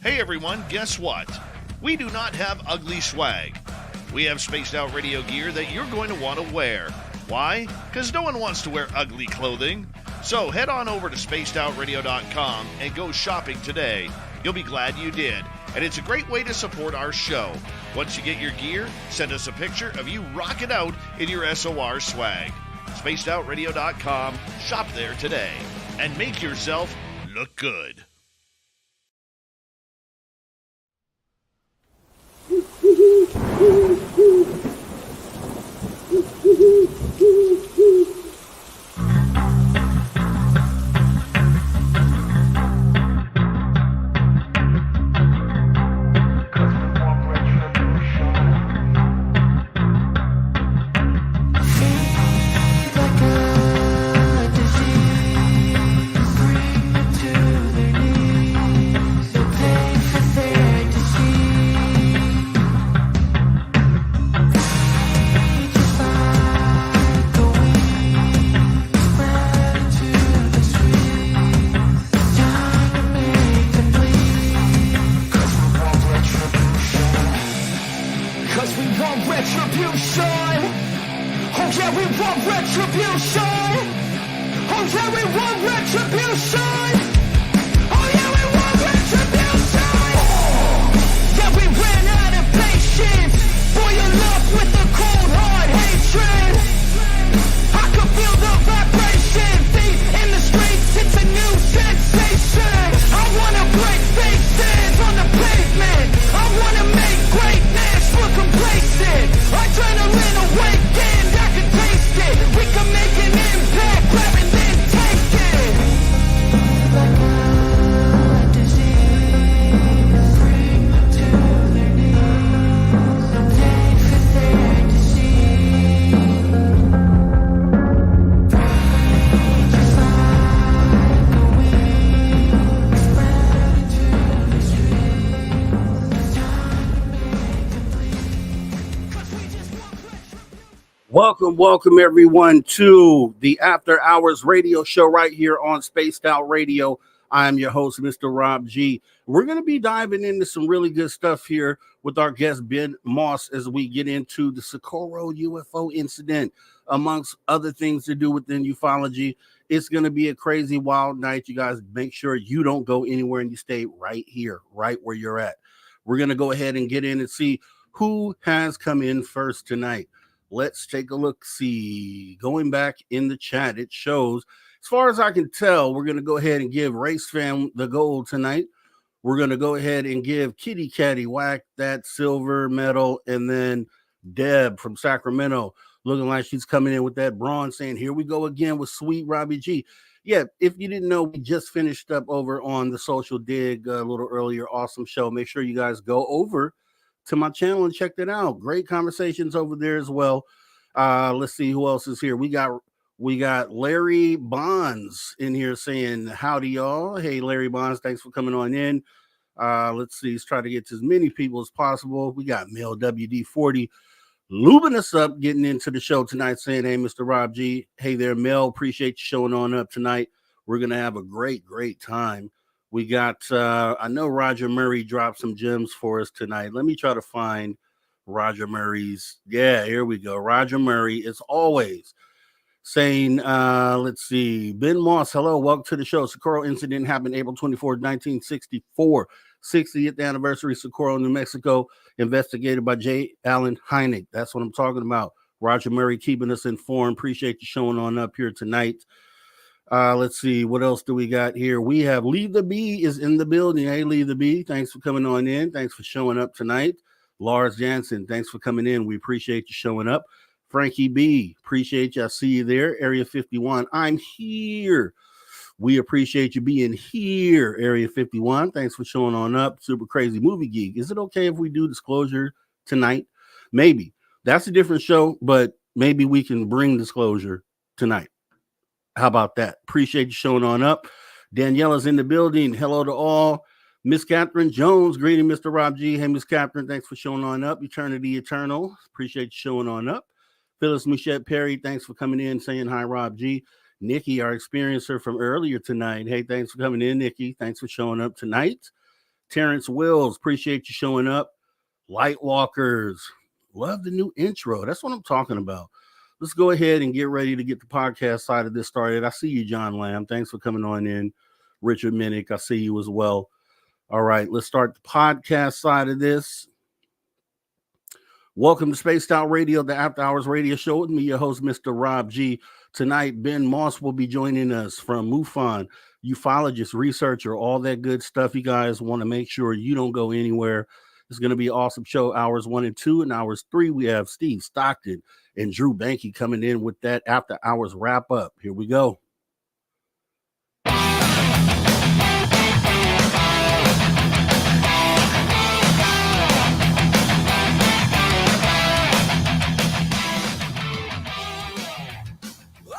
Hey everyone, guess what? We do not have ugly swag. We have spaced out radio gear that you're going to want to wear. Why? Because no one wants to wear ugly clothing. So head on over to spacedoutradio.com and go shopping today. You'll be glad you did. And it's a great way to support our show. Once you get your gear, send us a picture of you rocking out in your SOR swag. spacedoutradio.com, shop there today, and make yourself look good. Welcome everyone to the After Hours radio show right here on Spaced Out Radio. I'm your host, Mr. Rob G. We're going to be diving into some really good stuff here with our guest, Ben Moss, as we get into the Socorro UFO incident, amongst other things to do within ufology. It's going to be a crazy, wild night. You guys make sure you don't go anywhere and you stay right here, right where you're at. We're going to go ahead and get in and see who has come in first tonight. Let's take a look. See, going back in the chat, it shows, as far as I can tell, we're going to go ahead and give Race Fam the gold tonight. We're going to go ahead and give Kitty Catty Whack that silver medal. And then Deb from Sacramento looking like she's coming in with that bronze, saying, here we go again with Sweet Robbie G. Yeah, if you didn't know, we just finished up over on the Social Dig a little earlier. Awesome show. Make sure you guys go over to my channel and check that out. Great conversations over there as well. Let's see who else is here. We got Larry Bonds in here saying howdy, y'all. Hey, Larry Bonds, thanks for coming on in. Let's see. Let's try to get to as many people as possible. We got Mel WD40 lubing us up, getting into the show tonight, saying, hey, Mr. Rob G. Hey there, Mel. Appreciate you showing on up tonight. We're going to have a great time. We got, I know Roger Murray dropped some gems for us tonight. Let me try to find Roger Murray's. Yeah, here we go. Roger Murray is always saying, let's see. Ben Moss, hello. Welcome to the show. Socorro incident happened April 24, 1964. 60th anniversary, Socorro, New Mexico. Investigated by J. Allen Hynek. That's what I'm talking about. Roger Murray keeping us informed. Appreciate you showing on up here tonight. Let's see, what else do we got here? We have Lee the Bee is in the building. Hey, Lee the Bee, thanks for coming on in. Thanks for showing up tonight. Lars Jansen, thanks for coming in. We appreciate you showing up. Frankie B, appreciate you. I see you there. Area 51, I'm here. We appreciate you being here. Area 51, thanks for showing on up. Super Crazy Movie Geek. Is it okay if we do disclosure tonight? Maybe. That's a different show, but maybe we can bring disclosure tonight. How about that? Appreciate you showing on up. Daniela's in the building. Hello to all. Miss Catherine Jones, greeting Mr. Rob G. Hey, Miss Catherine, thanks for showing on up. Eternity Eternal, appreciate you showing on up. Phyllis Michette Perry, thanks for coming in, saying hi, Rob G. Nikki, our experiencer from earlier tonight. Hey, thanks for coming in, Nikki. Thanks for showing up tonight. Terrence Wills, appreciate you showing up. Lightwalkers, love the new intro. That's what I'm talking about. Let's go ahead and get ready to get the podcast side of this started. I see you, John Lamb. Thanks for coming on in. Richard Minnick, I see you as well. All right, let's start the podcast side of this. Welcome to Spaced Out Radio, the After Hours radio show with me, your host, Mr. Rob G. Tonight, Ben Moss will be joining us from MUFON, ufologist, researcher, all that good stuff. You guys want to make sure you don't go anywhere. It's going to be an awesome show. Hours 1 and 2, and hours 3, we have Steve Stockton and Drew Banky coming in with that After Hours wrap up. Here we go.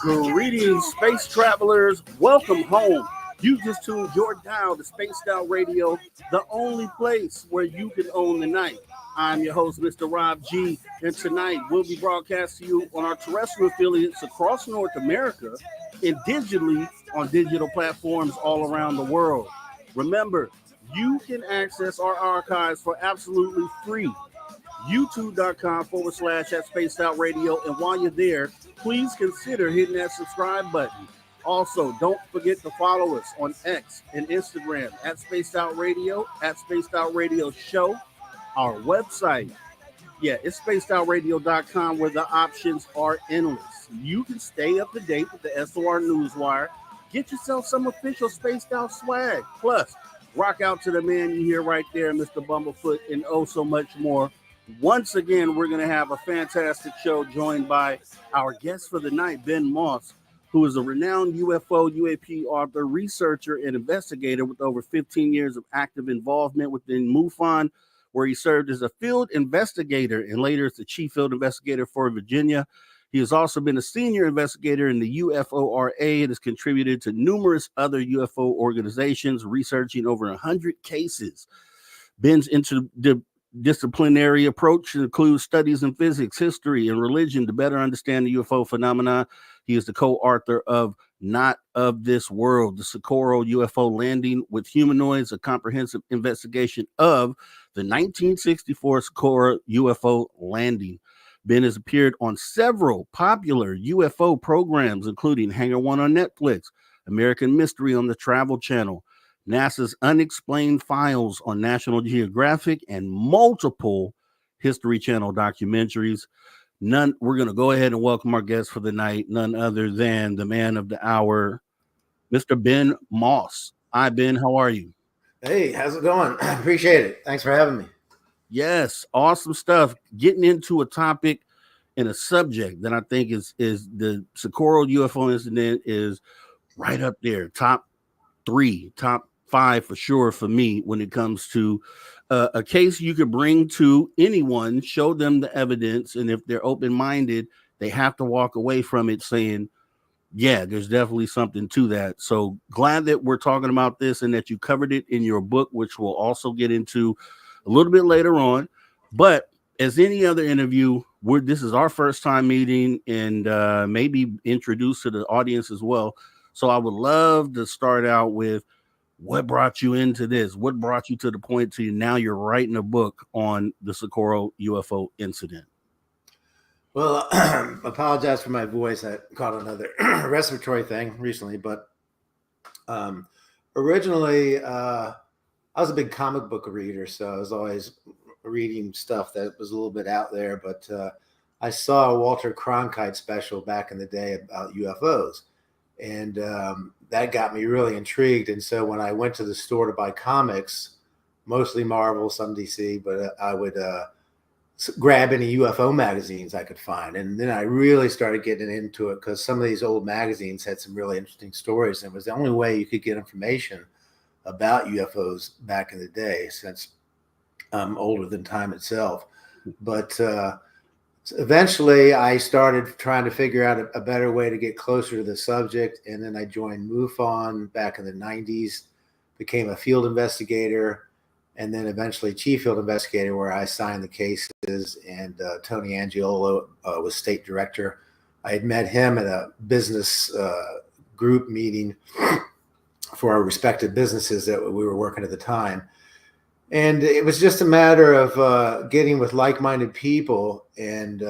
Greetings, space travelers. Welcome home. You just tuned your dial to Spaced Out Radio, the only place where you can own the night. I'm your host, Mr. Rob G, and tonight we'll be broadcast to you on our terrestrial affiliates across North America and digitally on digital platforms all around the world. Remember, you can access our archives for absolutely free. YouTube.com/@SpacedOutRadio. And while you're there, please consider hitting that subscribe button. Also, don't forget to follow us on X and Instagram @SpacedOutRadio, @SpacedOutRadio Show. Our website, it's spacedoutradio.com, where the options are endless. You can stay up to date with the SOR Newswire. Get yourself some official Spaced Out swag. Plus, rock out to the man you hear right there, Mr. Bumblefoot, and oh so much more. Once again, we're going to have a fantastic show joined by our guest for the night, Ben Moss, who is a renowned UFO, UAP author, researcher, and investigator with over 15 years of active involvement within MUFON, where he served as a field investigator and later as the Chief Field Investigator for Virginia. He has also been a senior investigator in the UFORA and has contributed to numerous other UFO organizations, researching over 100 cases. Ben's interdisciplinary approach includes studies in physics, history, and religion to better understand the UFO phenomena. He is the co-author of Not of This World, the Socorro UFO Landing with Humanoids, a comprehensive investigation of the 1964 Socorro UFO Landing. Ben has appeared on several popular UFO programs, including Hangar One on Netflix, American Mystery on the Travel Channel, NASA's Unexplained Files on National Geographic, and multiple History Channel documentaries. We're going to go ahead and welcome our guest for the night, none other than the man of the hour, Mr. Ben Moss. Hi, Ben. How are you? Hey, how's it going? I appreciate it. Thanks for having me. Yes, awesome stuff. Getting into a topic and a subject that I think is the Socorro UFO incident is right up there, top 3, top 5 for sure for me when it comes to a case you could bring to anyone, show them the evidence, and if they're open-minded, they have to walk away from it saying, yeah, there's definitely something to that. So glad that we're talking about this and that you covered it in your book, which we'll also get into a little bit later on. But as any other interview, this is our first time meeting and maybe introduced to the audience as well. So I would love to start out with what brought you into this? What brought you to the point to now you're writing a book on the Socorro UFO incident? Well, apologize for my voice. I caught another respiratory thing recently, but originally I was a big comic book reader, so I was always reading stuff that was a little bit out there. But I saw a Walter Cronkite special back in the day about UFOs, and that got me really intrigued. And so when I went to the store to buy comics, mostly Marvel, some DC, but I would grab any UFO magazines I could find. And then I really started getting into it because some of these old magazines had some really interesting stories. And it was the only way you could get information about UFOs back in the day, since I'm older than time itself. But eventually I started trying to figure out a better way to get closer to the subject. And then I joined MUFON back in the 90s, became a field investigator, and then eventually Chief Field Investigator, where I signed the cases, and Tony Angiolo was state director. I had met him at a business group meeting for our respective businesses that we were working at the time. And it was just a matter of getting with like-minded people. And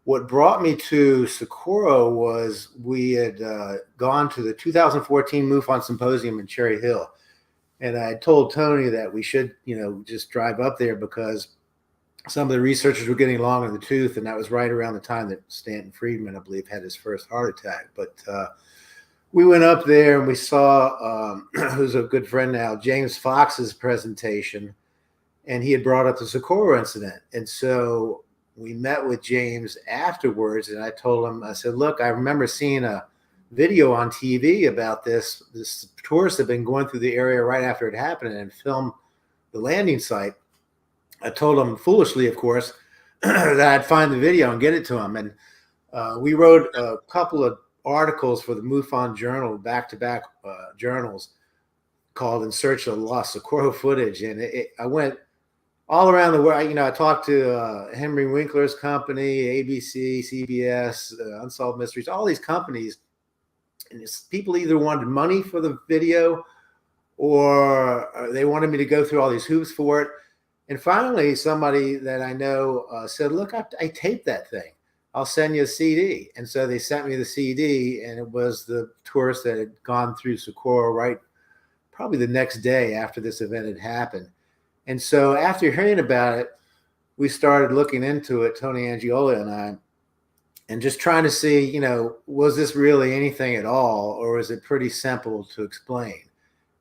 what brought me to Socorro was we had gone to the 2014 MUFON Symposium in Cherry Hill. And I told Tony that we should, just drive up there because some of the researchers were getting long in the tooth. And that was right around the time that Stanton Friedman, I believe, had his first heart attack. But we went up there and we saw, who's a good friend now, James Fox's presentation, and he had brought up the Socorro incident. And so we met with James afterwards, and I told him, I said, look, I remember seeing a video on TV about this tourist had been going through the area right after it happened and filmed the landing site. I told him, foolishly, of course, that I'd find the video and get it to him. And we wrote a couple of articles for the MUFON Journal, back-to-back journals, called In Search of Lost Socorro Footage. And I went all around the world. I talked to Henry Winkler's company, ABC, CBS, Unsolved Mysteries, all these companies. And people either wanted money for the video or they wanted me to go through all these hoops for it. And finally, somebody that I know said, look, I taped that thing. I'll send you a CD. And so they sent me the CD, and it was the tourist that had gone through Socorro probably the next day after this event had happened. And so after hearing about it, we started looking into it, Tony Angiola and I, and just trying to see, was this really anything at all, or is it pretty simple to explain?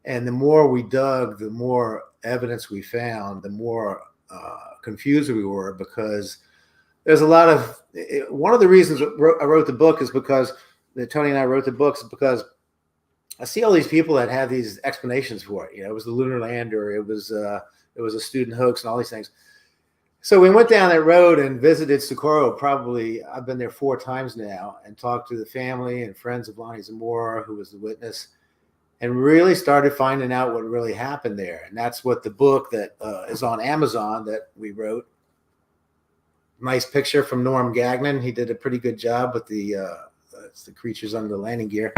And the more we dug, the more evidence we found, the more confused we were, because there's a lot of, one of the reasons I wrote the book is because Tony and I wrote the books because I see all these people that have these explanations for it. It was the lunar lander, it was a student hoax, and all these things. So we went down that road and visited Socorro. Probably, I've been there 4 times now, and talked to the family and friends of Lonnie Zamora, who was the witness, and really started finding out what really happened there. And that's what the book that is on Amazon that we wrote. Nice picture from Norm Gagnon. He did a pretty good job with the creatures under the landing gear.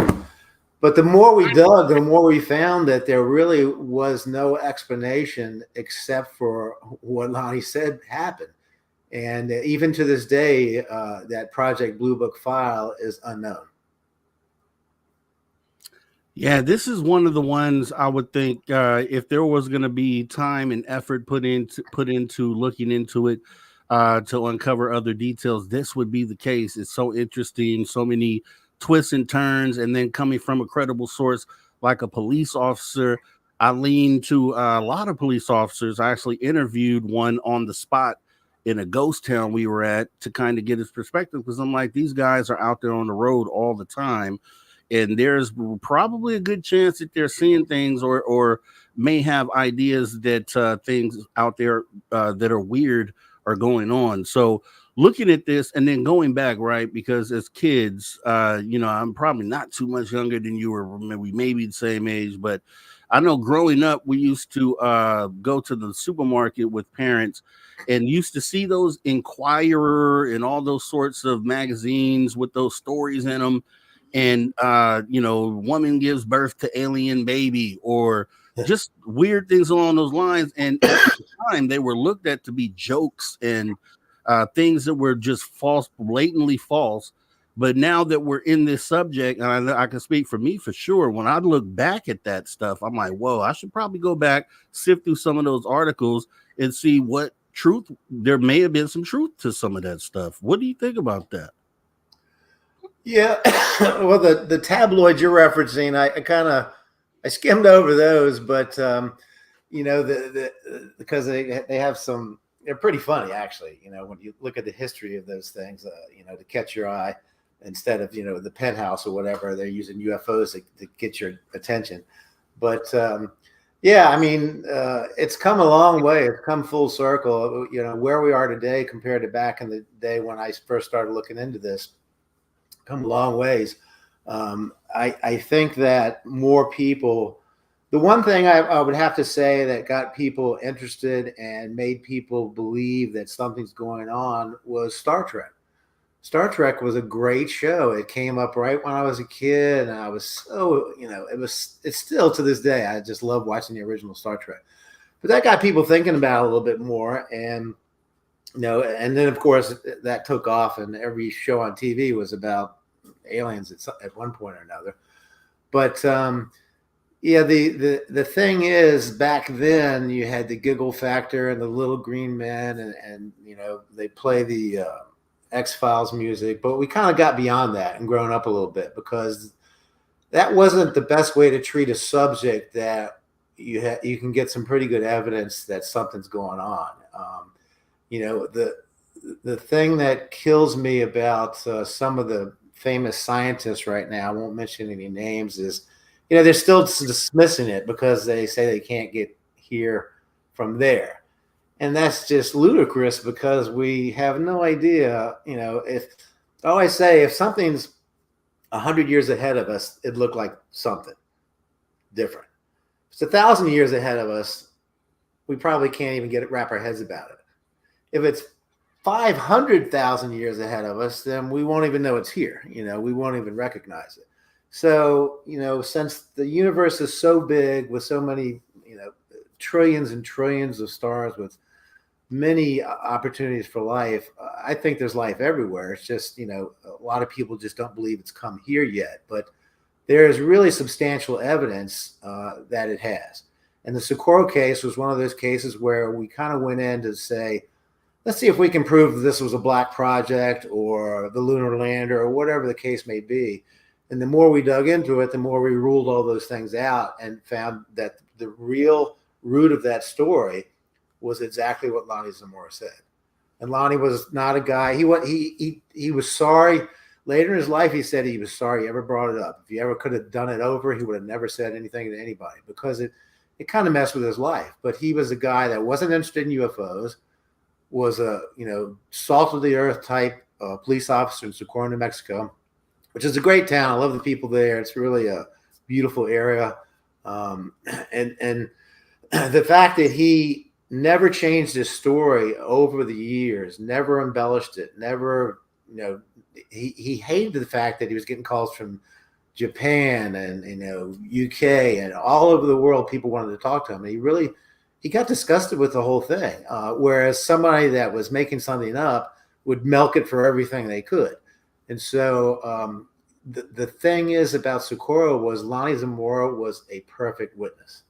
But the more we dug, the more we found that there really was no explanation except for what Lonnie said happened. And even to this day, that Project Blue Book file is unknown. Yeah, this is one of the ones I would think if there was going to be time and effort put into looking into it to uncover other details, this would be the case. It's so interesting, so many twists and turns, and then coming from a credible source like a police officer. I lean to a lot of police officers. I actually interviewed one on the spot in a ghost town we were at to kind of get his perspective, because I'm like, these guys are out there on the road all the time, and there's probably a good chance that they're seeing things or may have ideas that things out there that are weird are going on. So looking at this and then going back, right, because as kids, I'm probably not too much younger than you were. We may be the same age, but I know growing up, we used to go to the supermarket with parents and used to see those Inquirer and all those sorts of magazines with those stories in them. And, woman gives birth to alien baby, or just weird things along those lines. And at the time, they were looked at to be jokes and things that were just false, blatantly false. But now that we're in this subject, and I can speak for me for sure, when I look back at that stuff, I'm like, whoa, I should probably go back, sift through some of those articles and see what truth, there may have been some truth to some of that stuff. What do you think about that? Yeah, well, the tabloids you're referencing, I skimmed over those, but because they have some, they're pretty funny actually. When you look at the history of those things, to catch your eye instead of the penthouse or whatever, they're using UFOs to get your attention. But it's come a long way. It's come full circle. Where we are today compared to back in the day when I first started looking into this. Come a long ways. I think that more people, the one thing I would have to say that got people interested and made people believe that something's going on was Star Trek. Star Trek was a great show. It came up right when I was a kid, and I was so, it's still to this day, I just love watching the original Star Trek. But that got people thinking about it a little bit more. And, and then, of course, that took off, and every show on TV was about aliens at one point or another. But, yeah, the thing is, back then you had the giggle factor and the little green men, and they play the X-Files music, but we kind of got beyond that and grown up a little bit, because that wasn't the best way to treat a subject that you can get some pretty good evidence that something's going on. The thing that kills me about some of the famous scientists right now, I won't mention any names, is they're still dismissing it because they say they can't get here from there. And that's just ludicrous, because we have no idea, I always say, if something's 100 years ahead of us, it'd look like something different. If it's 1,000 years ahead of us, we probably can't even wrap our heads about it. If it's 500,000 years ahead of us, then we won't even know it's here. We won't even recognize it. So, since the universe is so big with so many, trillions and trillions of stars with many opportunities for life, I think there's life everywhere. It's just, a lot of people just don't believe it's come here yet. But there is really substantial evidence that it has. And the Socorro case was one of those cases where we kind of went in to say, let's see if we can prove that this was a black project or the lunar lander or whatever the case may be. And the more we dug into it, the more we ruled all those things out and found that the real root of that story was exactly what Lonnie Zamora said. And Lonnie was not a guy. He was sorry. Later in his life, he said he was sorry he ever brought it up. If he ever could have done it over, he would have never said anything to anybody, because it kind of messed with his life. But he was a guy that wasn't interested in UFOs, was a salt of the earth type police officer in Socorro, New Mexico, which is a great town. I love the people there. It's really a beautiful area. And the fact that he never changed his story over the years, never embellished it, never, he hated the fact that he was getting calls from Japan and, UK and all over the world. People wanted to talk to him. And he got disgusted with the whole thing. Whereas somebody that was making something up would milk it for everything they could. And so the thing is about Socorro was Lonnie Zamora was a perfect witness.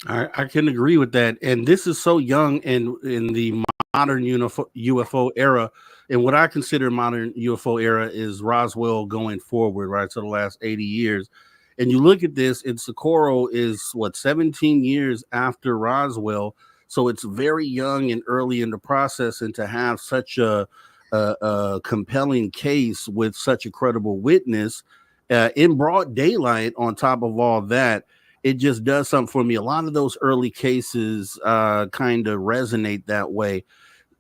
I can agree with that. And this is so young in the modern UFO era. And what I consider modern UFO era is Roswell going forward, right? So the last 80 years. And you look at this, and Socorro is 17 years after Roswell. So it's very young and early in the process. And to have such a compelling case with such a credible witness in broad daylight on top of all that, it just does something for me. A lot of those early cases kind of resonate that way.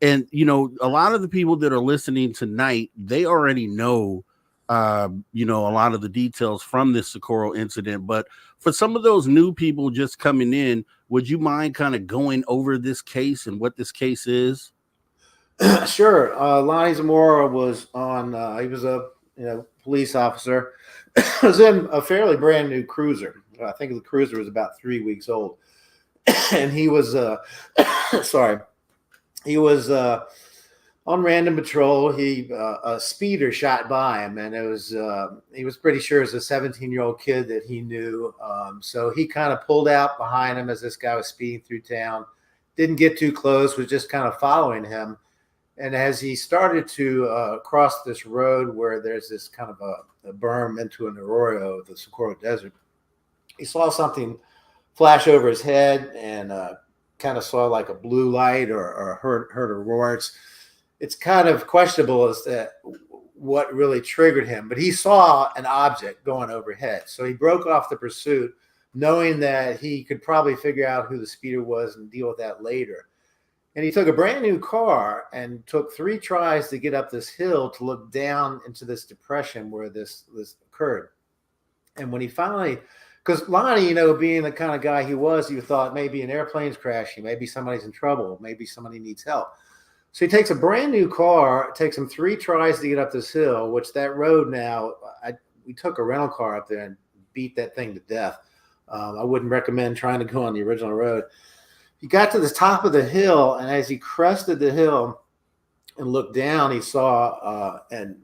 And, a lot of the people that are listening tonight, they already know, a lot of the details from this Socorro incident. But for some of those new people just coming in, would you mind kind of going over this case and what this case is? Sure. Lonnie Zamora was on, he was a police officer. Was in a fairly brand new cruiser. I think the cruiser was about 3 weeks old. And he was, he was on random patrol. A speeder shot by him, and he was pretty sure it was a 17-year-old kid that he knew. So he kind of pulled out behind him as this guy was speeding through town. Didn't get too close, was just kind of following him. And as he started to cross this road where there's this kind of a berm into an arroyo of the Socorro Desert, he saw something flash over his head and kind of saw like a blue light or heard a roar. It's kind of questionable as to what really triggered him, but he saw an object going overhead. So he broke off the pursuit, knowing that he could probably figure out who the speeder was and deal with that later. And he took a brand new car and took 3 tries to get up this hill to look down into this depression where this occurred. And when he finally, because Lonnie, being the kind of guy he was, he thought maybe an airplane's crashing, maybe somebody's in trouble, maybe somebody needs help. So he takes a brand new car, it takes him 3 tries to get up this hill, which that road now, we took a rental car up there and beat that thing to death. I wouldn't recommend trying to go on the original road. He got to the top of the hill, and as he crested the hill and looked down, he saw and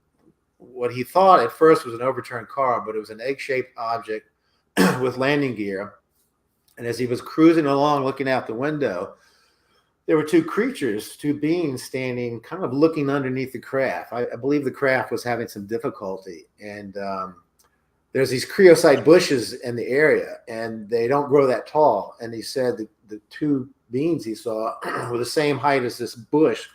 what he thought at first was an overturned car, but it was an egg-shaped object with landing gear. And as he was cruising along, looking out the window, there were two creatures, two beings standing, kind of looking underneath the craft. I believe the craft was having some difficulty, and there's these creosote bushes in the area, and they don't grow that tall. And he said the two beings he saw were the same height as this bush,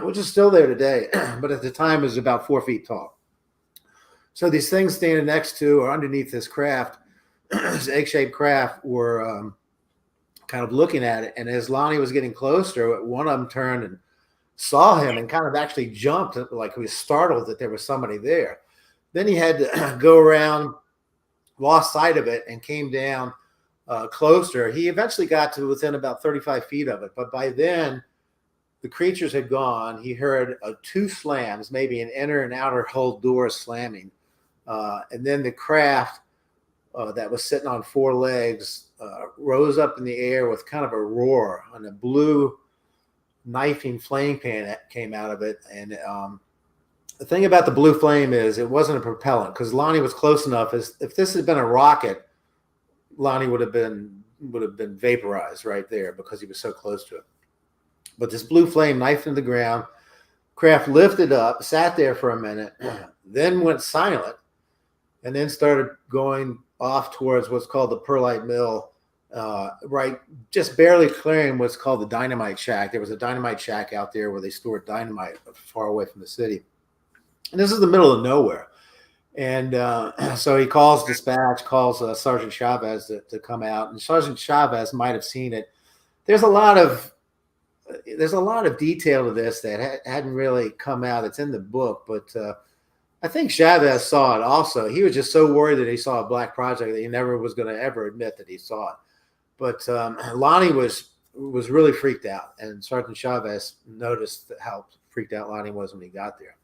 which is still there today, but at the time it was about 4 feet tall. So these things standing next to or underneath this craft, this egg-shaped craft, were kind of looking at it. And as Lonnie was getting closer, one of them turned and saw him and kind of actually jumped, like he was startled that there was somebody there. Then he had to go around, lost sight of it, and came down closer. He eventually got to within about 35 feet of it. But by then, the creatures had gone. He heard two slams, maybe an inner and outer hull door slamming. And then the craft that was sitting on four legs rose up in the air with kind of a roar, and a blue knifing flame pan that came out of it. And the thing about the blue flame is it wasn't a propellant, because Lonnie was close enough. As if this had been a rocket, Lonnie would have been vaporized right there because he was so close to it. But this blue flame knifed into the ground. Craft lifted up, sat there for a minute, then went silent, and then started going off towards what's called the Perlite Mill, right, just barely clearing what's called the dynamite shack. There was a dynamite shack out there where they stored dynamite far away from the city. And this is the middle of nowhere. And so he calls dispatch, calls Sergeant Chavez to come out. And Sergeant Chavez might have seen it. There's a lot of detail to this that hadn't really come out. It's in the book, but I think Chavez saw it also. He was just so worried that he saw a black project that he never was going to ever admit that he saw it. But Lonnie was really freaked out, and Sergeant Chavez noticed how freaked out Lonnie was when he got there.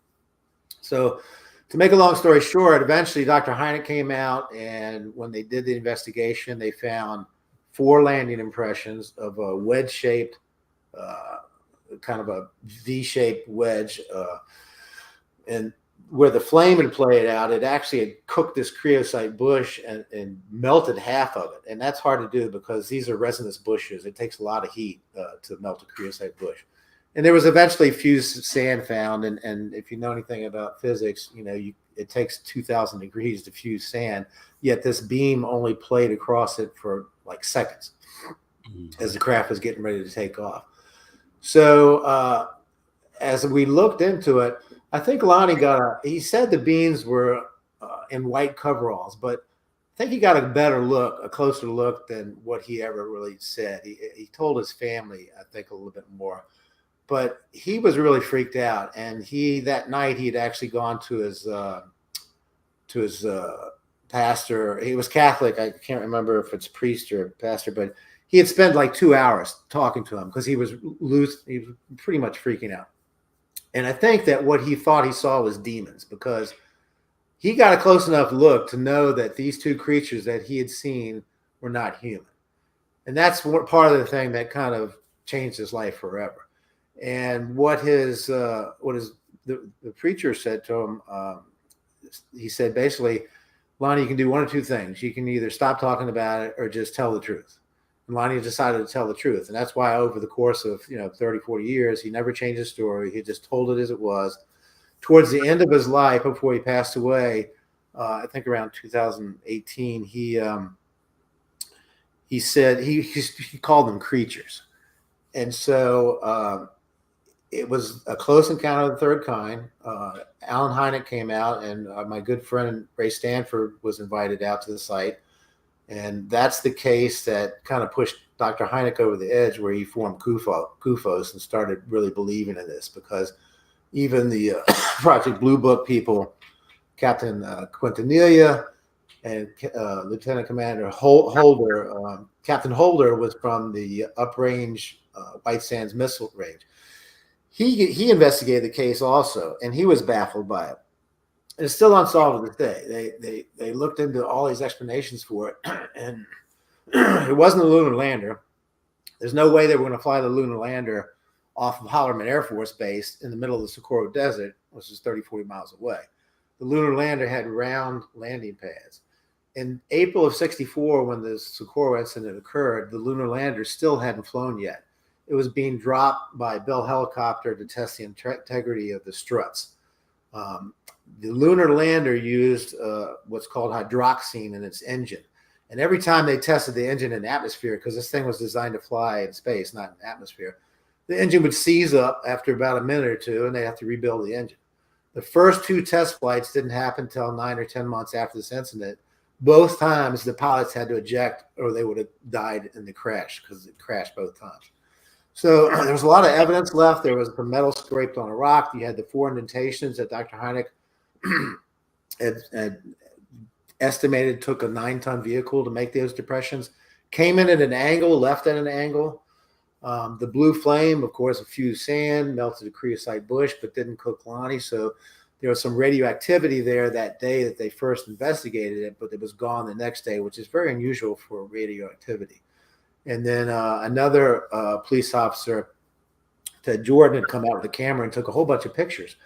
So to make a long story short, eventually Dr. Hynek came out, and when they did the investigation, they found 4 landing impressions of a wedge-shaped, kind of a V-shaped wedge, and where the flame had played out, it actually had cooked this creosote bush and melted half of it. And that's hard to do because these are resinous bushes. It takes a lot of heat to melt a creosote bush. And there was eventually fused sand found. And if you know anything about physics, you know, it takes 2,000 degrees to fuse sand. Yet this beam only played across it for like seconds as the craft was getting ready to take off. So as we looked into it, I think Lonnie he said the beans were in white coveralls, but I think he got a closer look than what he ever really said. He told his family, I think, a little bit more, but he was really freaked out. And that night he had actually gone to his pastor. He was Catholic. I can't remember if it's priest or pastor, but he had spent like 2 hours talking to him because he was pretty much freaking out. And I think that what he thought he saw was demons, because he got a close enough look to know that these two creatures that he had seen were not human. And that's part of the thing that kind of changed his life forever. And what the preacher said to him, he said, basically, Lonnie, you can do one of two things. You can either stop talking about it or just tell the truth. And Lonnie decided to tell the truth. And that's why over the course of 30, 40 years, he never changed his story. He just told it as it was. Towards the end of his life, before he passed away, I think around 2018, he said he called them creatures. And so it was a close encounter of the third kind. Alan Hynek came out, and my good friend Ray Stanford was invited out to the site. And that's the case that kind of pushed Dr. Hynek over the edge, where he formed CUFOS and started really believing in this, because even the Project Blue Book people, Captain Quintanilla and Lieutenant Commander Holder, Captain Holder was from the uprange White Sands Missile Range. He investigated the case also, and he was baffled by it. It's still unsolved to this day. They looked into all these explanations for it, and It wasn't a lunar lander. There's no way they were going to fly the lunar lander off of Holloman Air Force Base in the middle of the Socorro Desert, which is 30, 40 miles away. The lunar lander had round landing pads. In April of 64, when the Socorro incident occurred, the lunar lander still hadn't flown yet. It was being dropped by a Bell helicopter to test the integrity of the struts. The lunar lander used what's called hydroxine in its engine. And every time they tested the engine in atmosphere, because this thing was designed to fly in space, not in atmosphere, the engine would seize up after about a minute or two, and they have to rebuild the engine. The first 2 test flights didn't happen until 9 or 10 months after this incident. Both times the pilots had to eject or they would have died in the crash because it crashed both times. So there was a lot of evidence left. There was the metal scraped on a rock. You had the 4 indentations that Dr. Hynek had estimated took a 9-ton vehicle to make those depressions. Came in at an angle, left at an angle. The blue flame, of course, a few sand, melted a creosote bush, but didn't cook Lonnie. So there was some radioactivity there that day that they first investigated it, but it was gone the next day, which is very unusual for radioactivity. And then another police officer, Ted Jordan, had come out with a camera and took a whole bunch of pictures.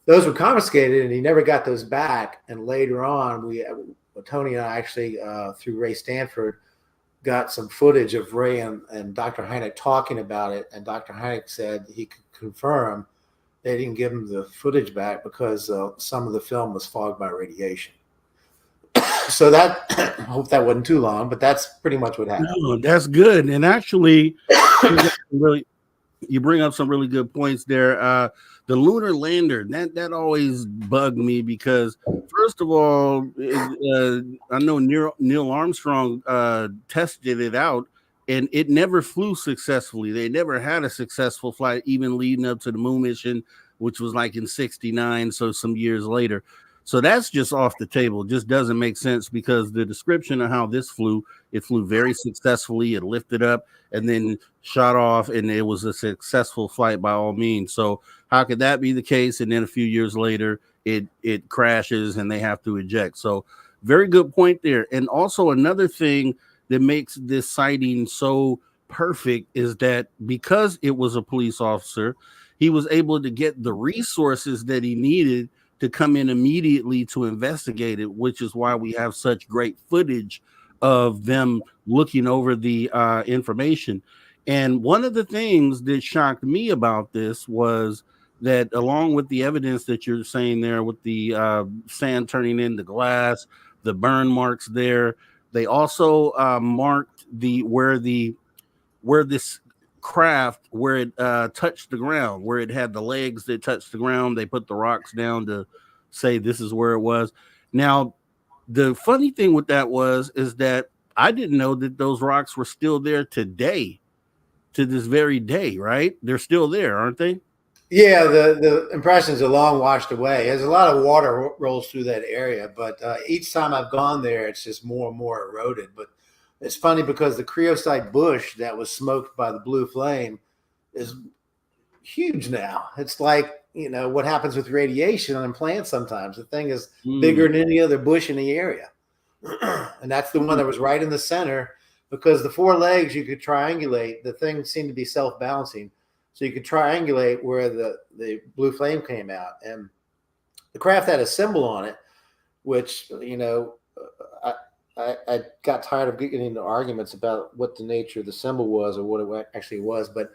Those were confiscated, and he never got those back. And later on, Tony and I actually, through Ray Stanford, got some footage of Ray and Dr. Hynek talking about it. And Dr. Hynek said he could confirm they didn't give him the footage back because some of the film was fogged by radiation. So that, I hope that wasn't too long, but that's pretty much what happened. No, that's good. And actually, you bring up some really good points there. The lunar lander, that always bugged me because, first of all, I know Neil Armstrong tested it out, and it never flew successfully. They never had a successful flight, even leading up to the moon mission, which was like in 69, so some years later. So that's just off the table. It just doesn't make sense because the description of how this flew, it flew very successfully. It lifted up and then shot off, and it was a successful flight by all means. So how could that be the case? And then a few years later, it crashes and they have to eject. So very good point there. And also another thing that makes this sighting so perfect is that because it was a police officer, he was able to get the resources that he needed to come in immediately to investigate it, which is why we have such great footage of them looking over the information. And one of the things that shocked me about this was that along with the evidence that you're saying there with the sand turning into glass, the burn marks there, they also marked where this craft, where it touched the ground, where it had the legs that touched the ground. They put the rocks down to say this is where it was. Now, the funny thing with that is that I didn't know that those rocks were still there today, to this very day, right? They're still there, aren't they? Yeah, the impressions are long washed away. There's a lot of water rolls through that area, but each time I've gone there, it's just more and more eroded. But it's funny because the creosote bush that was smoked by the blue flame is huge now. It's like, what happens with radiation on plants sometimes. The thing is bigger than any other bush in the area. And that's the one that was right in the center because the 4 legs you could triangulate. The thing seemed to be self-balancing. So you could triangulate where the blue flame came out. And the craft had a symbol on it, which, I got tired of getting into arguments about what the nature of the symbol was or what it actually was. But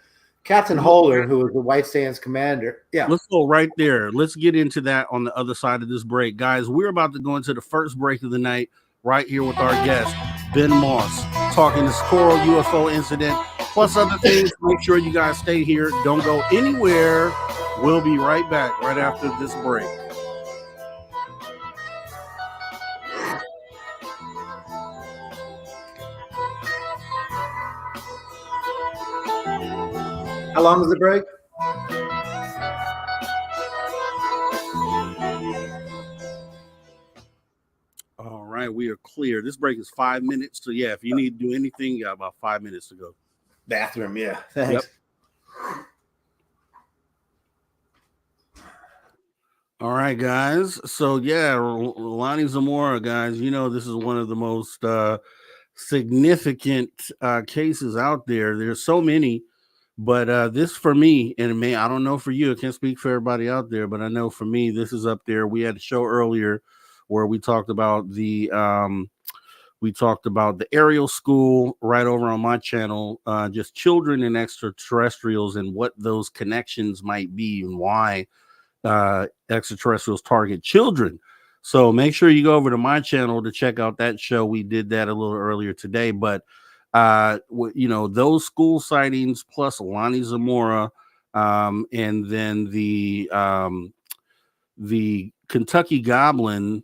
Captain Holder, who was the White Sands commander. Yeah. Let's go right there. Let's get into that on the other side of this break. Guys, we're about to go into the first break of the night right here with our guest, Ben Moss, talking the Socorro UFO incident, plus other things. Make sure you guys stay here. Don't go anywhere. We'll be right back right after this break. How long is the break? All right, we are clear. This break is 5 minutes. So, yeah, if you need to do anything, you got about 5 minutes to go. Bathroom, yeah. Thanks. Yep. All right, guys. So, yeah, Lonnie Zamora, guys, this is one of the most significant cases out there. There's so many, but this for me, and I don't know for you, I can't speak for everybody out there, but I know for me, this is up there. We had a show earlier where we talked about the aerial school right over on my channel, just children and extraterrestrials and what those connections might be and why extraterrestrials target children. So make sure you go over to my channel to check out that show. We did that a little earlier today, but those school sightings plus Lonnie Zamora, and then the Kentucky Goblin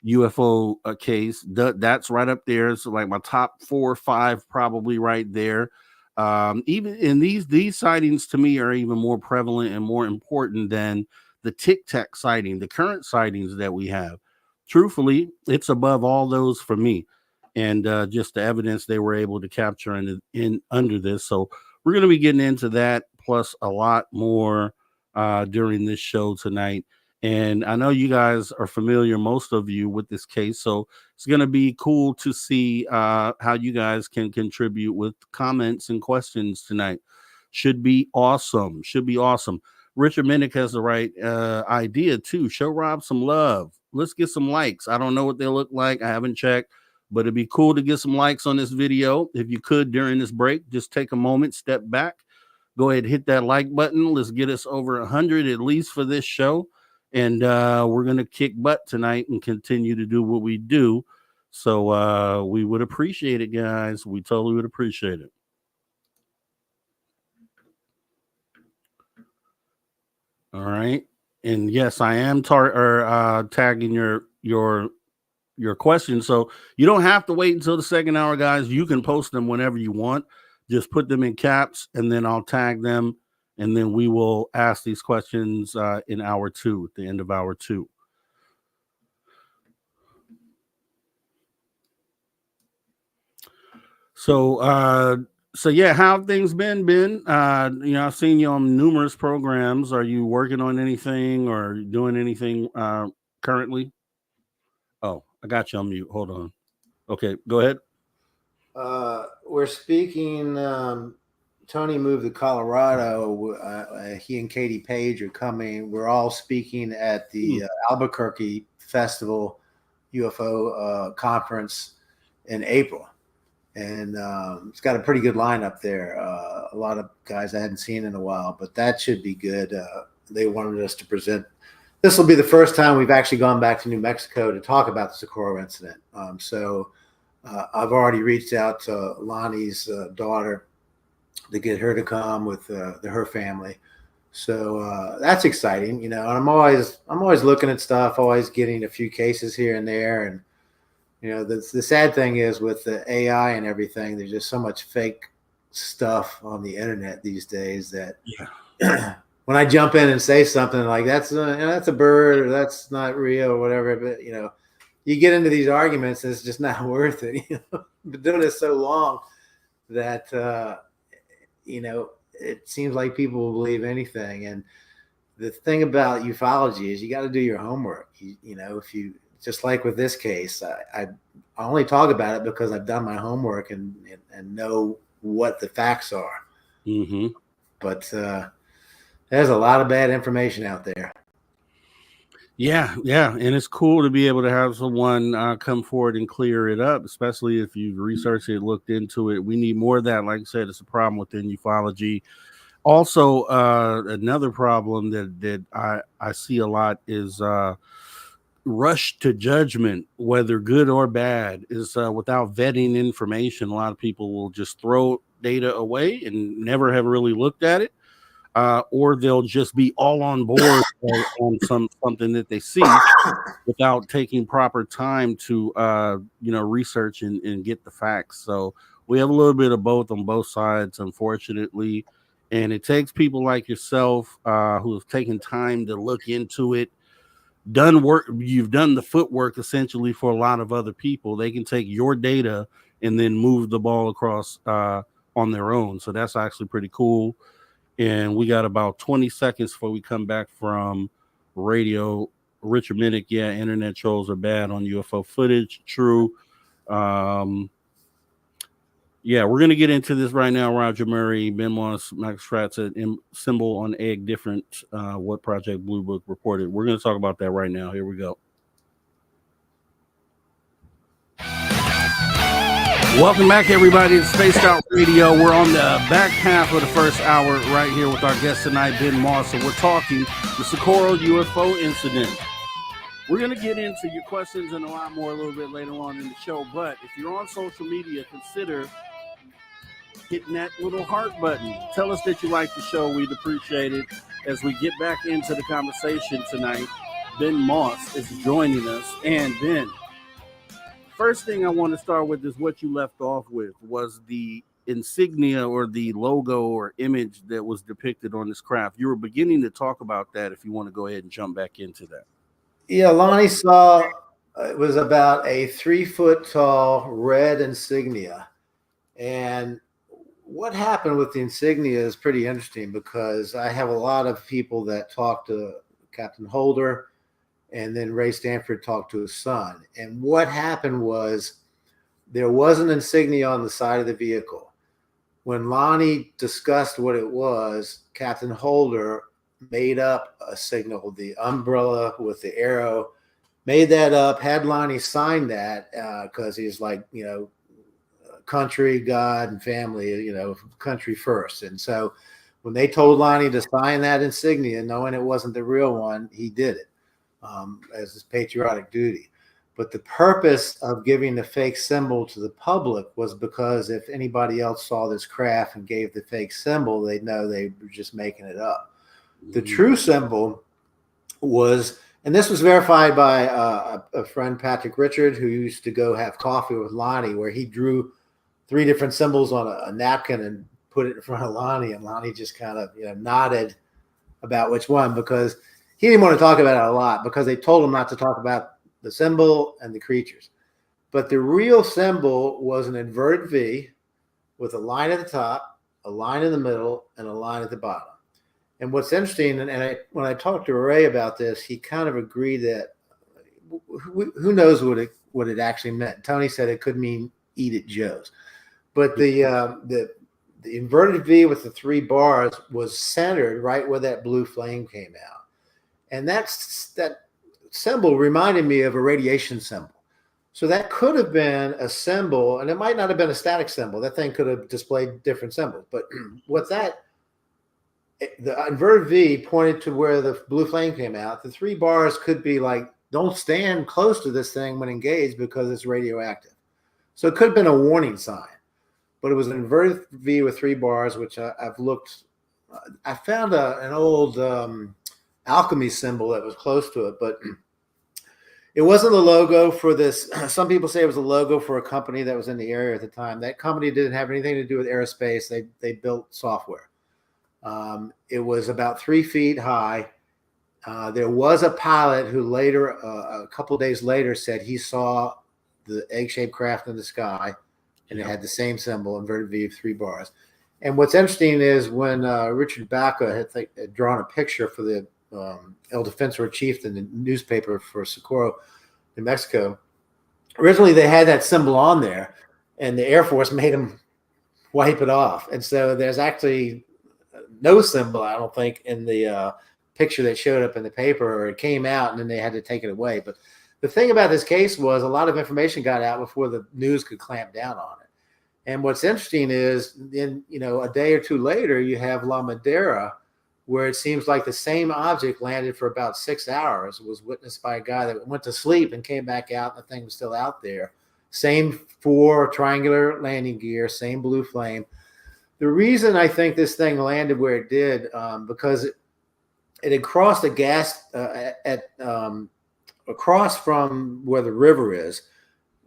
UFO case, that's right up there. It's like my top 4 or 5 probably right there. Even in these sightings to me are even more prevalent and more important than the Tic Tac sighting, the current sightings that we have. Truthfully, it's above all those for me, and just the evidence they were able to capture in under this. So we're going to be getting into that plus a lot more during this show tonight. And I know you guys are familiar, most of you, with this case. So it's going to be cool to see how you guys can contribute with comments and questions tonight. Should be awesome. Should be awesome. Richard Minnick has the right idea, too. Show Rob some love. Let's get some likes. I don't know what they look like. I haven't checked, but it'd be cool to get some likes on this video. If you could, during this break, just take a moment, step back, go ahead, hit that like button. Let's get us over 100 at least for this show. And we're going to kick butt tonight and continue to do what we do. So we would appreciate it, guys. We totally would appreciate it. All right. And yes, I am tagging your questions. So you don't have to wait until the second hour, guys. You can post them whenever you want. Just put them in caps, and then I'll tag them. And then we will ask these questions in hour 2, at the end of hour 2. So yeah, how have things been, Ben? I've seen you on numerous programs. Are you working on anything or doing anything currently? Oh, I got you on mute. Hold on. Okay, go ahead. We're speaking. Tony moved to Colorado. He and Katie Page are coming. We're all speaking at the Albuquerque Festival UFO conference in April. And it's got a pretty good lineup there. A lot of guys I hadn't seen in a while, but that should be good. They wanted us to present. This will be the first time we've actually gone back to New Mexico to talk about the Socorro incident. So I've already reached out to Lonnie's daughter to get her to come with her family. So that's exciting, and I'm always looking at stuff, always getting a few cases here and there. And the sad thing is with the AI and everything, there's just so much fake stuff on the internet these days that when I jump in and say something like that's a bird or that's not real or whatever, but you get into these arguments and it's just not worth it. Been doing this so long that it seems like people will believe anything. And the thing about ufology is you got to do your homework. If you, just like with this case, I only talk about it because I've done my homework and know what the facts are. Mm-hmm. But there's a lot of bad information out there. Yeah, and it's cool to be able to have someone come forward and clear it up, especially if you've researched it, looked into it. We need more of that. Like I said, it's a problem within ufology. Also, another problem that I see a lot is rush to judgment, whether good or bad, is without vetting information. A lot of people will just throw data away and never have really looked at it. Or they'll just be all on board on something that they see without taking proper time to research and get the facts. So we have a little bit of both on both sides, unfortunately, and it takes people like yourself who have taken time to look into it, done work. You've done the footwork essentially for a lot of other people. They can take your data and then move the ball across on their own. So that's actually pretty cool. And we got about 20 seconds before we come back from radio. Richard Minnick, yeah, internet trolls are bad on UFO footage. True. Yeah, we're gonna get into this right now. Roger Murray, Ben Moss, Max Stratz, symbol on egg different. What Project Blue Book reported. We're gonna talk about that right now. Here we go. Welcome back, everybody, to Spaced Out Radio. We're on the back half of the first hour right here with our guest tonight, Ben Moss, and we're talking the Socorro UFO incident. We're going to get into your questions and a lot more a little bit later on in the show, but if you're on social media, consider hitting that little heart button. Tell us that you like the show. We'd appreciate it. As we get back into the conversation tonight, Ben Moss is joining us. And Ben, first thing I want to start with is what you left off with was the insignia or the logo or image that was depicted on this craft. You were beginning to talk about that. If you want to go ahead and jump back into that. Yeah, Lonnie saw it was about a 3-foot tall red insignia. And what happened with the insignia is pretty interesting because I have a lot of people that talk to Captain Holder, and then Ray Stanford talked to his son. And what happened was there was an insignia on the side of the vehicle. When Lonnie discussed what it was, Captain Holder made up a signal, the umbrella with the arrow, made that up, had Lonnie sign that because he's like, country, God, and family, country first. And so when they told Lonnie to sign that insignia, knowing it wasn't the real one, he did it as his patriotic duty. But the purpose of giving the fake symbol to the public was because if anybody else saw this craft and gave the fake symbol, they'd know they were just making it up. The true symbol was, and this was verified by a friend, Patrick Richard, who used to go have coffee with Lonnie, where he drew 3 different symbols on a napkin and put it in front of Lonnie, and Lonnie just kind of nodded about which one, because he didn't want to talk about it a lot because they told him not to talk about the symbol and the creatures. But the real symbol was an inverted V with a line at the top, a line in the middle, and a line at the bottom. And what's interesting, when I talked to Ray about this, he kind of agreed that who knows what it actually meant. Tony said it could mean eat at Joe's. But the inverted V with the 3 bars was centered right where that blue flame came out. And that symbol reminded me of a radiation symbol. So that could have been a symbol, and it might not have been a static symbol. That thing could have displayed different symbols. But the inverted V pointed to where the blue flame came out. The 3 bars could be like, don't stand close to this thing when engaged because it's radioactive. So it could have been a warning sign. But it was an inverted V with 3 bars, which I've looked. I found an old alchemy symbol that was close to it, but it wasn't the logo for this. Some people say it was a logo for a company that was in the area at the time. That company didn't have anything to do with aerospace. They built software. It was about 3 feet high. There was a pilot who later, a couple of days later, said he saw the egg-shaped craft in the sky, and it had the same symbol, inverted V of 3 bars. And what's interesting is when Richard Baca had drawn a picture for the El Defensor Chief in the newspaper for Socorro, New Mexico, originally they had that symbol on there, and the Air Force made them wipe it off. And so there's actually no symbol, I don't think, in the picture that showed up in the paper, or it came out and then they had to take it away. But the thing about this case was a lot of information got out before the news could clamp down on it. And what's interesting is, then a day or 2 later, you have La Madera, where it seems like the same object landed for about 6 hours, was witnessed by a guy that went to sleep and came back out, and the thing was still out there. Same 4 triangular landing gear, same blue flame. The reason I think this thing landed where it did, because it had crossed a gas across from where the river is.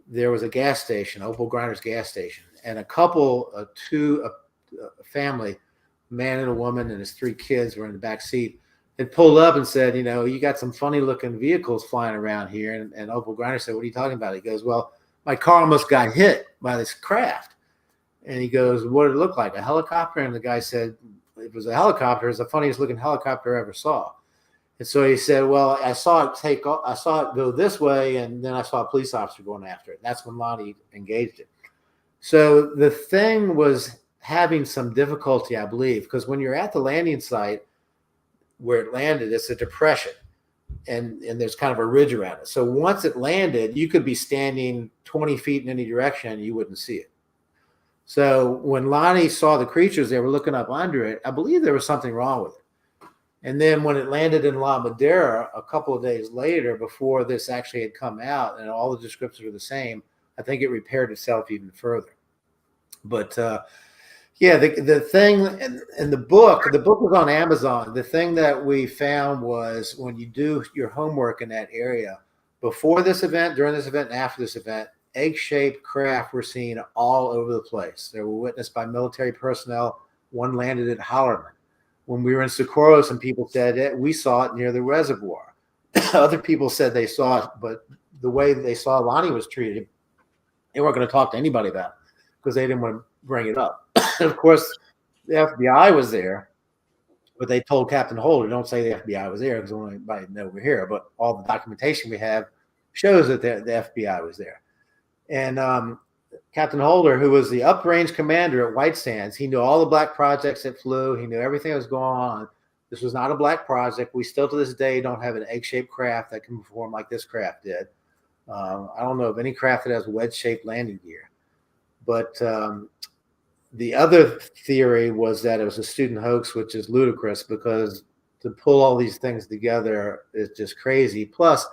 There was a gas station, Opal Grinder's gas station, and a family, a man and a woman and his 3 kids were in the back seat, had pulled up and said, you got some funny looking vehicles flying around here. And Opal Grinder said, what are you talking about? He goes, well, my car almost got hit by this craft. And he goes, what did it look like? A helicopter? And the guy said, it was a helicopter. It's the funniest looking helicopter I ever saw. And so he said, well, I saw it go this way, and then I saw a police officer going after it. And that's when Lonnie engaged it. So the thing was having some difficulty, I believe, because when you're at the landing site where it landed, it's a depression, and there's kind of a ridge around it. So once it landed, you could be standing 20 feet in any direction and you wouldn't see it. So when Lonnie saw the creatures, they were looking up under it. I believe there was something wrong with it. And then when it landed in La Madera a couple of days later, before this actually had come out and all the descriptions were the same, I think it repaired itself even further. But yeah, the thing in the book was on Amazon. The thing that we found was when you do your homework in that area, before this event, during this event, and after this event, egg-shaped craft were seen all over the place. They were witnessed by military personnel. One landed at Hollerman. When we were in Socorro, some people said that we saw it near the reservoir. Other people said they saw it, but the way they saw Lonnie was treated, they weren't going to talk to anybody about it because they didn't want to bring it up. And of course, the FBI was there, but they told Captain Holder, don't say the FBI was there because only anybody know we're here. But all the documentation we have shows that the FBI was there. And Captain Holder, who was the uprange commander at White Sands, he knew all the black projects that flew. He knew everything that was going on. This was not a black project. We still to this day don't have an egg-shaped craft that can perform like this craft did. I don't know of any craft that has wedge-shaped landing gear. But the other theory was that it was a student hoax, which is ludicrous because to pull all these things together is just crazy. Plus,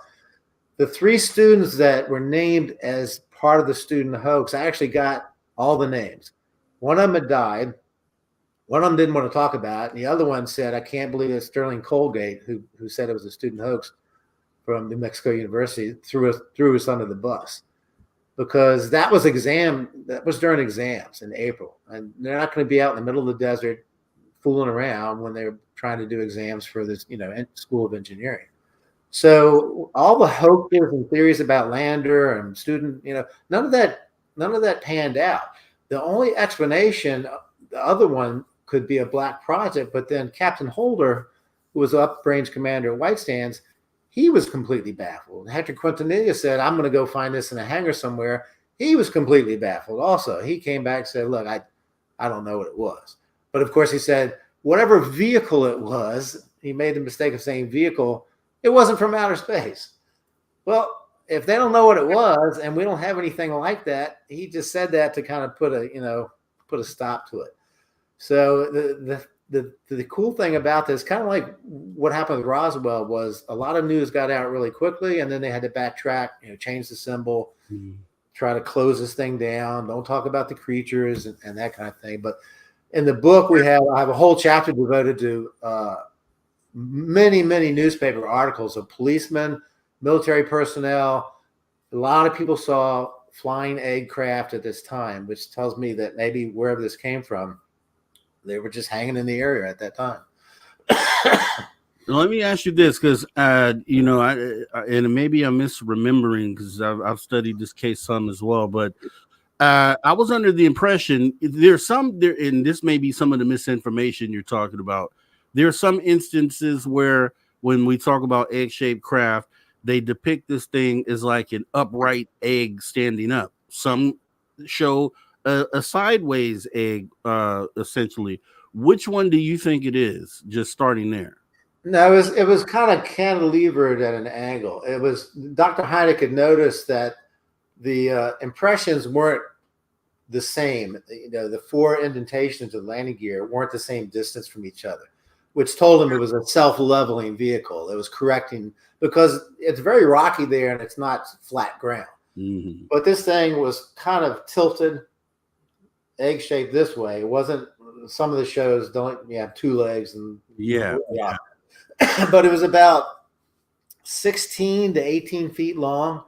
the 3 students that were named as part of the student hoax, I actually got all the names. One of them had died. One of them didn't want to talk about it. And the other one said, I can't believe it's Sterling Colgate, who said it was a student hoax from New Mexico University, threw us under the bus. Because that was during exams in April. And they're not going to be out in the middle of the desert fooling around when they're trying to do exams for this, School of Engineering. So all the hoaxes and theories about Lander and student, none of that panned out. The only explanation, the other one could be a black project, but then Captain Holder, who was uprange commander at White Sands, he was completely baffled. Hector Quintanilla said, I'm going to go find this in a hangar somewhere. He was completely baffled also. He came back and said, look, I don't know what it was. But of course he said, whatever vehicle it was, he made the mistake of saying vehicle, it wasn't from outer space. Well, if they don't know what it was and we don't have anything like that, he just said that to kind of put a stop to it. So the cool thing about this, kind of like what happened with Roswell, was a lot of news got out really quickly, and then they had to backtrack, change the symbol, try to close this thing down, don't talk about the creatures and that kind of thing. But in the book, I have a whole chapter devoted to many newspaper articles of policemen, military personnel. A lot of people saw flying egg craft at this time, which tells me that maybe wherever this came from, they were just hanging in the area at that time. Let me ask you this, because and maybe I'm misremembering because I've studied this case some as well, but I was under the impression and this may be some of the misinformation you're talking about. There are some instances where when we talk about egg-shaped craft, they depict this thing as like an upright egg standing up. Some show a sideways egg, essentially. Which one do you think it is? Just starting there. No, it was kind of cantilevered at an angle. It was Dr. Hynek had noticed that the impressions weren't the same. The 4 indentations of the landing gear weren't the same distance from each other, which told him it was a self-leveling vehicle. It was correcting because it's very rocky there and it's not flat ground. Mm-hmm. But this thing was kind of tilted, egg-shaped this way. It wasn't. Some of the shows don't have 2 legs and yeah. But it was about 16 to 18 feet long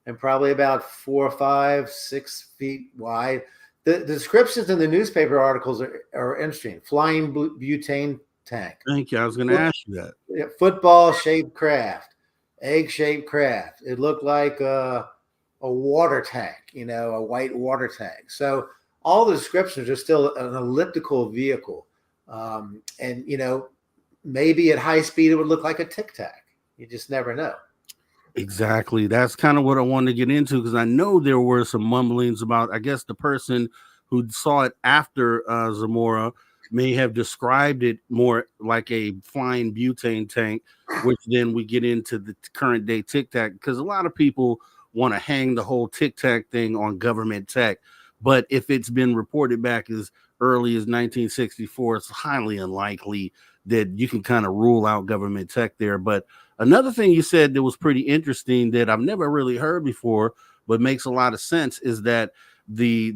and probably about 4, 5, 6 feet wide. The descriptions in the newspaper articles are interesting. Flying butane tank. Thank you. I was going to ask you that. Football-shaped craft, egg-shaped craft. It looked like a water tank, a white water tank. So all the descriptions are still an elliptical vehicle. And, maybe at high speed it would look like a Tic Tac. You just never know. Exactly. That's kind of what I wanted to get into because I know there were some mumblings about, I guess, the person who saw it after Zamora may have described it more like a flying butane tank, which then we get into the current day Tic Tac because a lot of people want to hang the whole Tic Tac thing on government tech. But if it's been reported back as early as 1964, it's highly unlikely that you can kind of rule out government tech there. But another thing you said that was pretty interesting that I've never really heard before, but makes a lot of sense is that the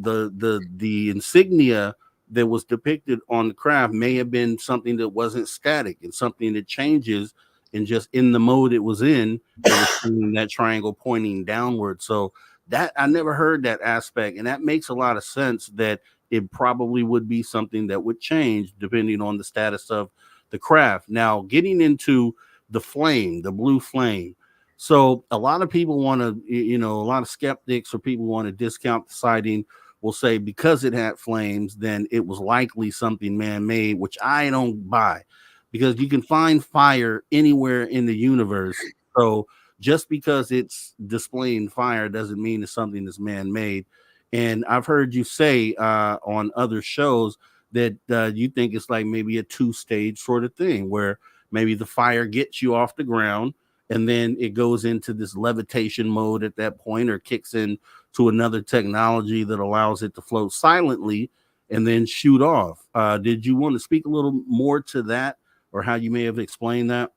insignia that was depicted on the craft may have been something that wasn't static and something that changes and just in the mode it was in, it was in that triangle pointing downward. So that I never heard that aspect, and that makes a lot of sense that it probably would be something that would change depending on the status of the craft. Now, getting into the flame, the blue flame. So a lot of people want to, a lot of skeptics or people want to discount the sighting will say because it had flames, then it was likely something man-made, which I don't buy because you can find fire anywhere in the universe. So just because it's displaying fire doesn't mean it's something that's man-made. And I've heard you say on other shows that you think it's like maybe a two-stage sort of thing where maybe the fire gets you off the ground and then it goes into this levitation mode at that point or kicks in to another technology that allows it to float silently and then shoot off. Did you want to speak a little more to that or how you may have explained that?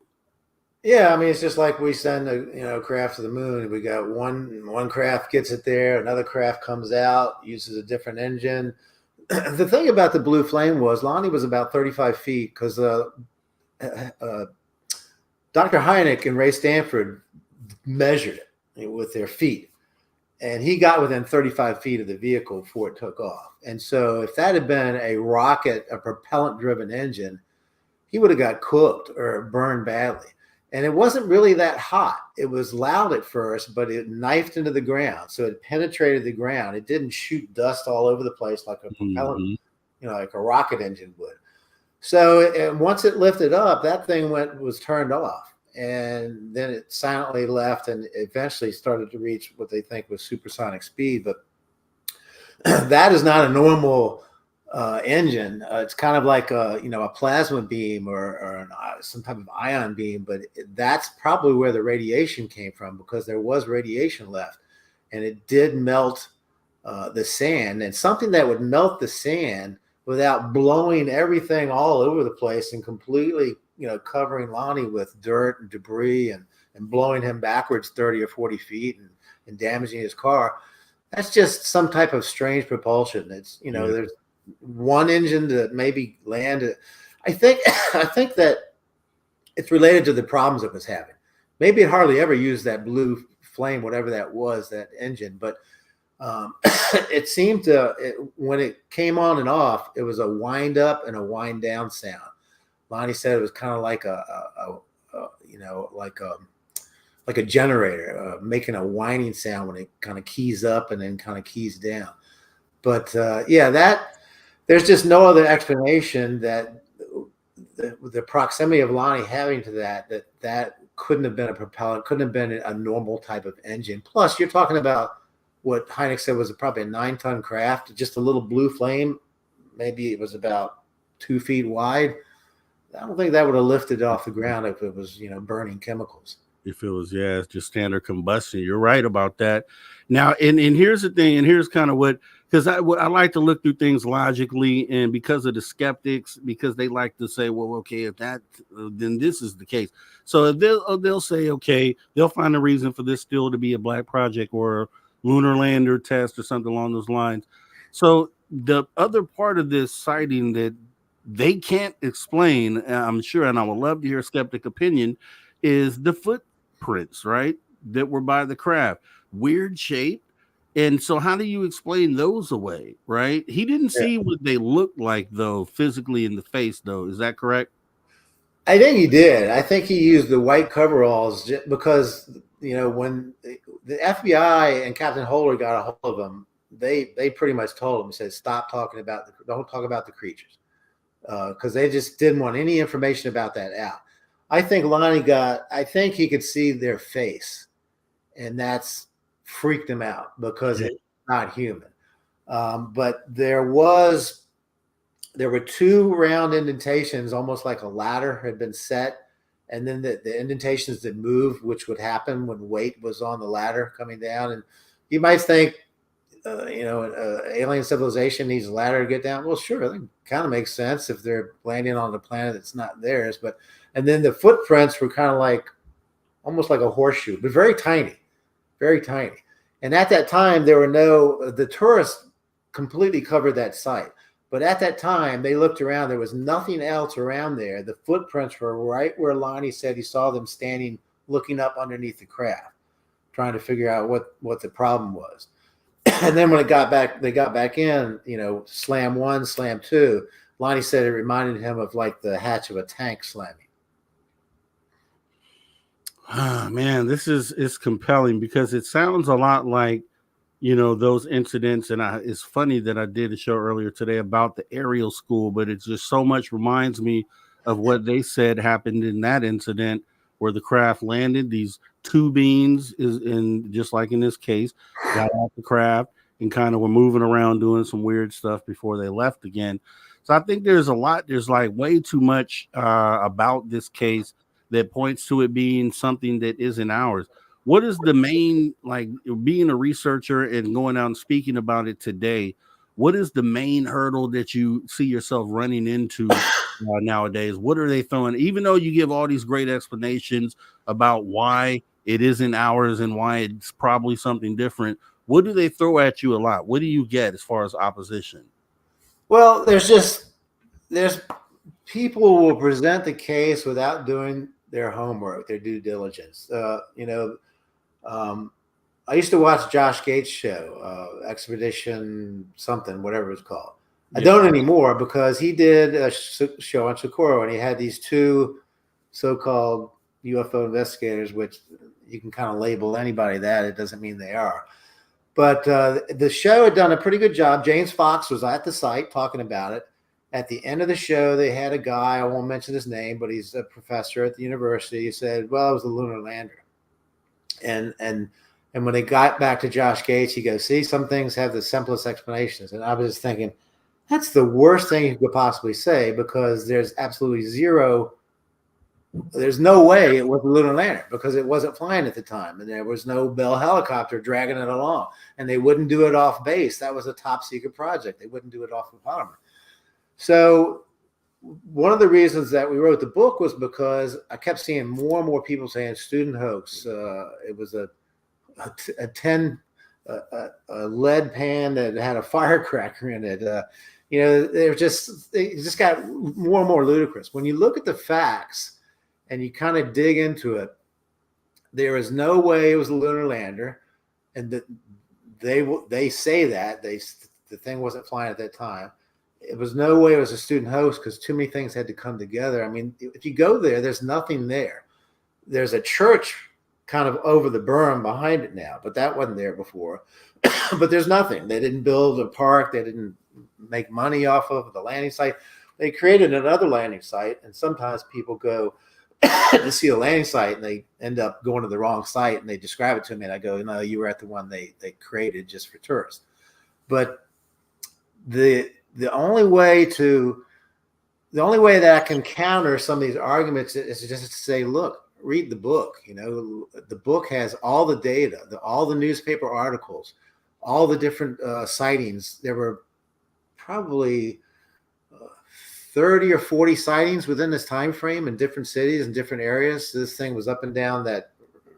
Yeah, I mean, it's just like we send a craft to the moon. We got one craft gets it there, another craft comes out, uses a different engine. The thing about the blue flame was Lonnie was about 35 feet because Dr. Hynek and Ray Stanford measured it with their feet, and he got within 35 feet of the vehicle before it took off. And so if that had been a rocket, a propellant-driven engine, he would have got cooked or burned badly. And it wasn't really that hot. It was loud at first, but it knifed into the ground. So it penetrated the ground. It didn't shoot dust all over the place like a propellant, like a rocket engine would. So and once it lifted up, that thing was turned off. And then it silently left and eventually started to reach what they think was supersonic speed. But that is not a normal engine. It's kind of like a plasma beam or some type of ion beam, but that's probably where the radiation came from because there was radiation left, and it did melt the sand. And something that would melt the sand without blowing everything all over the place and completely covering Lonnie with dirt and debris and blowing him backwards 30 or 40 feet and damaging his car. That's just some type of strange propulsion. It's there's one engine that maybe landed. I think that it's related to the problems it was having. Maybe it hardly ever used that blue flame, whatever that was, that engine. But it seemed when it came on and off, it was a wind up and a wind down sound. Lonnie said it was kind of like like a generator making a whining sound when it kind of keys up and then kind of keys down. But there's just no other explanation that the proximity of Lonnie having to that couldn't have been a propellant, couldn't have been a normal type of engine. Plus, you're talking about what Hynek said was probably a 9-ton craft, just a little blue flame. Maybe it was about 2 feet wide. I don't think that would have lifted off the ground if it was, burning chemicals. If it was, it's just standard combustion. You're right about that. Now, and here's the thing, and here's kind of because I like to look through things logically, and because of the skeptics, because they like to say, well, okay, if that, then this is the case. So they'll say, okay, they'll find a reason for this still to be a black project or a lunar lander test or something along those lines. So the other part of this sighting that they can't explain, I'm sure, and I would love to hear a skeptic opinion, is the footprints, right, that were by the craft. Weird shape. And so how do you explain those away, right? He didn't see what they looked like, though, physically in the face, though. Is that correct? I think he did. I think he used the white coveralls because, when the FBI and Captain Holder got a hold of him, they pretty much told him, said, stop talking don't talk about the creatures, because they just didn't want any information about that out. I think I think he could see their face. and that's freaked him out because it's not human. But there were 2 round indentations, almost like a ladder had been set, and then the indentations that moved, which would happen when weight was on the ladder coming down. And you might think, alien civilization needs a ladder to get down. Well, sure, that kind of makes sense if they're landing on a planet that's not theirs. And then the footprints were kind of like, almost like a horseshoe, but very tiny, very tiny. And at that time, the tourists completely covered that site. But at that time, they looked around. There was nothing else around there. The footprints were right where Lonnie said he saw them standing, looking up underneath the craft, trying to figure out what the problem was. And then when they got back in, slam 1, slam 2, Lonnie said it reminded him of like the hatch of a tank slamming. Man, this is compelling because it sounds a lot like, those incidents. And it's funny that I did a show earlier today about the aerial school, but it just so much reminds me of what they said happened in that incident where the craft landed. These 2 beings just like in this case, got off the craft and kind of were moving around doing some weird stuff before they left again. So I think there's like way too much about this case that points to it being something that isn't ours. What is the main, like being a researcher and going out and speaking about it today, what is the main hurdle that you see yourself running into nowadays? What are they throwing? Even though you give all these great explanations about why it isn't ours and why it's probably something different, what do they throw at you a lot? What do you get as far as opposition? Well, there's people will present the case without doing their homework, their due diligence. I used to watch Josh Gates' show, Expedition something, whatever it's called. I don't anymore because he did a show on Socorro, and he had these 2 so-called UFO investigators, which you can kind of label anybody that. It doesn't mean they are. But the show had done a pretty good job. James Fox was at the site talking about it. At the end of the show, they had a guy, I won't mention his name, but he's a professor at the university. He said, well, it was the lunar lander. And when they got back to Josh Gates, he goes, see, some things have the simplest explanations. And I was just thinking, that's the worst thing you could possibly say, because there's absolutely there's no way it was the lunar lander because it wasn't flying at the time. And there was no Bell helicopter dragging it along. And they wouldn't do it off base. That was a top secret project. They wouldn't do it off of Palmer. So one of the reasons that we wrote the book was because I kept seeing more and more people saying student hoax. It was a lead pan that had a firecracker in it. It just got more and more ludicrous. When you look at the facts and you kind of dig into it, there is no way it was a lunar lander, and that they say that the thing wasn't flying at that time. It was no way it was a student hoax because too many things had to come together. I mean, if you go there, there's nothing there. There's a church kind of over the berm behind it now, but that wasn't there before. But there's nothing. They didn't build a park. They didn't make money off of the landing site. They created another landing site, and sometimes people go to see a landing site and they end up going to the wrong site, and they describe it to me, and I go, no, you were at the one they created just for tourists. But the only way that I can counter some of these arguments is just to say, look, read the book. The book has all the data, all the newspaper articles, all the different sightings. There were probably 30 or 40 sightings within this time frame in different cities and different areas. This thing was up and down that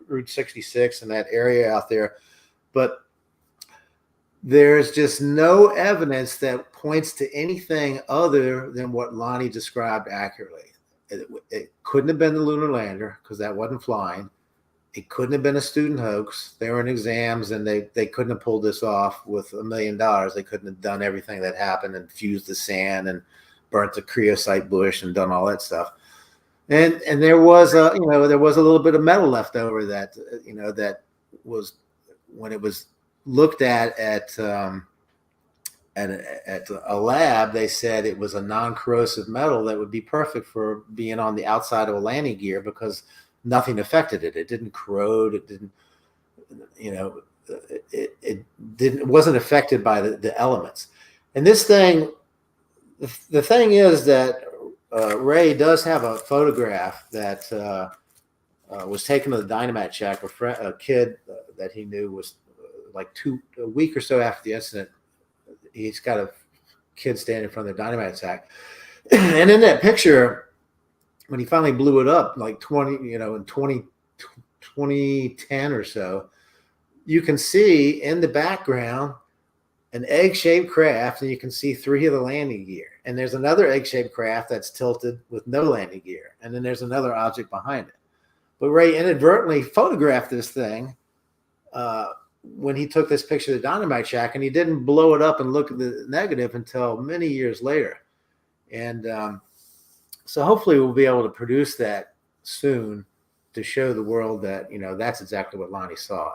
Route 66 and that area out there. But there's just no evidence that points to anything other than what Lonnie described accurately. It couldn't have been the lunar lander because that wasn't flying. It couldn't have been a student hoax. They were in exams, and they couldn't have pulled this off with $1 million. They couldn't have done everything that happened and fused the sand and burnt the creosote bush and done all that stuff. And there was a little bit of metal left over that was, when it was looked at a lab, they said it was a non-corrosive metal that would be perfect for being on the outside of a landing gear because nothing affected it. It didn't corrode. it wasn't affected by the elements. And this thing, the thing is that Ray does have a photograph that was taken to the dynamite shack. A kid that he knew was like a week or so after the incident. He's got a kid standing in front of the dynamite shack, and in that picture, when he finally blew it up, like 2010 or so, you can see in the background an egg-shaped craft, and you can see 3 of the landing gear. And there's another egg-shaped craft that's tilted with no landing gear, and then there's another object behind it. But Ray inadvertently photographed this thing when he took this picture of the dynamite shack, and he didn't blow it up and look at the negative until many years later. And so hopefully we'll be able to produce that soon to show the world that, that's exactly what Lonnie saw.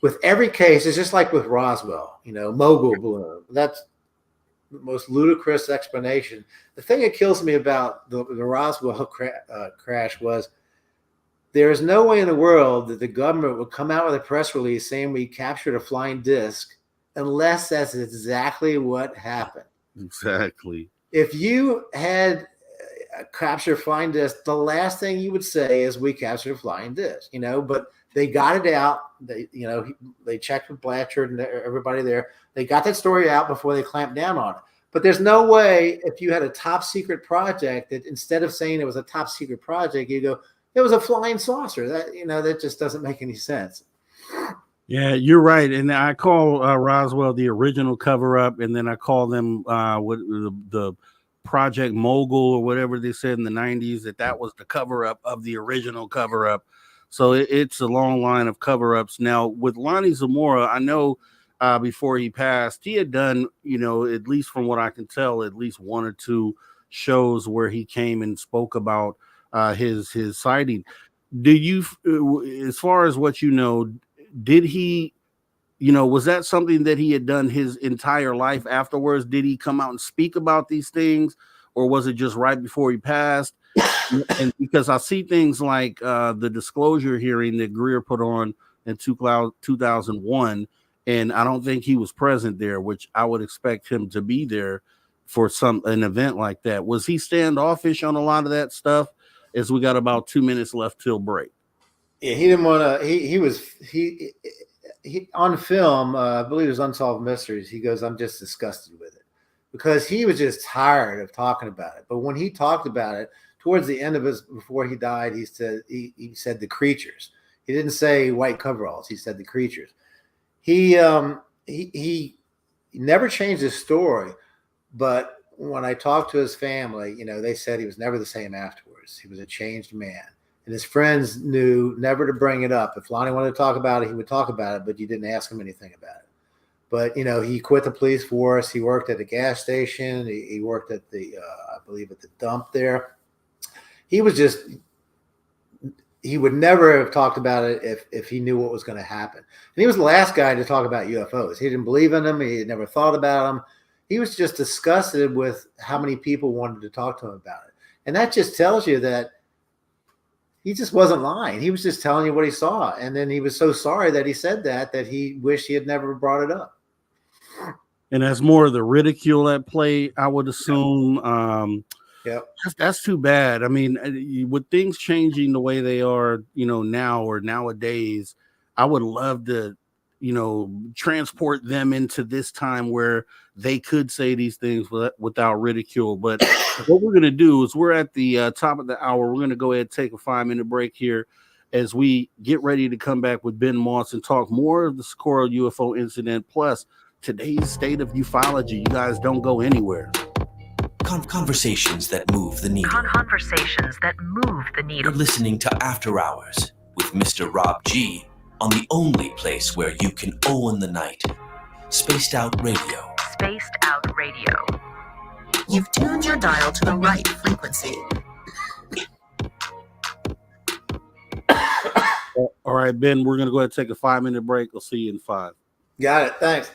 With every case, it's just like with Roswell, mogul balloon. That's the most ludicrous explanation. The thing that kills me about the Roswell crash was there is no way in the world that the government would come out with a press release saying we captured a flying disc unless that's exactly what happened. Exactly. If you had captured a flying disc, the last thing you would say is we captured a flying disc, but they got it out. They checked with Blanchard and everybody there. They got that story out before they clamped down on it. But there's no way if you had a top secret project that instead of saying it was a top secret project, you go, it was a flying saucer. That just doesn't make any sense. Yeah, you're right. And I call Roswell the original cover-up, and then I call them the Project Mogul or whatever they said in the 90s, that was the cover-up of the original cover-up. So it's a long line of cover-ups. Now, with Lonnie Zamora, I know before he passed, he had done, at least from what I can tell, at least 1 or 2 shows where he came and spoke about his sighting. Do you, as far as what did he, was that something that he had done his entire life afterwards? Did he come out and speak about these things, or was it just right before he passed? And because I see things like the disclosure hearing that Greer put on in 2001, and I don't think he was present there, which I would expect him to be there for an event like that. Was he standoffish on a lot of that stuff? As we got about 2 minutes left till break. Yeah, he didn't want to. He on film. I believe it was Unsolved Mysteries. He goes, "I'm just disgusted with it," because he was just tired of talking about it. But when he talked about it towards the end of before he died, he said the creatures. He didn't say white coveralls. He said the creatures. He never changed his story, but when I talked to his family, they said he was never the same afterwards. He was a changed man. And his friends knew never to bring it up. If Lonnie wanted to talk about it, he would talk about it, but you didn't ask him anything about it. But, he quit the police force. He worked at the gas station. He worked at I believe at the dump there. He would never have talked about it if he knew what was going to happen. And he was the last guy to talk about UFOs. He didn't believe in them. He had never thought about them. He was just disgusted with how many people wanted to talk to him about it. And that just tells you that he just wasn't lying. He was just telling you what he saw. And then he was so sorry that he said that he wished he had never brought it up. And that's more of the ridicule at play, I would assume. Yeah. That's too bad. I mean, with things changing the way they are, now or nowadays, I would love to, transport them into this time where they could say these things without ridicule. But what we're going to do is we're at the top of the hour. We're going to go ahead and take a 5-minute break here as we get ready to come back with Ben Moss and talk more of the Socorro UFO incident, plus today's state of ufology. You guys don't go anywhere. Conversations that move the needle. Conversations that move the needle. You're listening to After Hours with Mr. Rob G on the only place where you can own the night. Spaced Out Radio. Spaced Out Radio. You've tuned your dial to the right frequency. All right, Ben, we're going to go ahead and take a 5-minute break. I'll see you in 5. Got it. Thanks.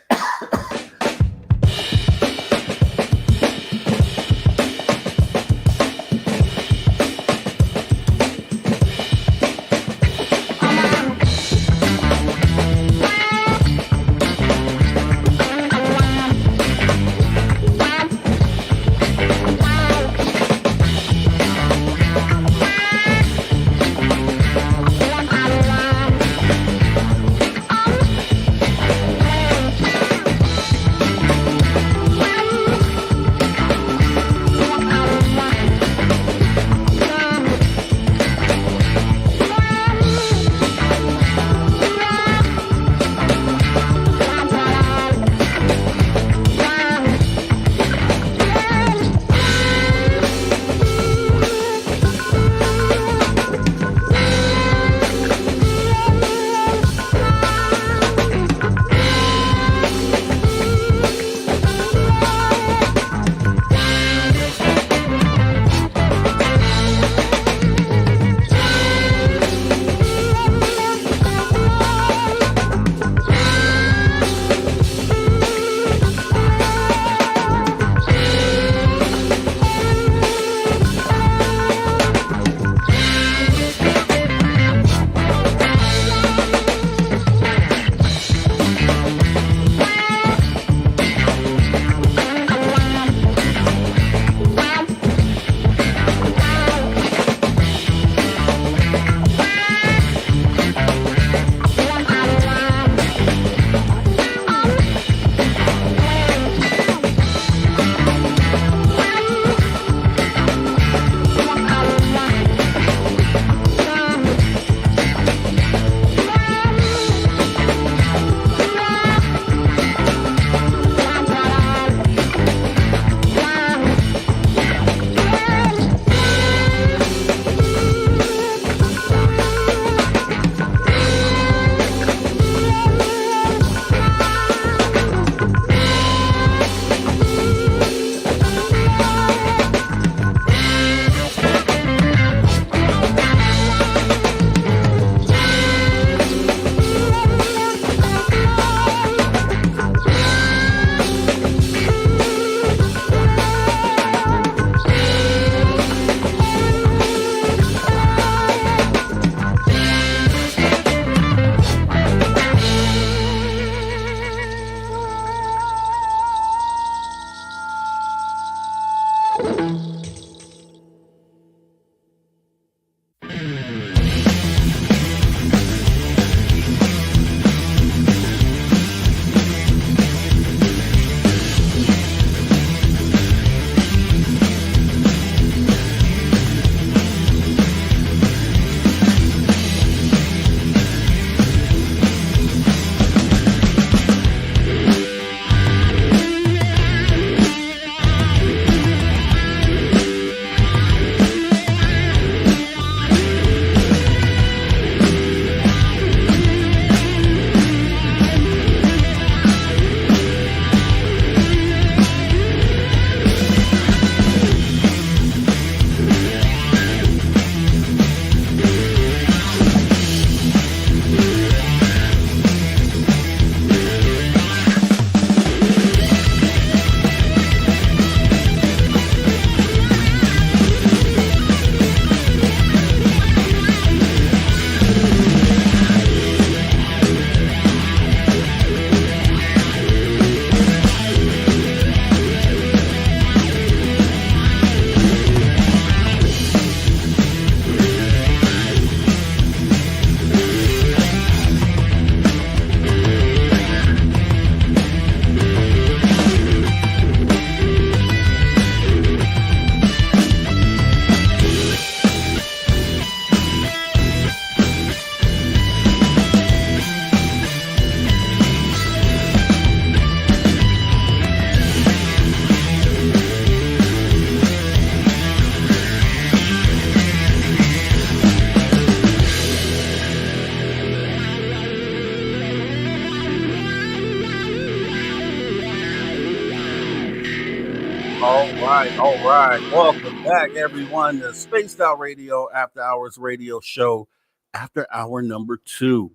All right. Welcome back, everyone, to Spaced Out Radio After Hours Radio Show, after hour number 2.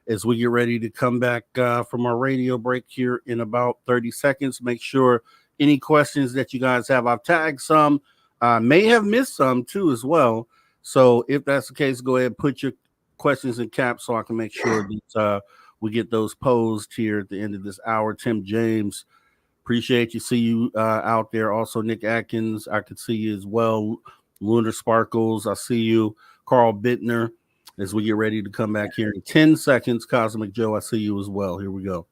As we get ready to come back from our radio break here in about 30 seconds, make sure any questions that you guys have, I've tagged some, may have missed some too as well. So if that's the case, go ahead and put your questions in caps so I can make sure that we get those posed here at the end of this hour. Tim James, appreciate you. See you out there. Also, Nick Atkins, I could see you as well. Lunar Sparkles, I see you. Carl Bittner, as we get ready to come back here in 10 seconds. Cosmic Joe, I see you as well. Here we go.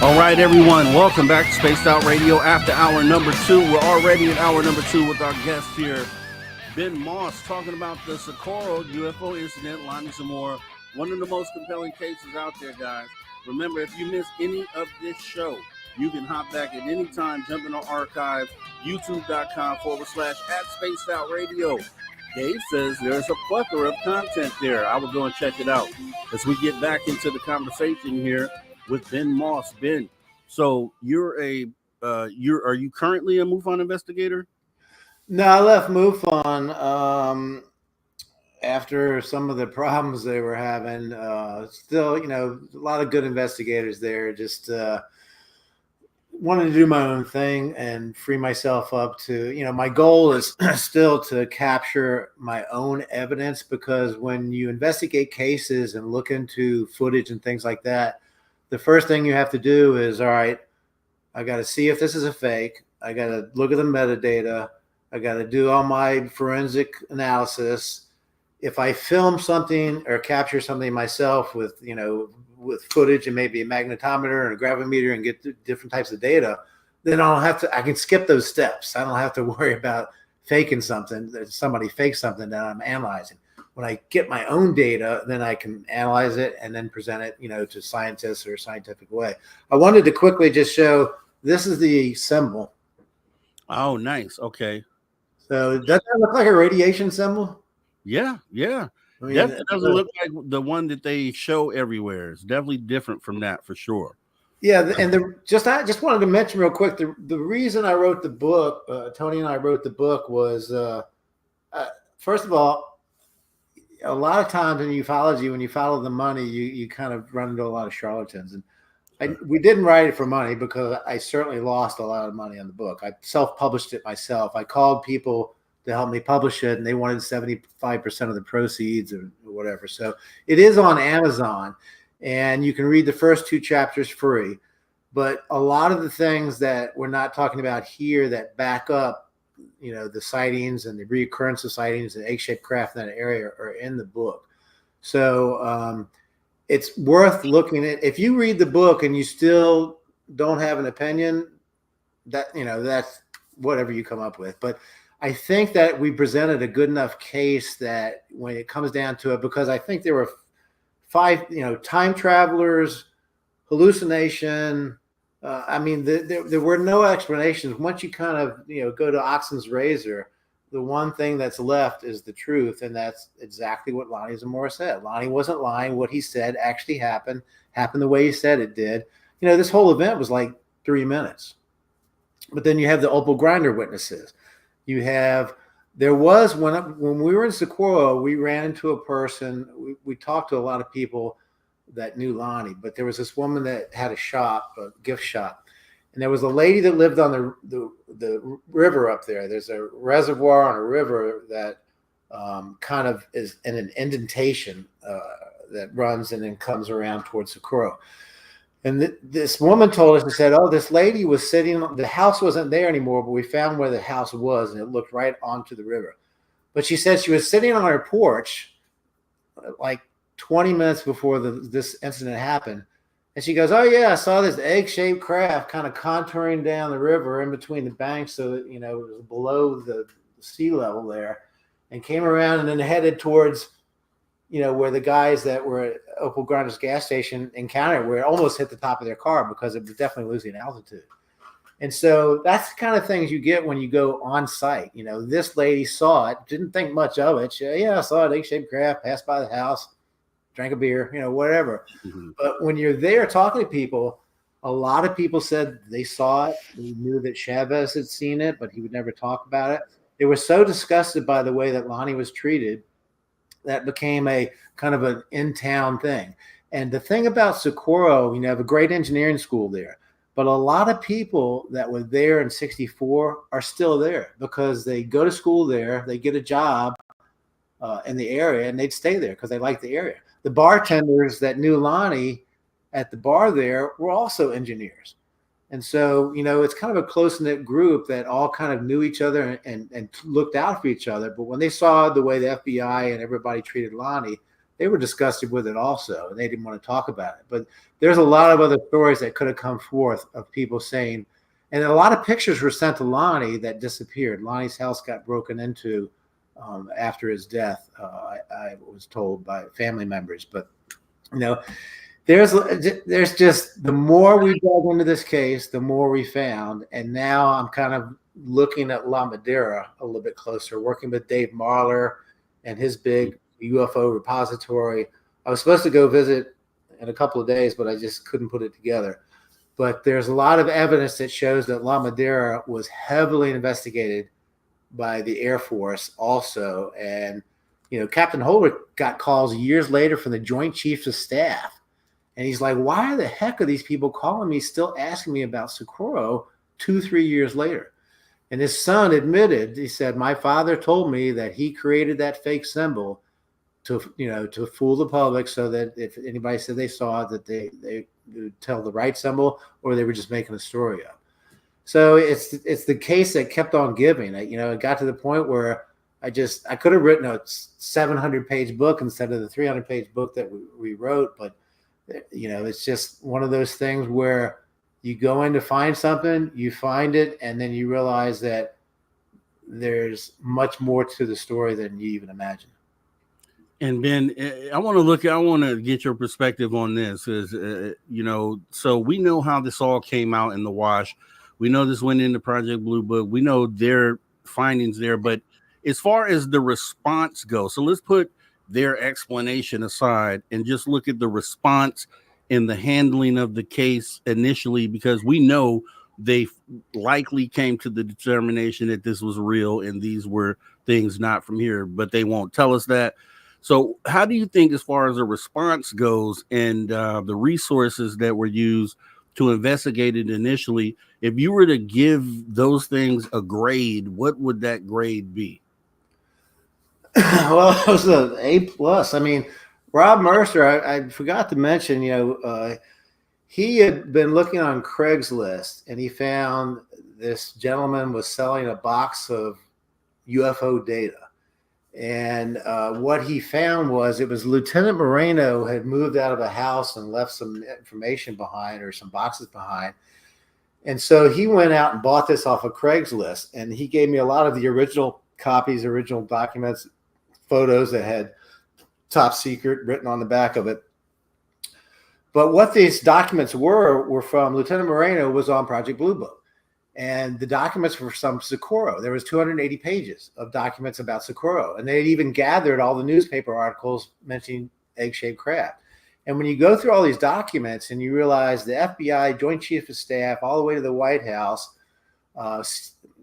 All right, everyone. Welcome back to Spaced Out Radio after hour number 2. We're already at hour number 2 with our guest here, Ben Moss, talking about the Socorro UFO incident, lining some more. One of the most compelling cases out there, guys. Remember, if you miss any of this show, you can hop back at any time, jump in our archive, youtube.com/@SpacedOutRadio. Dave says there's a plethora of content there. I will go and check it out as we get back into the conversation here with Ben Moss. Ben, so are you currently a MUFON investigator? No, I left MUFON after some of the problems they were having. Still, a lot of good investigators there. Just wanted to do my own thing and free myself up to, my goal is still to capture my own evidence, because when you investigate cases and look into footage and things like that, the first thing you have to do is, all right, I got to see if this is a fake. I got to look at the metadata. I got to do all my forensic analysis. If I film something or capture something myself with footage and maybe a magnetometer and a gravimeter and get different types of data, then I can skip those steps. I don't have to worry about faking something, that somebody fakes something that I'm analyzing. When I get my own data, then I can analyze it and then present it, to scientists or a scientific way. I wanted to quickly just show, this is the symbol. Oh, nice. Okay. So does that look like a radiation symbol? Yeah. I mean, Definitely doesn't look like the one that they show everywhere. It's definitely different from that for sure. Yeah, and I just wanted to mention real quick, the reason I wrote the book, Tony and I wrote the book, was first of all, a lot of times in ufology, when you follow the money, you kind of run into a lot of charlatans. And we didn't write it for money, because I certainly lost a lot of money on the book. I self-published it myself. I called people to help me publish it, and they wanted 75% of the proceeds or whatever. So it is on Amazon. and you can read the first 2 chapters free. But a lot of the things that we're not talking about here that back up, the sightings and the reoccurrence of sightings and egg-shaped craft in that area are in the book. So it's worth looking at. If you read the book and you still don't have an opinion, that's whatever you come up with. But I think that we presented a good enough case that when it comes down to it, because I think there were 5, time travelers, hallucination. There were no explanations. Once you kind of, go to Oxen's razor, the one thing that's left is the truth. And that's exactly what Lonnie Zamora said. Lonnie wasn't lying. What he said actually happened the way he said it did. This whole event was like 3 minutes. But then you have the Opal Grinder witnesses. There was, when we were in Socorro, we ran into a person. We talked to a lot of people that knew Lonnie, but there was this woman that had a gift shop. And there was a lady that lived on the river up there. There's a reservoir on a river that kind of is in an indentation that runs and then comes around towards Socorro. And this woman told us, and said, this lady was sitting, the house wasn't there anymore, but we found where the house was, and it looked right onto the river. But she said she was sitting on her porch like 20 minutes before this incident happened. And she goes, I saw this egg-shaped craft kind of contouring down the river in between the banks, so that, it was below the sea level there, and came around and then headed towards, where the guys that were at Opal Grinder's gas station encountered, where it almost hit the top of their car because it was definitely losing altitude. And so that's the kind of things you get when you go on site. This lady saw it, didn't think much of it. She, I saw an egg-shaped craft, passed by the house, drank a beer, whatever. Mm-hmm. But when you're there talking to people, a lot of people said they saw it. They knew that Chavez had seen it, but he would never talk about it. They were so disgusted by the way that Lonnie was treated that became a kind of an in-town thing. And the thing about Socorro, you have a great engineering school there, but a lot of people that were there in 64 are still there because they go to school there, they get a job in the area, and they'd stay there because they like the area. The bartenders that knew Lonnie at the bar there were also engineers. And so, it's kind of a close-knit group that all kind of knew each other and looked out for each other. But when they saw the way the FBI and everybody treated Lonnie, they were disgusted with it also, and they didn't want to talk about it. But there's a lot of other stories that could have come forth of people saying, and a lot of pictures were sent to Lonnie that disappeared. Lonnie's house got broken into after his death, I was told by family members. But, there's just, the more we dug into this case, the more we found. And now I'm kind of looking at La Madera a little bit closer, working with Dave Marler and his big UFO repository. I was supposed to go visit in a couple of days, but I just couldn't put it together. But there's a lot of evidence that shows that La Madera was heavily investigated by the Air Force also. And, Captain Holbrook got calls years later from the Joint Chiefs of Staff. And he's like, why the heck are these people calling me, still asking me about Socorro 2-3 years later? And his son admitted, he said, my father told me that he created that fake symbol to fool the public so that if anybody said they saw it, that they would tell the right symbol, or they were just making a story up. So it's the case that kept on giving. It got to the point where I could have written a 700-page book instead of the 300-page book that we wrote, but it's just one of those things where you go in to find something, you find it, and then you realize that there's much more to the story than you even imagine. And Ben, I want to get your perspective on this. So we know how this all came out in the wash. We know this went into Project Blue Book. We know their findings there, but as far as the response goes, so let's put their explanation aside and just look at the response and the handling of the case initially, because we know they likely came to the determination that this was real and these were things not from here, but they won't tell us that. So how do you think, as far as the response goes and the resources that were used to investigate it initially, if you were to give those things a grade, what would that grade be? Well, it was an A+. I mean, Rob Mercer, I forgot to mention, he had been looking on Craigslist and he found this gentleman was selling a box of UFO data. And what he found was it was Lieutenant Moreno had moved out of a house and left some information behind or some boxes behind. And so he went out and bought this off of Craigslist. And he gave me a lot of the original copies, original documents, photos that had top secret written on the back of it. But what these documents were from Lieutenant Moreno was on Project Blue Book. And the documents were from Socorro. There was 280 pages of documents about Socorro. And they'd even gathered all the newspaper articles mentioning egg-shaped craft. And when you go through all these documents and you realize the FBI, Joint Chief of Staff, all the way to the White House,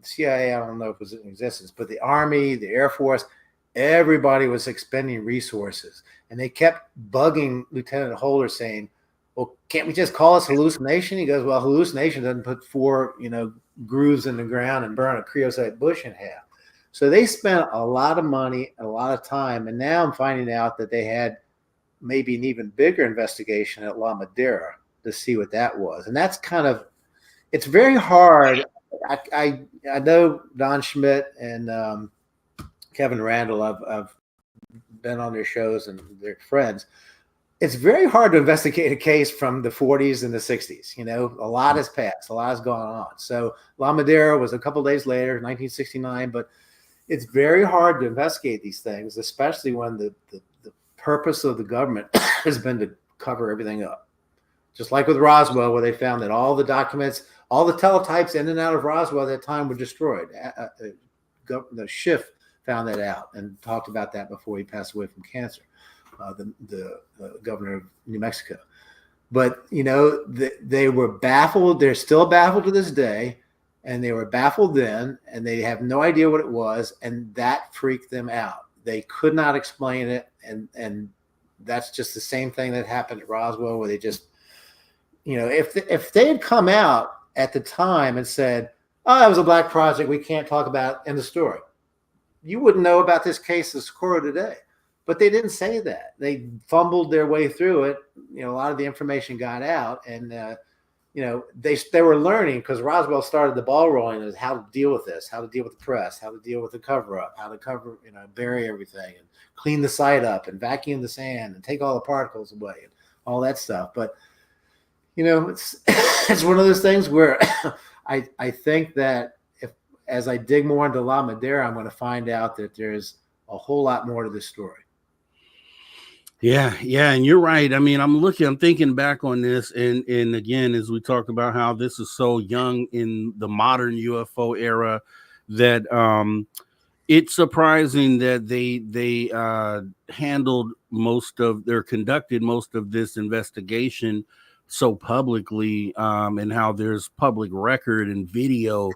CIA, I don't know if it was in existence, but the Army, the Air Force, everybody was expending resources. And they kept bugging Lieutenant Holder saying, well, can't we just call this hallucination? He goes, well, hallucination doesn't put 4, grooves in the ground and burn a creosote bush in half. So they spent a lot of money, a lot of time. And now I'm finding out that they had maybe an even bigger investigation at La Madera to see what that was. And that's it's very hard. I know Don Schmidt and Kevin Randall, I've been on their shows and they're friends. It's very hard to investigate a case from the 40s and the 60s. A lot has passed, a lot has gone on. So La Madera was a couple of days later, 1969, but it's very hard to investigate these things, especially when the purpose of the government has been to cover everything up. Just like with Roswell, where they found that all the documents, all the teletypes in and out of Roswell at that time were destroyed. The Schiff found that out and talked about that before he passed away from cancer. The governor of New Mexico. But, they were baffled. They're still baffled to this day. And they were baffled then, and they have no idea what it was. And that freaked them out. They could not explain it. And that's just the same thing that happened at Roswell, where they just, if they had come out at the time and said, oh, that was a black project, we can't talk about it, end the story, you wouldn't know about this case of Socorro today. But they didn't say that. They fumbled their way through it. A lot of the information got out, and they were learning, because Roswell started the ball rolling as how to deal with this, how to deal with the press, how to deal with the cover up, how to bury everything and clean the site up and vacuum the sand and take all the particles away and all that stuff. But it's it's one of those things where I think that as I dig more into La Madera, I'm going to find out that there's a whole lot more to this story. Yeah, and you're right. I mean, I'm thinking back on this, and again, as we talked about how this is so young in the modern UFO era, that it's surprising that they conducted most of this investigation so publicly, and how there's public record and video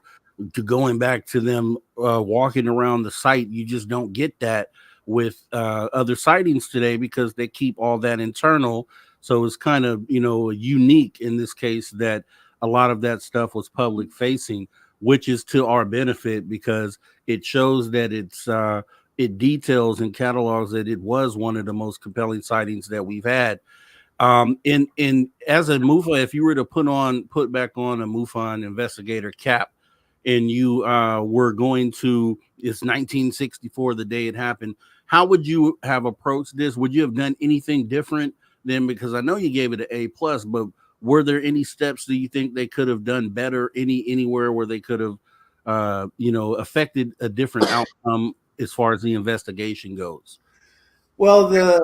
to going back to them walking around the site. You just don't get that with other sightings today, because they keep all that internal. So it's kind of, unique in this case that a lot of that stuff was public facing, which is to our benefit, because it shows that it details and catalogs that it was one of the most compelling sightings that we've had. In as a MUFON, if you were to put back on a MUFON investigator cap, and you were going to, it's 1964, the day it happened, how would you have approached this? Would you have done anything different then? Because I know you gave it an A+, but were there any steps that you think they could have done better, anywhere where they could have affected a different outcome as far as the investigation goes? Well, the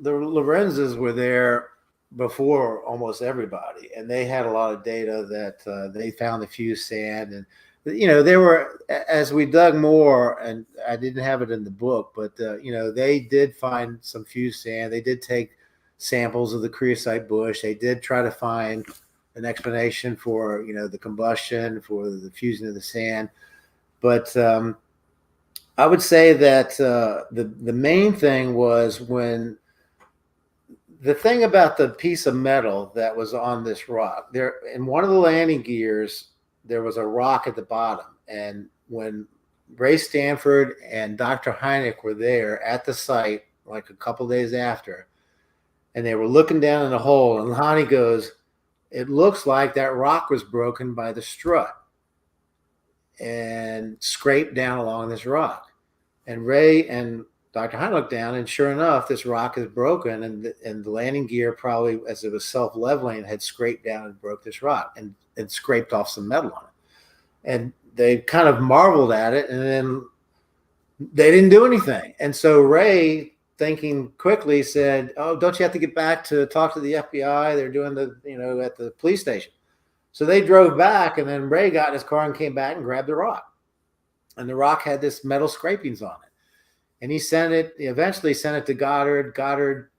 Lorenzes were there before almost everybody, and they had a lot of data that they found the fused sand, and they were, as we dug more, and I didn't have it in the book, but they did find some fused sand. They did take samples of the creosote bush. They did try to find an explanation for the combustion, for the fusing of the sand. But I would say that the main thing was when the thing about the piece of metal that was on this rock, there in one of the landing gears, there was a rock at the bottom. And when Ray Stanford and Dr. Hynek were there at the site like a couple days after, and they were looking down in the hole, and Lonnie goes, "It looks like that rock was broken by the strut and scraped down along this rock." And Ray and Dr. Hunt looked down, and sure enough, this rock is broken, and the landing gear probably, as it was self-leveling, had scraped down and broke this rock and scraped off some metal on it. And they kind of marveled at it, and then they didn't do anything. And so Ray, thinking quickly, said, "Oh, don't you have to get back to talk to the FBI? They're doing at the police station." So they drove back, and then Ray got in his car and came back and grabbed the rock. And the rock had this metal scrapings on it. And he eventually sent it to Goddard. Goddard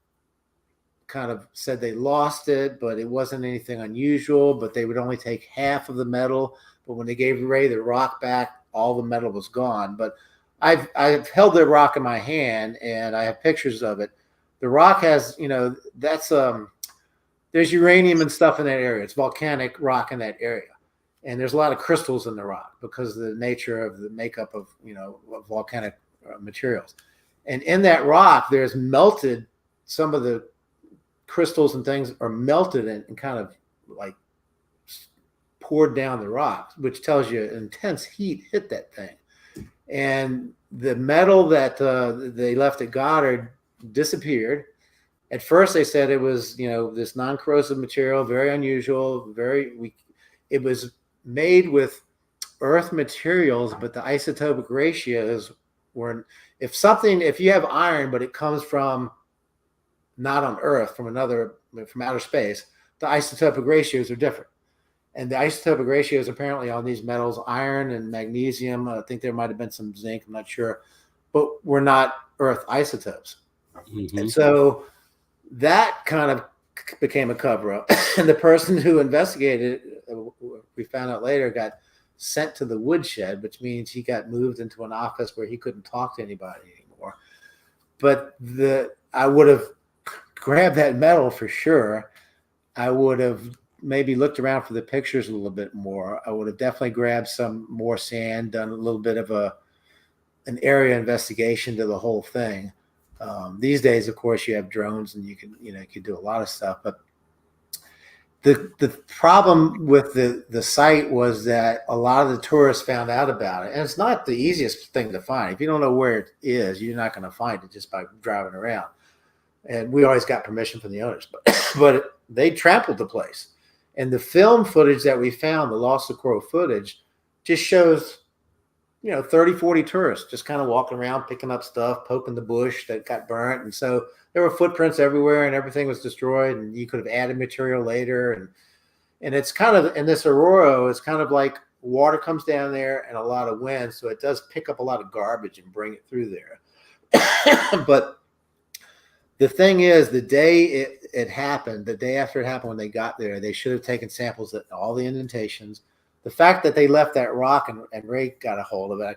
kind of said they lost it, but it wasn't anything unusual, but they would only take half of the metal. But when they gave Ray the rock back, all the metal was gone. But I've held the rock in my hand, and I have pictures of it. The rock has, there's uranium and stuff in that area. It's volcanic rock in that area. And there's a lot of crystals in the rock because of the nature of the makeup of, of volcanic materials. And in that rock, there's melted, some of the crystals and things are melted and kind of like poured down the rock, which tells you intense heat hit that thing. And the metal that they left at Goddard disappeared. At first, they said it was, this non-corrosive material, very unusual, it was made with earth materials, but the isotopic ratios were, if you have iron, but it comes from not on Earth, from outer space, the isotopic ratios are different. And the isotopic ratios apparently on these metals, iron and magnesium, I think there might have been some zinc, I'm not sure, but were not Earth isotopes. Mm-hmm. And so that kind of became a cover-up. And the person who investigated it, we found out later, got sent to the woodshed, which means he got moved into an office where he couldn't talk to anybody anymore. But I would have grabbed that metal for sure. I would have maybe looked around for the pictures a little bit more. I would have definitely grabbed some more sand, done a little bit of an area investigation to the whole thing. These days, of course, you have drones and you can do a lot of stuff. But the problem with the site was that a lot of the tourists found out about it. And it's not the easiest thing to find. If you don't know where it is, you're not going to find it just by driving around. And we always got permission from the owners. But they trampled the place. And the film footage that we found, the lost Socorro footage, just shows 30, 40 tourists just kind of walking around, picking up stuff, poking the bush that got burnt. And so there were footprints everywhere and everything was destroyed, and you could have added material later. And it's kind of, in this Aurora, it's kind of like water comes down there and a lot of wind. So it does pick up a lot of garbage and bring it through there. But the thing is, the day it happened, the day after it happened, when they got there, they should have taken samples at all the indentations. The fact that they left that rock and Ray got a hold of it,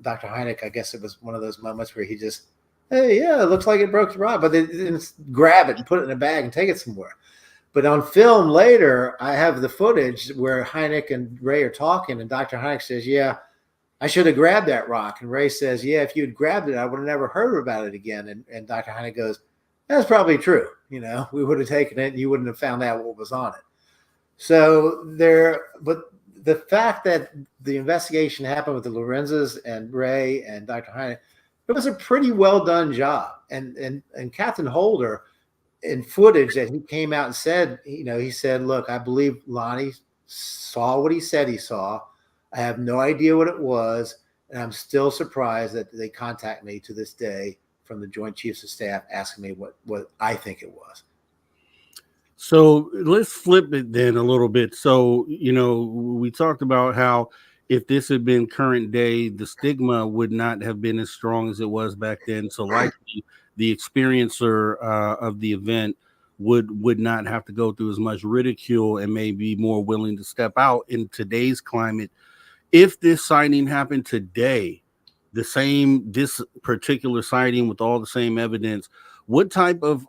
Dr. Hynek, I guess it was one of those moments where he just, hey, yeah, it looks like it broke the rock, but they didn't grab it and put it in a bag and take it somewhere. But on film later, I have the footage where Hynek and Ray are talking, and Dr. Hynek says, yeah, I should have grabbed that rock. And Ray says, yeah, if you had grabbed it, I would have never heard about it again. And Dr. Hynek goes, that's probably true. We would have taken it and you wouldn't have found out what was on it. So but the fact that the investigation happened with the Lorenzes and Ray and Dr. Hynek, it was a pretty well done job. And Captain Holder, in footage that he came out and said, he said, look, I believe Lonnie saw what he said he saw. I have no idea what it was, and I'm still surprised that they contact me to this day from the Joint Chiefs of Staff asking me what I think it was. So let's flip it then a little bit. So, we talked about how if this had been current day, the stigma would not have been as strong as it was back then. So likely the experiencer of the event would not have to go through as much ridicule and may be more willing to step out in today's climate. If this sighting happened today, this particular sighting with all the same evidence, what type of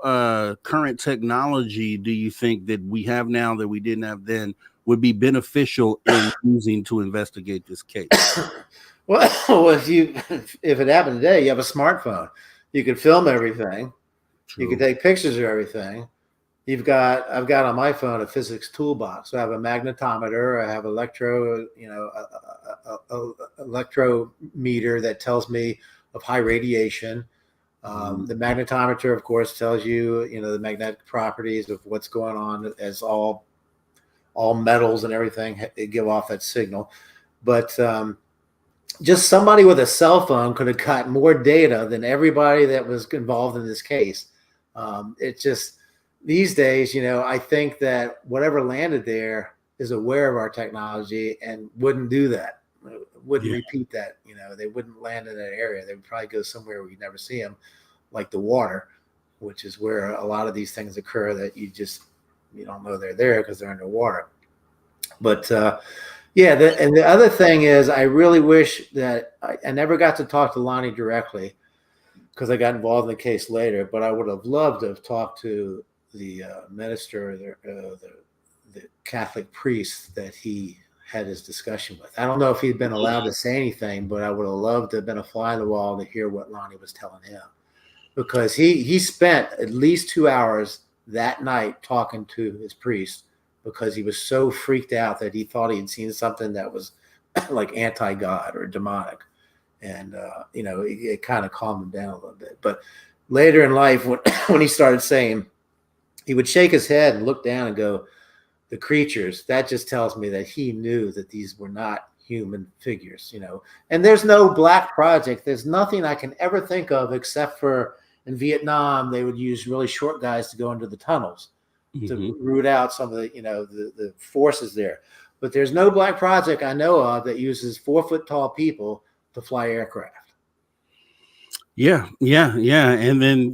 current technology do you think that we have now that we didn't have then would be beneficial in using to investigate this case? Well, if it happened today, you have a smartphone. You can film everything. True. You can take pictures of everything. I've got on my phone a physics toolbox. So I have a magnetometer. I have electrometer that tells me of high radiation. The magnetometer, of course, tells you, the magnetic properties of what's going on, as all metals and everything give off that signal. But just somebody with a cell phone could have got more data than everybody that was involved in this case. It's just these days, I think that whatever landed there is aware of our technology and wouldn't do that. Wouldn't repeat that. They wouldn't land in that area. They would probably go somewhere where you never see them, like the water, which is where a lot of these things occur that you don't know they're there because they're underwater. But and the other thing is, I really wish that I never got to talk to Lonnie directly because I got involved in the case later. But I would have loved to have talked to the minister, the Catholic priest that he had his discussion with. I don't know if he'd been allowed to say anything, but I would have loved to have been a fly on the wall to hear what Lonnie was telling him, because he spent at least 2 hours that night talking to his priest because he was so freaked out that he thought he had seen something that was like anti-God or demonic. And, it kind of calmed him down a little bit. But later in life, when he started saying, he would shake his head and look down and go, the creatures, that just tells me that he knew that these were not human figures, And there's no black project. There's nothing I can ever think of except for in Vietnam, they would use really short guys to go into the tunnels to root out some of the forces there. But there's no black project I know of that uses 4 foot tall people to fly aircraft. Yeah. And then,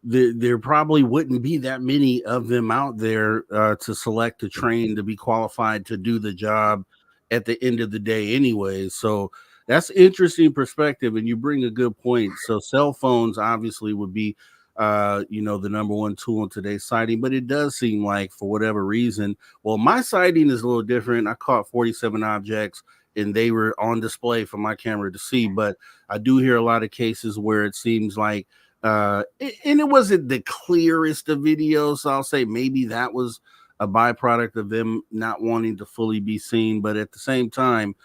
there probably wouldn't be that many of them out there to select to train to be qualified to do the job at the end of the day anyway. So that's interesting perspective, and you bring a good point. So cell phones obviously would be the number one tool in today's sighting, but it does seem like, for whatever reason, well, my sighting is a little different. I caught 47 objects and they were on display for my camera to see, but I do hear a lot of cases where it seems like and it wasn't the clearest of videos, so I'll say maybe that was a byproduct of them not wanting to fully be seen. But at the same time,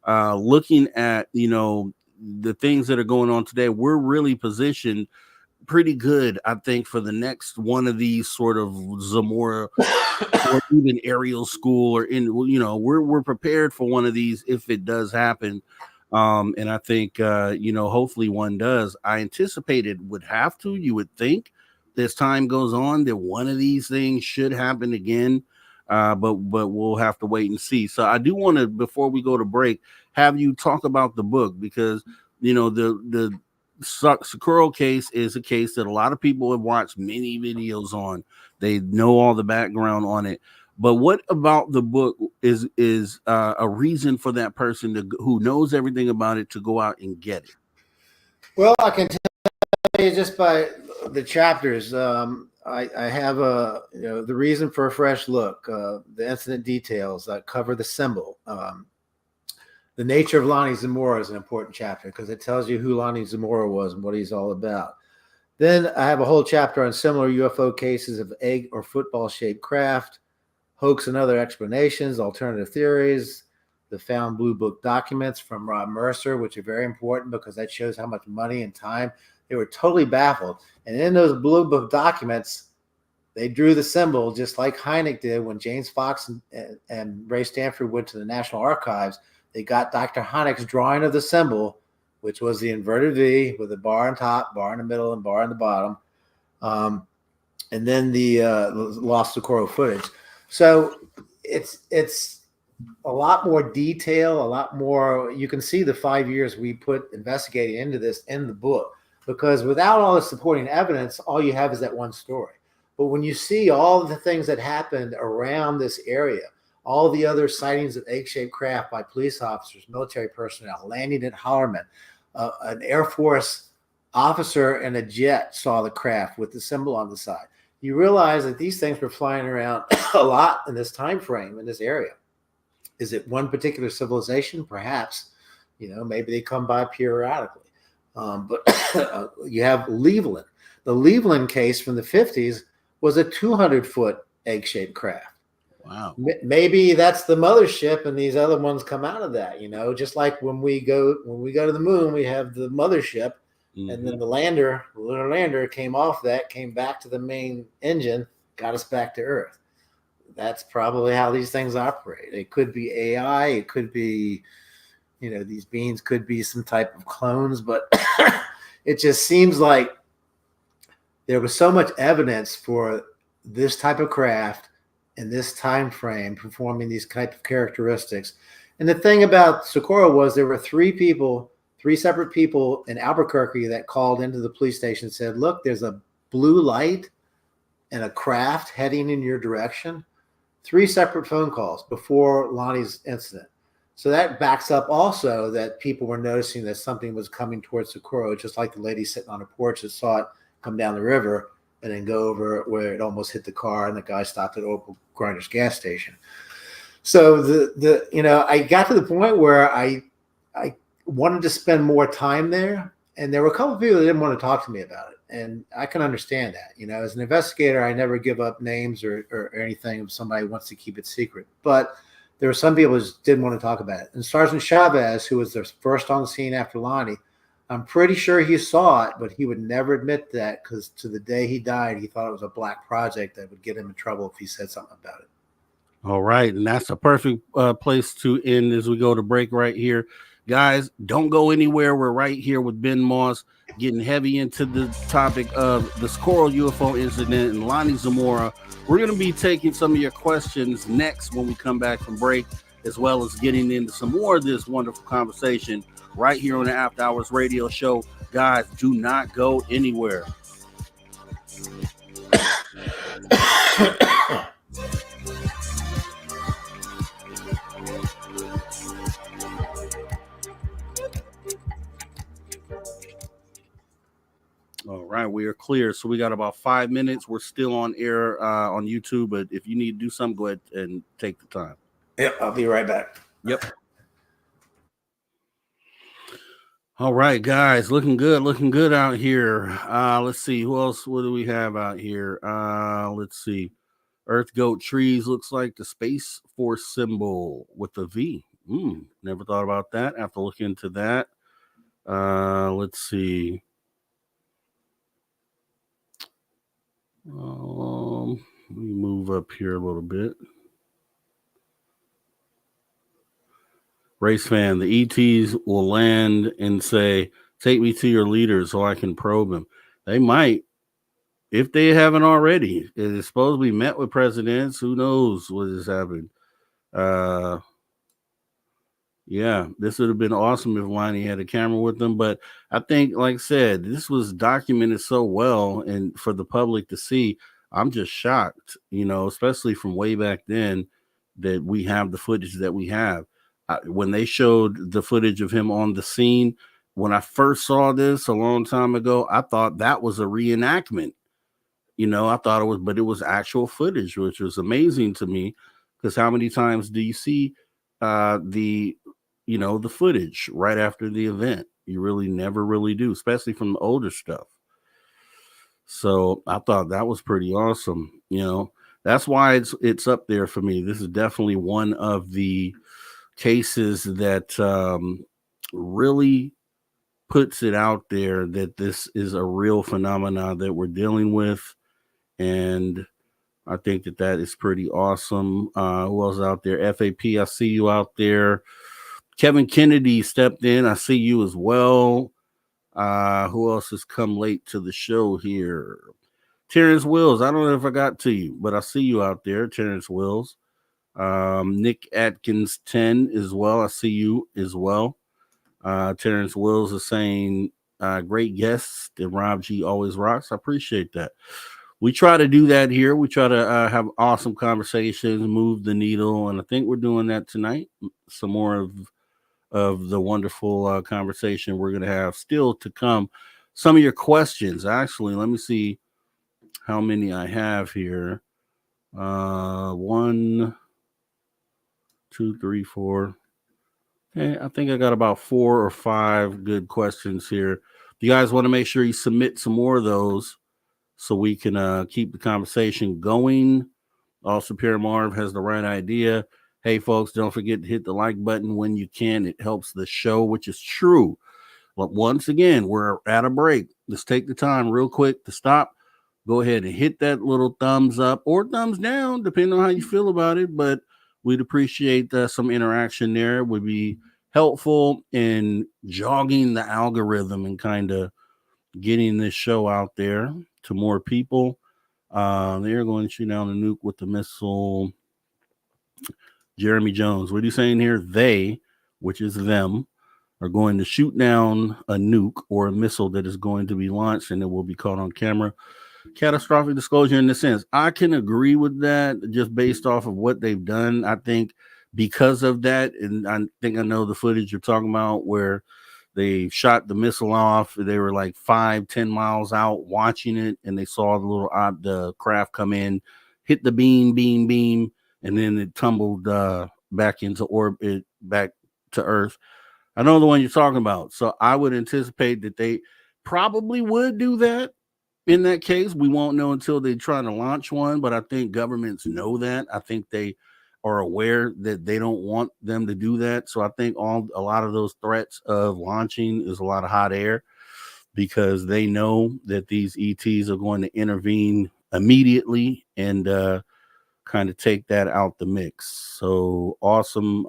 looking at the things that are going on today, we're really positioned pretty good, I think, for the next one of these sort of Zamora or even aerial school, or we're prepared for one of these if it does happen. And I think, hopefully one does. I anticipate it would have to. You would think as time goes on that one of these things should happen again. But we'll have to wait and see. So I do want to, before we go to break, have you talk about the book, because, the Socorro case is a case that a lot of people have watched many videos on. They know all the background on it. But what about the book is a reason for that person who knows everything about it to go out and get it? Well, I can tell you just by the chapters. I have the reason for a fresh look, the incident details that cover the symbol. The nature of Lonnie Zamora is an important chapter because it tells you who Lonnie Zamora was and what he's all about. Then I have a whole chapter on similar UFO cases of egg or football shaped craft, hoax and other explanations, alternative theories, the found blue book documents from Rob Mercer, which are very important because that shows how much money and time they were totally baffled. And in those blue book documents, they drew the symbol just like Hynek did when James Fox and Ray Stanford went to the National Archives. They got Dr. Hynek's drawing of the symbol, which was the inverted V with a bar on top, bar in the middle, and bar on the bottom. And then the lost Socorro footage. So it's a lot more detail, a lot more. You can see the 5 years we put investigating into this in the book, because without all the supporting evidence, all you have is that one story. But when you see all the things that happened around this area, all the other sightings of egg-shaped craft by police officers, military personnel, landing at Hollerman, an Air Force officer and a jet saw the craft with the symbol on the side. You realize that these things were flying around a lot in this time frame in this area. Is it one particular civilization? Perhaps, maybe they come by periodically. But you have Leveland. The Leveland case from the 50s was a 200-foot egg-shaped craft. Wow. Maybe that's the mothership, and these other ones come out of that. Just like when we go to the moon, we have the mothership, and then the lunar lander came off that, came back to the main engine, got us back to Earth. That's probably how these things operate. It could be AI, it could be, these beings could be some type of clones, but it just seems like there was so much evidence for this type of craft in this time frame performing these type of characteristics. And the thing about Socorro was there were three separate people in Albuquerque that called into the police station and said, look, there's a blue light and a craft heading in your direction. 3 separate phone calls before Lonnie's incident. So that backs up also that people were noticing that something was coming towards Socorro, just like the lady sitting on a porch that saw it come down the river and then go over where it almost hit the car and the guy stopped at Opal Grinder's gas station. So I got to the point where I wanted to spend more time there, and there were a couple of people that didn't want to talk to me about it. And I can understand that. As an investigator, I never give up names or anything if somebody wants to keep it secret. But there were some people who just didn't want to talk about it. And Sergeant Chavez, who was the first on the scene after Lonnie, I'm pretty sure he saw it, but he would never admit that because to the day he died, he thought it was a black project that would get him in trouble if he said something about it. All right. And that's a perfect place to end as we go to break right here. Guys, don't go anywhere. We're right here with Ben Moss, getting heavy into the topic of the Socorro UFO incident and Lonnie Zamora. We're going to be taking some of your questions next when we come back from break, as well as getting into some more of this wonderful conversation right here on the After Hours Radio Show. Guys, do not go anywhere. All right, we are clear. So we got about 5 minutes. We're still on air on YouTube, but if you need to do something, go ahead and take the time. Yep, I'll be right back. Yep. All right, guys, looking good out here. Let's see, who else? What do we have out here? Let's see. Earth Goat Trees looks like the Space Force symbol with a V. Never thought about that. I have to look into that. Let's see. Let me move up here a little bit. Race fan, the ETs will land and say, take me to your leader so I can probe him. They might, if they haven't already. It is supposed to be met with presidents. Who knows what has happened? Yeah, this would have been awesome if Lonnie had a camera with them. But I think, like I said, this was documented so well and for the public to see. I'm just shocked, especially from way back then that we have the footage that we have. When they showed the footage of him on the scene, when I first saw this a long time ago, I thought that was a reenactment. I thought it was, but it was actual footage, which was amazing to me because how many times do you see the footage right after the event? You really never really do, especially from the older stuff. So I thought that was pretty awesome. That's why it's up there for me. This is definitely one of the cases that really puts it out there that this is a real phenomenon that we're dealing with. And I think that is pretty awesome. Who else out there? FAP, I see you out there. Kevin Kennedy stepped in. I see you as well. Who else has come late to the show here? Terrence Wills. I don't know if I got to you, but I see you out there, Terrence Wills. Nick Atkins 10 as well. I see you as well. Terrence Wills is saying, great guests. And Rob G always rocks. I appreciate that. We try to do that here. We try to have awesome conversations, move the needle, and I think we're doing that tonight. Some more of the wonderful conversation we're going to have still to come. Some of your questions, actually, let me see how many I have here. 1, 2, 3, 4. Okay, I think I got about 4 or 5 good questions here. you guys want to make sure you submit some more of those so we can keep the conversation going. Also, Pierre Marv has the right idea. Hey, folks, don't forget to hit the like button when you can. It helps the show, which is true. But once again, we're at a break. Let's take the time real quick to stop. Go ahead and hit that little thumbs up or thumbs down, depending on how you feel about it. But we'd appreciate some interaction there. It would be helpful in jogging the algorithm and kind of getting this show out there to more people. They're going to shoot down the nuke with the missile. Jeremy Jones, what are you saying here? They, which is them, are going to shoot down a nuke or a missile that is going to be launched, and it will be caught on camera. Catastrophic disclosure in the sense. I can agree with that just based off of what they've done. I think because of that, and I think I know the footage you're talking about where they shot the missile off. They were like 5-10 miles out watching it, and they saw the craft come in, hit the beam, and then it tumbled back into orbit, back to Earth. I know the one you're talking about. So I would anticipate that they probably would do that. In that case, we won't know until they try to launch one, but I think governments know that. I think they are aware that they don't want them to do that. So I think a lot of those threats of launching is a lot of hot air because they know that these ETs are going to intervene immediately and kind of take that out the mix. So awesome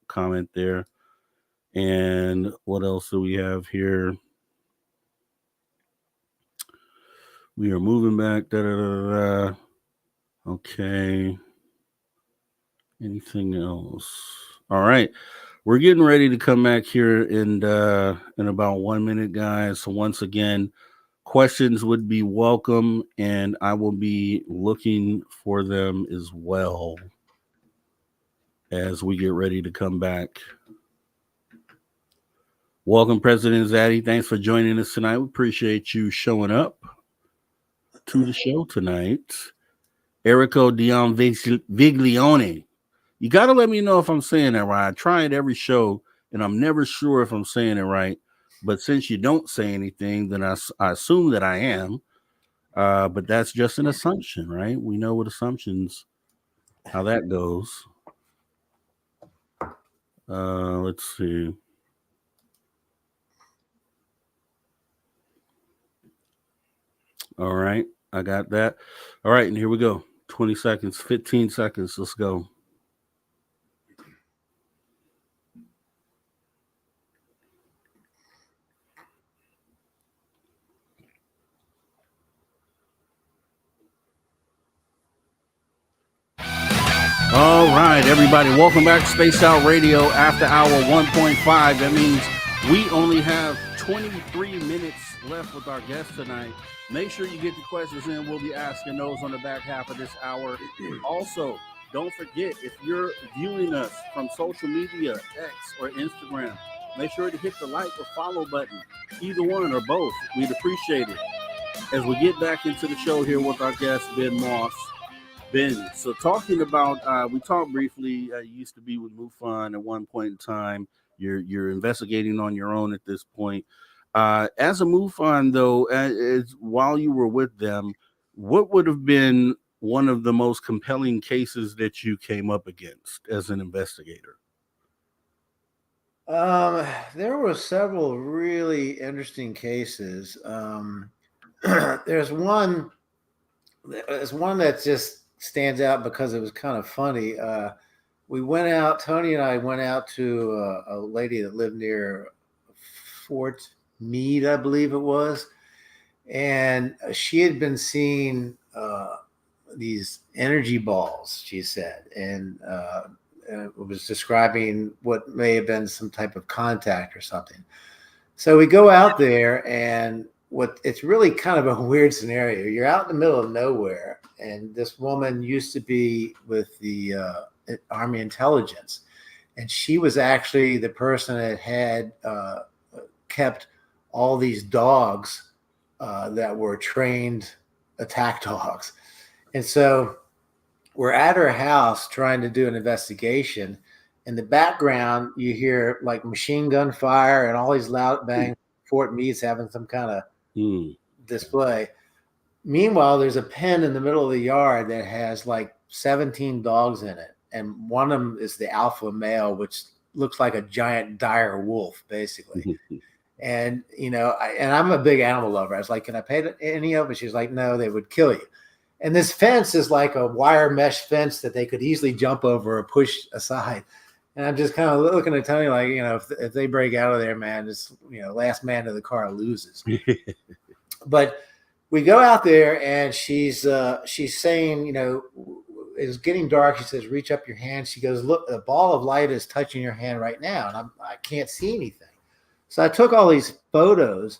comment there. And what else do we have here? We are moving back. Okay. Anything else? All right. We're getting ready to come back here in about 1 minute, guys. So once again, questions would be welcome, and I will be looking for them as well as we get ready to come back. Welcome, President Zaddy. Thanks for joining us tonight. We appreciate you showing up to the show tonight. Erico Dion Viglione. You got to let me know if I'm saying that right. I try it every show, and I'm never sure if I'm saying it right. But since you don't say anything, then I assume that I am. But that's just an assumption, right? We know what assumptions, how that goes. Let's see. All right. I got that. All right. And here we go. 20 seconds, 15 seconds. Let's go. All right, everybody. Welcome back to Spaced Out Radio after hour 1.5. That means we only have 23 minutes left with our guest tonight. Make sure you get the questions in. We'll be asking those on the back half of this hour. Also, don't forget, if you're viewing us from social media, X or Instagram, make sure to hit the like or follow button. Either one or both. We'd appreciate it. As we get back into the show here with our guest, Ben Moss. Ben, so talking about, we talked briefly, you used to be with MUFON at one point in time. You're investigating on your own at this point. As a MUFON, though, while you were with them, what would have been one of the most compelling cases that you came up against as an investigator? There were several really interesting cases. There's one that just stands out because it was kind of funny. Tony and I went out to a lady that lived near Fort Meade, I believe it was. And she had been seeing these energy balls, she said, and was describing what may have been some type of contact or something. So we go out there, and it's really kind of a weird scenario. You're out in the middle of nowhere, and this woman used to be with the Army intelligence, and she was actually the person that had kept all these dogs that were trained attack dogs. And so we're at her house trying to do an investigation. In the background, you hear like machine gun fire and all these loud bangs Fort Meade's having some kind of display. Meanwhile, there's a pen in the middle of the yard that has like 17 dogs in it. And one of them is the alpha male, which looks like a giant dire wolf, basically. And, I'm a big animal lover. I was like, can I pay any of them? She's like, no, they would kill you. And this fence is like a wire mesh fence that they could easily jump over or push aside. And I'm just kind of looking at Tony like, if they break out of there, man, it's, last man to the car loses. But we go out there and she's saying, it's getting dark. She says, reach up your hand. She goes, look, a ball of light is touching your hand right now. And I can't see anything. So I took all these photos,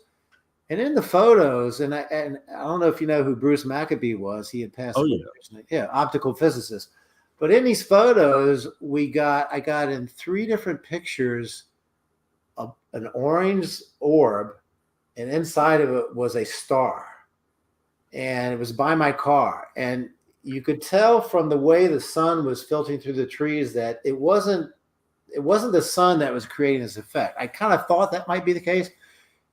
and in the photos, and I don't know if you know who Bruce Maccabee was. He had passed away. Yeah, optical physicist. But in these photos, I got in 3 different pictures of an orange orb, and inside of it was a star. And it was by my car. And you could tell from the way the sun was filtering through the trees that it wasn't the sun that was creating this effect. I kind of thought that might be the case.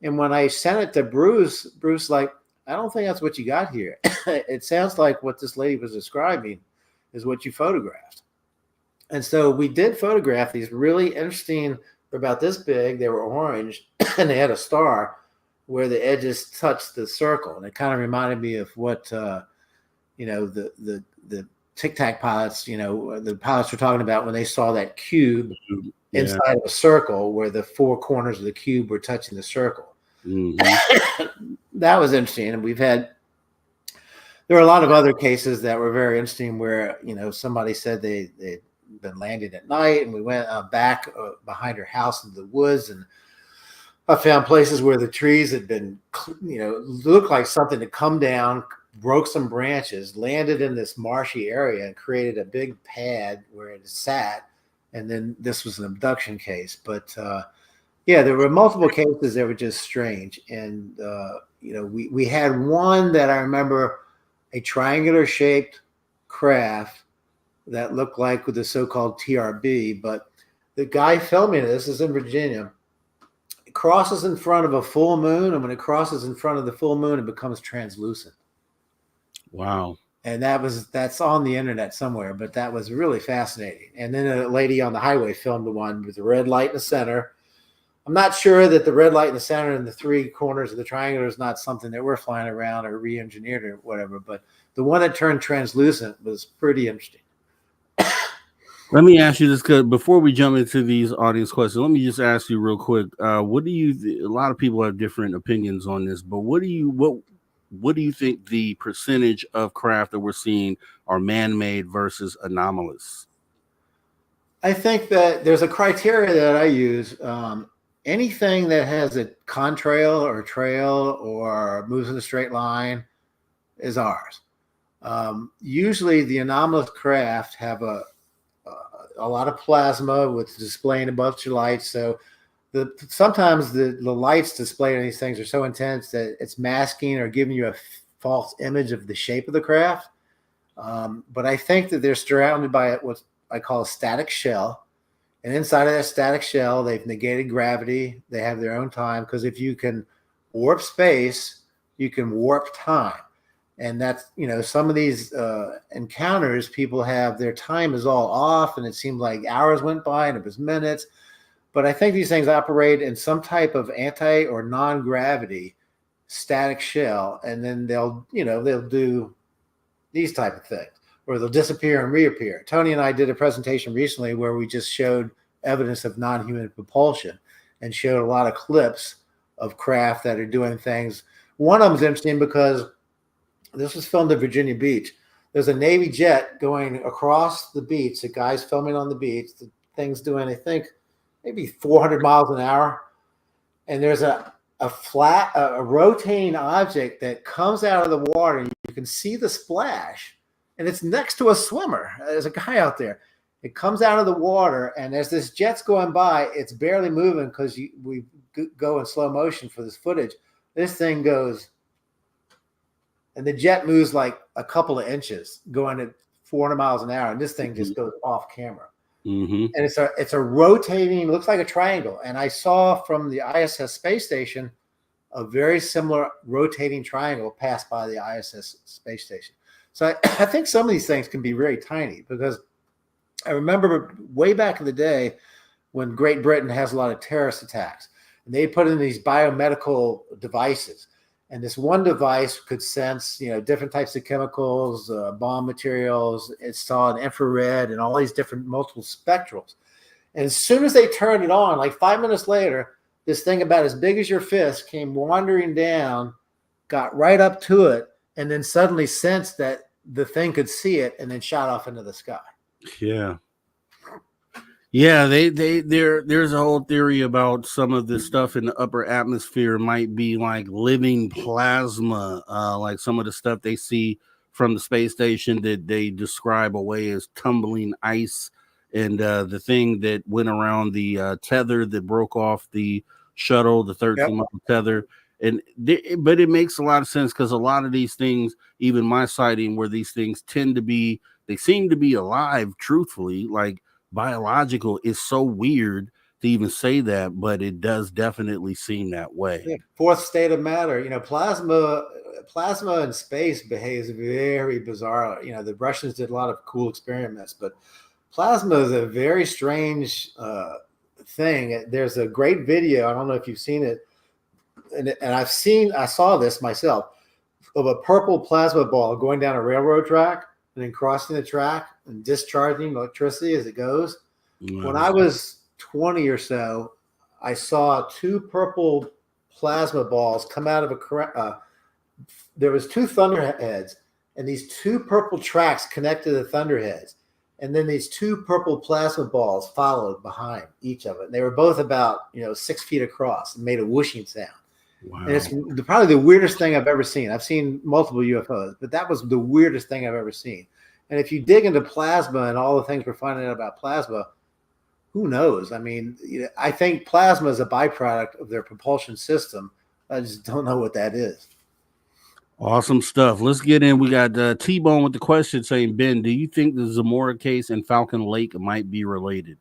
And when I sent it to Bruce like, I don't think that's what you got here. It sounds like what this lady was describing is what you photographed. And so we did photograph these really interesting, they're about this big, they were orange, and they had a star where the edges touched the circle. And it kind of reminded me of what, the Tic Tac pilots, the pilots were talking about when they saw that cube inside of a circle where the 4 corners of the cube were touching the circle. That was interesting. And there were a lot of other cases that were very interesting where, somebody said they'd been landing at night, and we went back behind her house into the woods, and I found places where the trees had been, looked like something had come down, broke some branches, landed in this marshy area, and created a big pad where it sat. And then this was an abduction case. But there were multiple cases that were just strange. And we had one that I remember, a triangular shaped craft that looked like with the so-called TRB. But the guy filming this is in Virginia. It crosses in front of a full moon, and when it crosses in front of the full moon, it becomes translucent. Wow. And that's on the internet somewhere, but that was really fascinating. And then a lady on the highway filmed the one with the red light in the center. I'm not sure that the red light in the center and the 3 corners of the triangle is not something that we're flying around or re-engineered or whatever, but the one that turned translucent was pretty interesting. Let me ask you this, because before we jump into these audience questions, let me just ask you real quick. What do you? A lot of people have different opinions on this, but what do you think the percentage of craft that we're seeing are man-made versus anomalous? I think that there's a criteria that I use. Anything that has a contrail or trail or moves in a straight line is ours. Usually the anomalous craft have a lot of plasma with displaying a bunch of lights. So sometimes the lights displayed on these things are so intense that it's masking or giving you a false image of the shape of the craft. But I think that they're surrounded by what I call a static shell. And inside of that static shell, they've negated gravity. They have their own time, because if you can warp space, you can warp time. And that's, some of these encounters, people have their time is all off, and it seemed like hours went by and it was minutes. But I think these things operate in some type of anti or non-gravity static shell, and then they'll do these type of things, or they'll disappear and reappear. Tony and I did a presentation recently where we just showed evidence of non-human propulsion and showed a lot of clips of craft that are doing things. One of them is interesting because this was filmed at Virginia Beach. There's a Navy jet going across the beach. The guy's filming on the beach. The thing's doing, I think, maybe 400 miles an hour. And there's a rotating object that comes out of the water, and you can see the splash. And it's next to a swimmer. There's a guy out there. It comes out of the water, and as this jet's going by, it's barely moving because we go in slow motion for this footage. This thing goes, and the jet moves like a couple of inches, going at 400 miles an hour, and this thing just goes off camera. And it's a rotating, looks like a triangle. And I saw from the ISS space station a very similar rotating triangle passed by the ISS space station. So I think some of these things can be very tiny, because I remember way back in the day when Great Britain has a lot of terrorist attacks, and they put in these biomedical devices. And this one device could sense, different types of chemicals, bomb materials. It saw an infrared and all these different multiple spectrals. And as soon as they turned it on, like 5 minutes later, this thing about as big as your fist came wandering down, got right up to it, and then suddenly sensed that the thing could see it, and then shot off into the sky. Yeah. Yeah, there's a whole theory about some of this stuff in the upper atmosphere might be like living plasma, like some of the stuff they see from the space station that they describe away as tumbling ice, and the thing that went around the tether that broke off the shuttle, the 13-mile tether. But it makes a lot of sense, because a lot of these things, even my sighting, where these things they seem to be alive, truthfully, like biological, is so weird to even say that, but it does definitely seem that way. Yeah, fourth state of matter. Plasma in space behaves very bizarre. The Russians did a lot of cool experiments, but plasma is a very strange thing. There's a great video. I don't know if you've seen it, and I saw this myself, of a purple plasma ball going down a railroad track and then crossing the track and discharging electricity as it goes. Wow. When I was 20 or so, I saw two purple plasma balls come out of there was two thunderheads, and these two purple tracks connected the thunderheads. And then these two purple plasma balls followed behind each of it. And they were both about 6 feet across and made a whooshing sound. Wow. And it's probably the weirdest thing I've ever seen. I've seen multiple UFOs, but that was the weirdest thing I've ever seen. And if you dig into plasma and all the things we're finding out about plasma, who knows? I mean, I think plasma is a byproduct of their propulsion system. I just don't know what that is. Awesome stuff. Let's get in. We got T-Bone with the question saying, Ben, do you think the Zamora case and Falcon Lake might be related?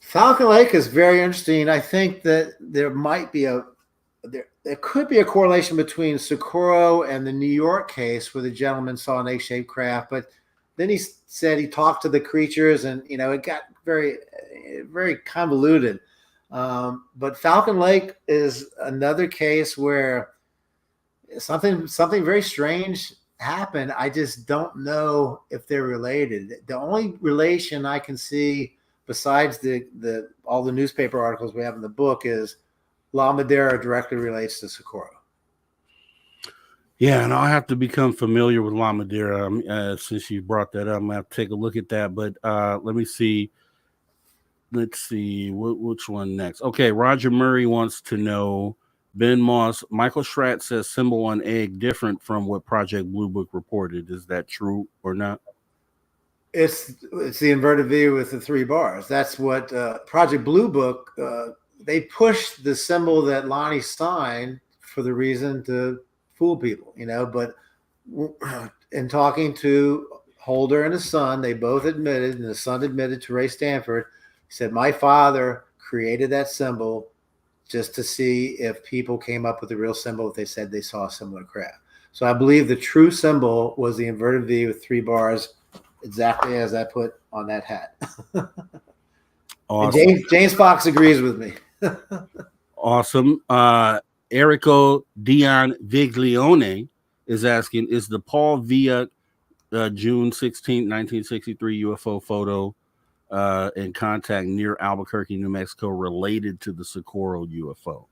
Falcon Lake is very interesting. I think that there might be there could be a correlation between Socorro and the New York case, where the gentleman saw an egg-shaped craft, but then he said he talked to the creatures, and it got very, very convoluted. But Falcon Lake is another case where something very strange happened. I just don't know if they're related. The only relation I can see, besides all the newspaper articles we have in the book, is La Madera directly relates to Socorro. Yeah, and I'll have to become familiar with La Madera since you brought that up. I'm gonna have to take a look at that. But let me see. Let's see which one next. Okay, Roger Murray wants to know, Ben Moss, Michael Schratt says symbol on egg different from what Project Blue Book reported. Is that true or not? It's the inverted V with the 3 bars. That's what Project Blue Book, they pushed the symbol that Lonnie signed for the reason to fool people, but in talking to Holder and his son, they both admitted, and the son admitted to Ray Stanford, he said, my father created that symbol just to see if people came up with the real symbol if they said they saw a similar craft. So I believe the true symbol was the inverted V with 3 bars, exactly as I put on that hat. Awesome. James Fox agrees with me. Awesome. Erico Dion Viglione is asking, is the Paul Villa June 16, 1963 UFO photo in contact near Albuquerque, New Mexico related to the Socorro UFO?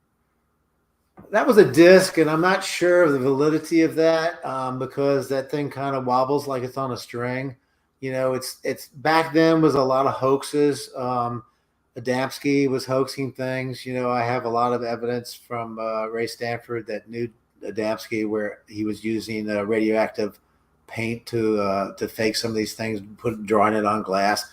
That was a disc, and I'm not sure of the validity of that because that thing kind of wobbles like it's on a string. It's back then was a lot of hoaxes. Adamski was hoaxing things. I have a lot of evidence from Ray Stanford that knew Adamski, where he was using radioactive paint to fake some of these things, drawing it on glass.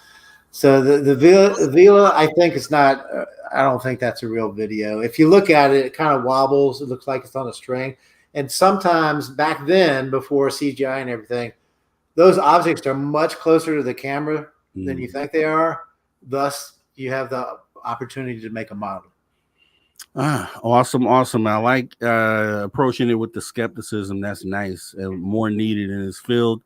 So the Vila, I think it's not. I don't think that's a real video. If you look at it, it kind of wobbles. It looks like it's on a string. And sometimes back then, before CGI and everything, those objects are much closer to the camera than you think they are. Thus, you have the opportunity to make a model. Awesome, awesome. I like approaching it with the skepticism. That's nice and more needed in this field.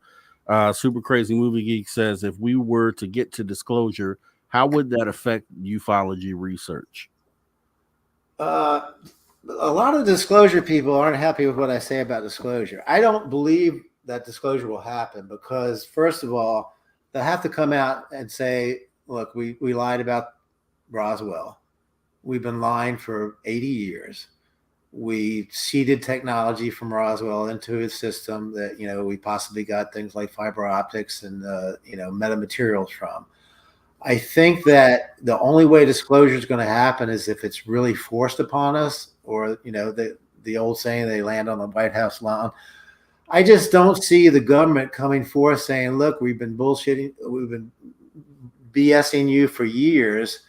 Super Crazy Movie Geek says, if we were to get to disclosure, how would that affect ufology research? A lot of disclosure people aren't happy with what I say about disclosure. I don't believe that disclosure will happen because, first of all, they'll have to come out and say, look, we lied about Roswell. We've been lying for 80 years. We seeded technology from Roswell into his system that, we possibly got things like fiber optics and, metamaterials from. I think that the only way disclosure is going to happen is if it's really forced upon us, or the old saying, they land on the White House lawn. I just don't see the government coming forth saying, look, we've been bullshitting, we've been BSing you for years.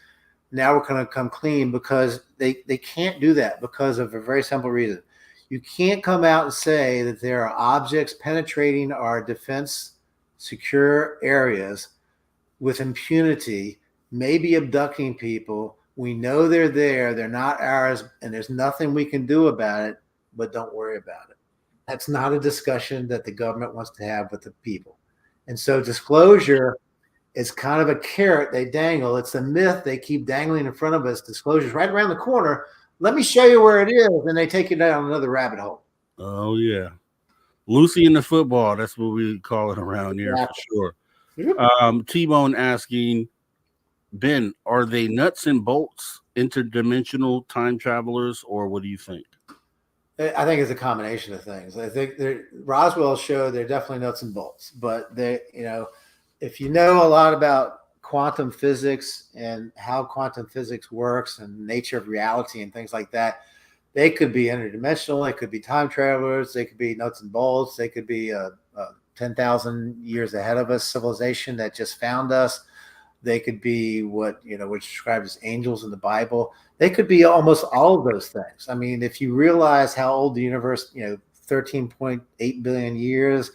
Now we're going to come clean, because they can't do that because of a very simple reason. You can't come out and say that there are objects penetrating our defense secure areas with impunity, maybe abducting people. We know they're there. They're not ours, and there's nothing we can do about it, but don't worry about it. That's not a discussion that the government wants to have with the people. And so disclosure is kind of a carrot they dangle. It's a myth they keep dangling in front of us. Disclosure's right around the corner. Let me show you where it is. And they take you down another rabbit hole. Oh, yeah. Lucy in the football. That's what we call it around here for sure. T-Bone asking, Ben, are they nuts and bolts, interdimensional time travelers, or what do you think? I think it's a combination of things. I think Roswell showed they're definitely nuts and bolts, but if you know a lot about quantum physics and how quantum physics works and nature of reality and things like that, they could be interdimensional. They could be time travelers. They could be nuts and bolts. They could be 10,000 years ahead of us civilization that just found us. They could be what which described as angels in the Bible. They could be almost all of those things. I mean, if you realize how old the universe, 13.8 billion years,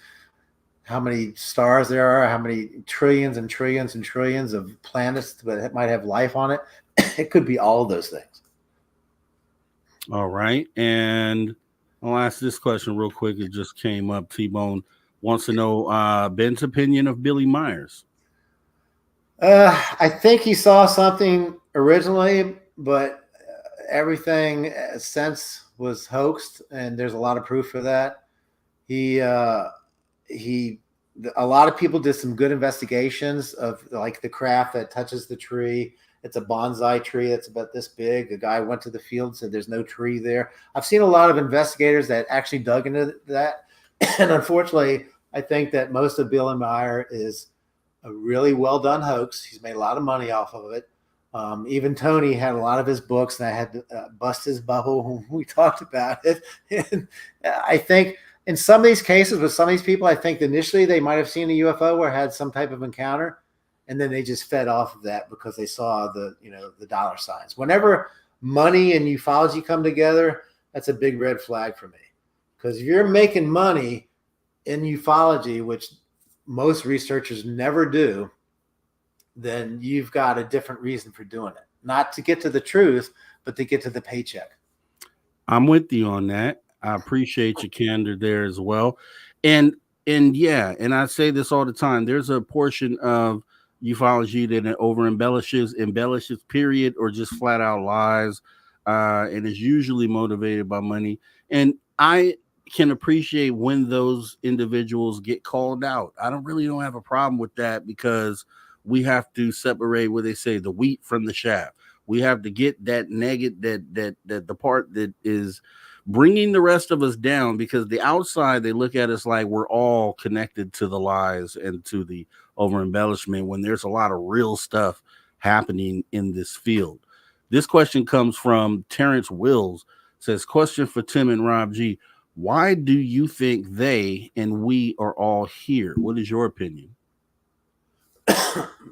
how many stars there are, how many trillions and trillions and trillions of planets that might have life on it, it could be all of those things. All right. And I'll ask this question real quick. It just came up. T-Bone wants to know Ben's opinion of Billy Myers. I think he saw something originally, but everything since was hoaxed, and there's a lot of proof for that. A lot of people did some good investigations of like the craft that touches the tree. It's a bonsai tree that's about this big. A guy went to the field and said there's no tree there. I've seen a lot of investigators that actually dug into that. And unfortunately, I think that most of Billy Meyer is a really well done hoax. He's made a lot of money off of it. Even Tony had a lot of his books, and I had to bust his bubble when we talked about it. And I think in some of these cases with some of these people, I think initially they might have seen a UFO or had some type of encounter, and then they just fed off of that because they saw the dollar signs. Whenever money and ufology come together, that's a big red flag for me. Because if you're making money in ufology, which most researchers never do, then you've got a different reason for doing it. Not to get to the truth, but to get to the paycheck. I'm with you on that. I appreciate your candor there as well. And yeah, and I say this all the time. There's a portion of ufology that over embellishes period, or just flat out lies, and is usually motivated by money. And I can appreciate when those individuals get called out. I don't have a problem with that, because we have to separate, what they say, the wheat from the chaff. We have to get that negative, that the part that is bringing the rest of us down, because the outside, they look at us like we're all connected to the lies and to the over embellishment, when there's a lot of real stuff happening in this field. This question comes from Terrence Wills. Says, question for Tim and Rob G. Why do you think they and we are all here? What is your opinion?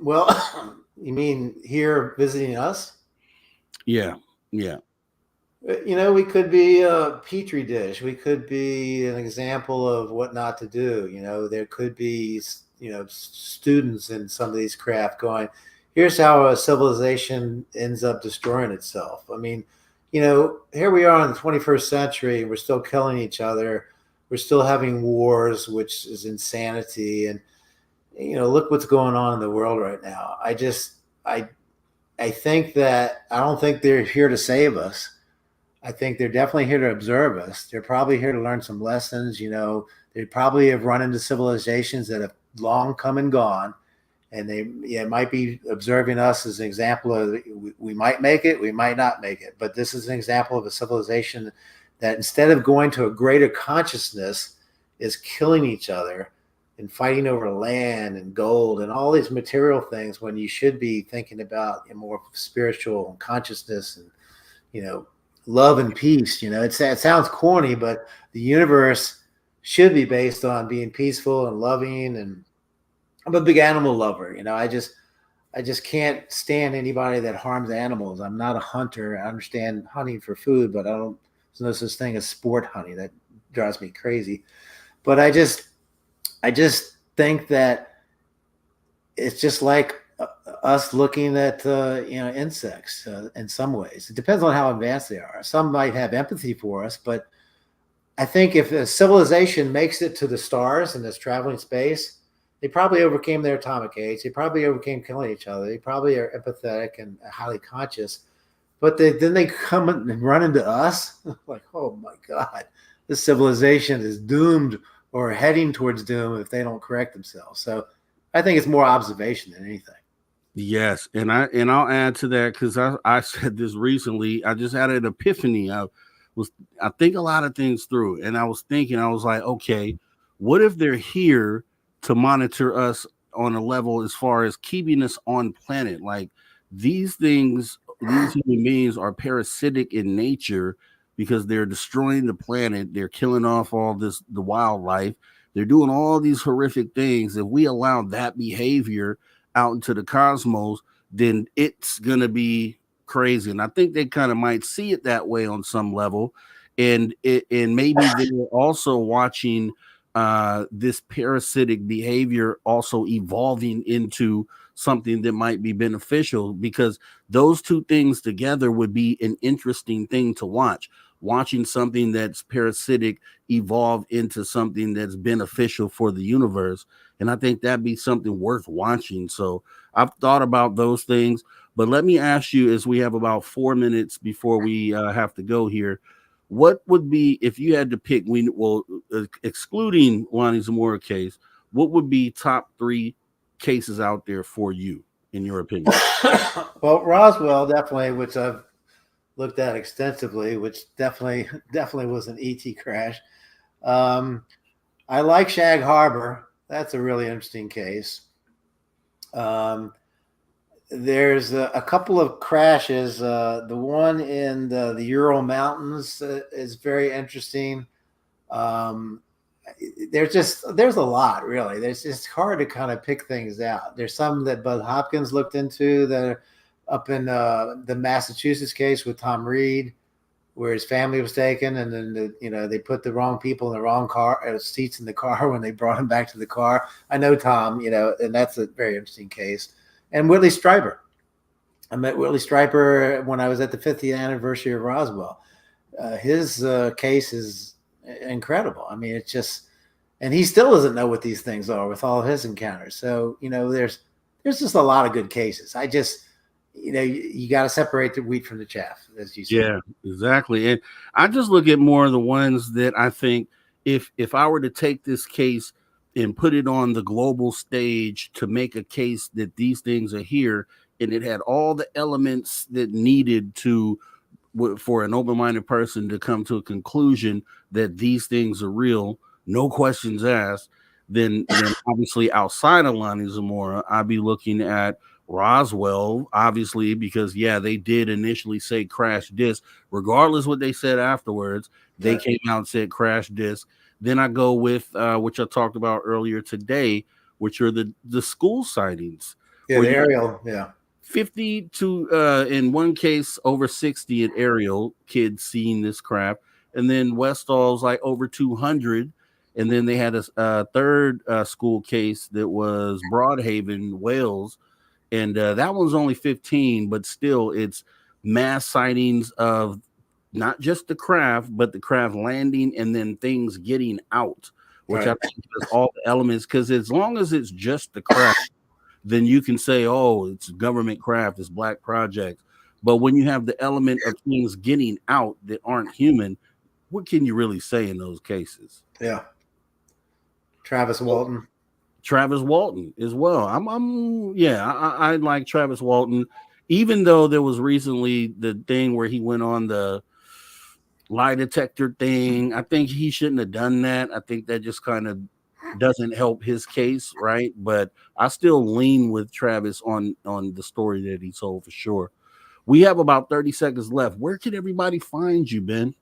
Well, you mean here visiting us? Yeah. We could be a petri dish. We could be an example of what not to do. There could be, students in some of these craft going, here's how a civilization ends up destroying itself. I mean, here we are in the 21st century. We're still killing each other. We're still having wars, which is insanity. And, look what's going on in the world right now. I think that I don't think they're here to save us. I think they're definitely here to observe us. They're probably here to learn some lessons. They probably have run into civilizations that have long come and gone, and they might be observing us as an example of we might make it, we might not make it. But this is an example of a civilization that instead of going to a greater consciousness is killing each other and fighting over land and gold and all these material things when you should be thinking about a more spiritual consciousness and, love and peace. It sounds corny, but the universe should be based on being peaceful and loving. And I'm a big animal lover. I just can't stand anybody that harms animals. I'm not a hunter. I understand hunting for food, but there's no such thing as sport hunting. That drives me crazy. But I just think that it's just like us looking at insects in some ways. It depends on how advanced they are. Some might have empathy for us, but I think if a civilization makes it to the stars and is traveling space, they probably overcame their atomic age. They probably overcame killing each other. They probably are empathetic and highly conscious. But then they come and run into us like, oh my God, this civilization is doomed or heading towards doom if they don't correct themselves. So I think it's more observation than anything. Yes, and I'll add to that because I said this recently. I just had an epiphany. I think a lot of things through, and I was like, okay, what if they're here to monitor us on a level as far as keeping us on planet? Like these things, these human beings are parasitic in nature because they're destroying the planet. They're killing off the wildlife. They're doing all these horrific things. If we allow that behavior out into the cosmos, then it's going to be crazy. And I think they kind of might see it that way on some level. And maybe they're also watching this parasitic behavior also evolving into something that might be beneficial, because those two things together would be an interesting thing to watching something that's parasitic evolve into something that's beneficial for the universe. And I think that'd be something worth watching. So I've thought about those things, but let me ask you, as we have about 4 minutes before we have to go here, what would be, if you had to pick, excluding Lonnie Zamora case, what would be top 3 cases out there for you, in your opinion? Well, Roswell, definitely, which I've looked at extensively, which definitely was an ET crash. I like Shag Harbor. That's a really interesting case. There's a couple of crashes. The one in the Ural Mountains is very interesting. There's a lot, really. It's hard to kind of pick things out. There's some that Bud Hopkins looked into that are up in the Massachusetts case with Tom Reed, where his family was taken, and then they put the wrong people in the wrong car seats in the car when they brought him back to the car. I know Tom, and that's a very interesting case. And Whitley Strieber. I met Whitley Strieber when I was at the 50th anniversary of Roswell. His case is incredible. I mean, it's just, and he still doesn't know what these things are with all his encounters. So, there's just a lot of good cases. I just, you got to separate the wheat from the chaff, as you say. Yeah, exactly. And I just look at more of the ones that I think if I were to take this case and put it on the global stage to make a case that these things are here, and it had all the elements that needed for an open-minded person to come to a conclusion that these things are real, no questions asked, then obviously outside of Lonnie Zamora, I'd be looking at Roswell, obviously, because they did initially say crash disk. Regardless what they said afterwards, they came out and said crash disk. Then I go with which I talked about earlier today, which are the school sightings. Yeah, the aerial, 50 to in one case over 60 at aerial kids seeing this craft, and then Westall's like over 200. And then they had a third school case that was Broadhaven, Wales, and that one's only 15, but still it's mass sightings of not just the craft, but the craft landing and then things getting out, which Right. I think is all the elements. Because as long as it's just the craft, then you can say, oh, it's government craft, it's black projects. But when you have the element of things getting out that aren't human, what can you really say in those cases? Yeah. Travis Walton. Travis Walton as well. I like Travis Walton, even though there was recently the thing where he went on the lie detector thing. I think he shouldn't have done that. I think that just kind of doesn't help his case, right? But I still lean with Travis on the story that he told for sure. We have about 30 seconds left. Where can everybody find you, Ben?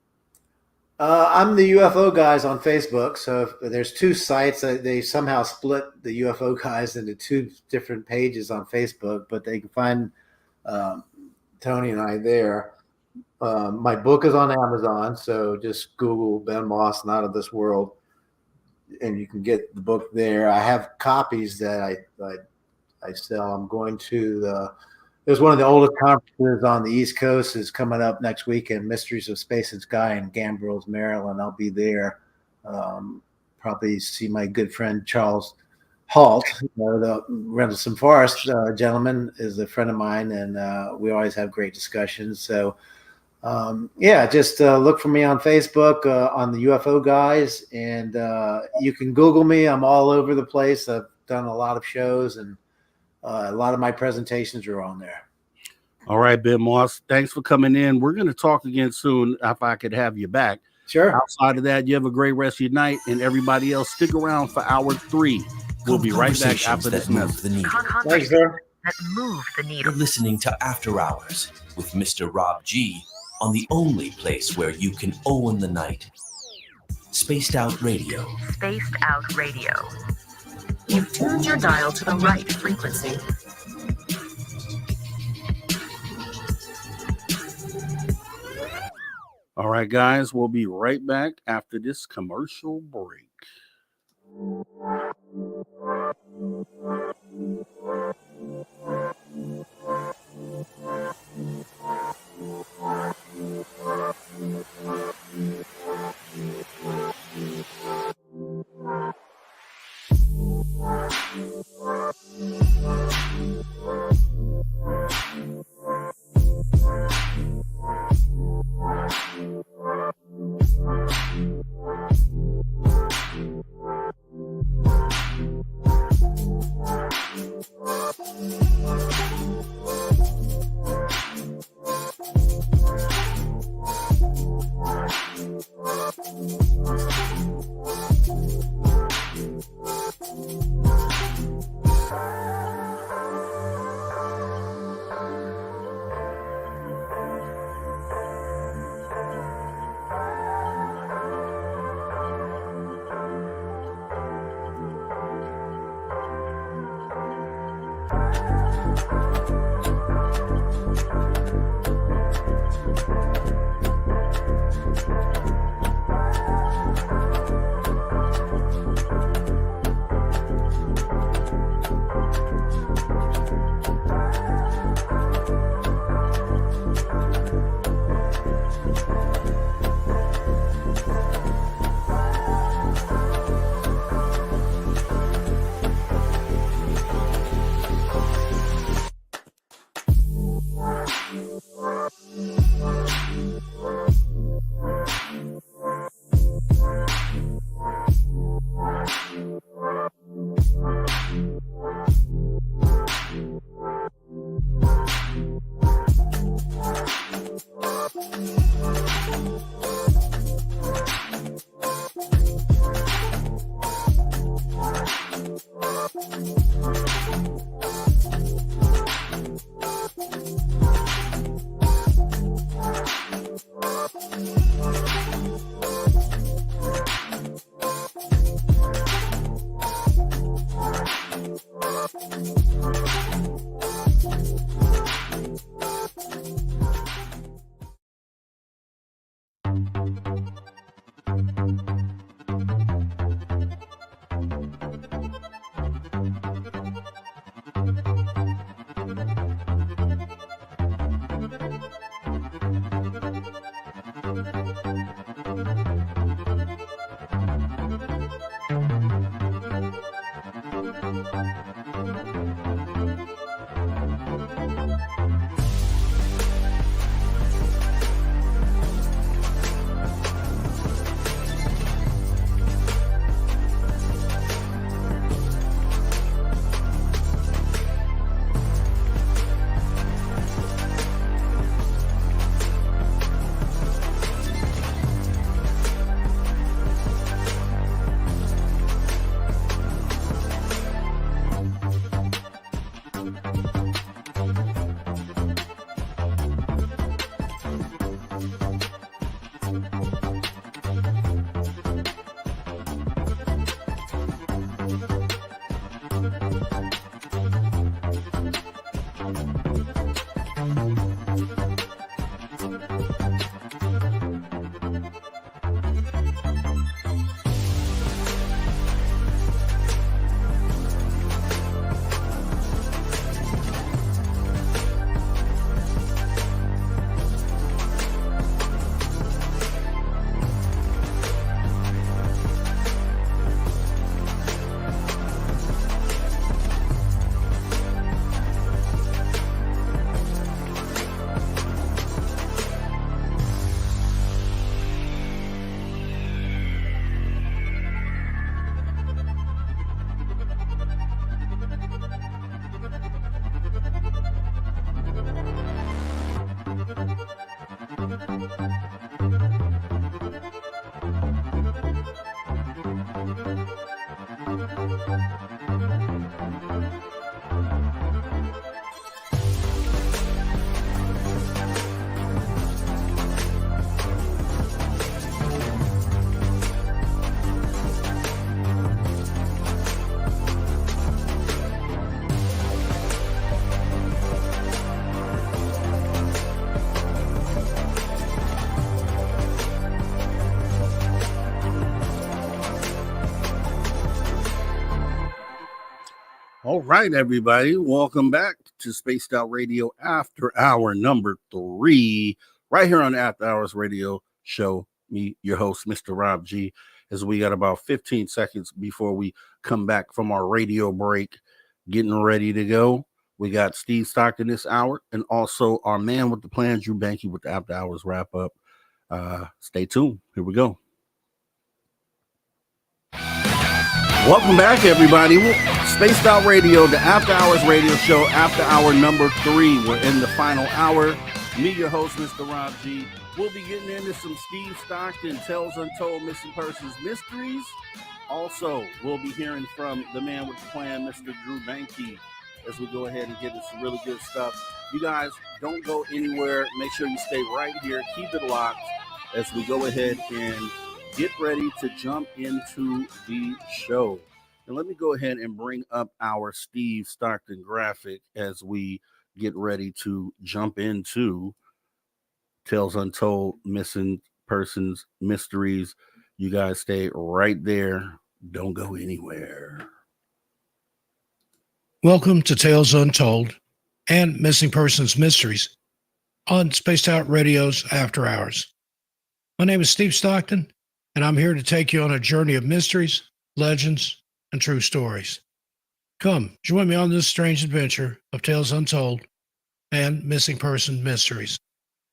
I'm the UFO guys on Facebook. So if there's two sites. They somehow split the UFO guys into two different pages on Facebook, but they can find Tony and I there. My book is on Amazon, so just Google Ben Moss, Not of This World, and you can get the book there. I have copies that I sell. I'm going to there's one of the oldest conferences on the East Coast is coming up next weekend, Mysteries of Space and Sky in Gambrills, Maryland. I'll be there. Probably see my good friend Charles Halt, the Rendlesham Forest gentleman, is a friend of mine, and we always have great discussions. So, just look for me on Facebook on the UFO guys, and you can Google me. I'm all over the place. I've done a lot of shows, and a lot of my presentations are on there. All right, Ben Moss, thanks for coming in. We're going to talk again soon if I could have you back. Sure. Outside of that, you have a great rest of your night, and everybody else, stick around for hour 3. We'll be right back after this message. Thanks, sir. That move the You're needle. listening to After Hours with Mr. Rob G on the only place where you can own the night. Spaced Out Radio. Spaced Out Radio. You've tuned your dial to the right frequency. All right, guys, we'll be right back after this commercial break. All right, everybody. Welcome back to Spaced Out Radio After Hour number 3, right here on the After Hours Radio Show. Me, your host, Mr. Rob G, as we got about 15 seconds before we come back from our radio break, getting ready to go. We got Steve Stockton this hour, and also our man with the plan, Drew Banky, with the After Hours wrap up. Stay tuned. Here we go. Welcome back, everybody. Spaced Out Radio, the After Hours Radio Show, After Hour number 3. We're in the final hour. Me, your host, Mr. Rob G. We'll be getting into some Steve Stockton, Tales Untold, Missing Persons Mysteries. Also, we'll be hearing from the man with the plan, Mr. Drew Banky, as we go ahead and get into some really good stuff. You guys, don't go anywhere. Make sure you stay right here. Keep it locked as we go ahead and get ready to jump into the show. And let me go ahead and bring up our Steve Stockton graphic as we get ready to jump into Tales Untold, Missing Persons Mysteries. You guys stay right there. Don't go anywhere. Welcome to Tales Untold and Missing Persons Mysteries on Spaced Out Radio's After Hours. My name is Steve Stockton, and I'm here to take you on a journey of mysteries, legends, and true stories. Come, join me on this strange adventure of Tales Untold and Missing Person Mysteries.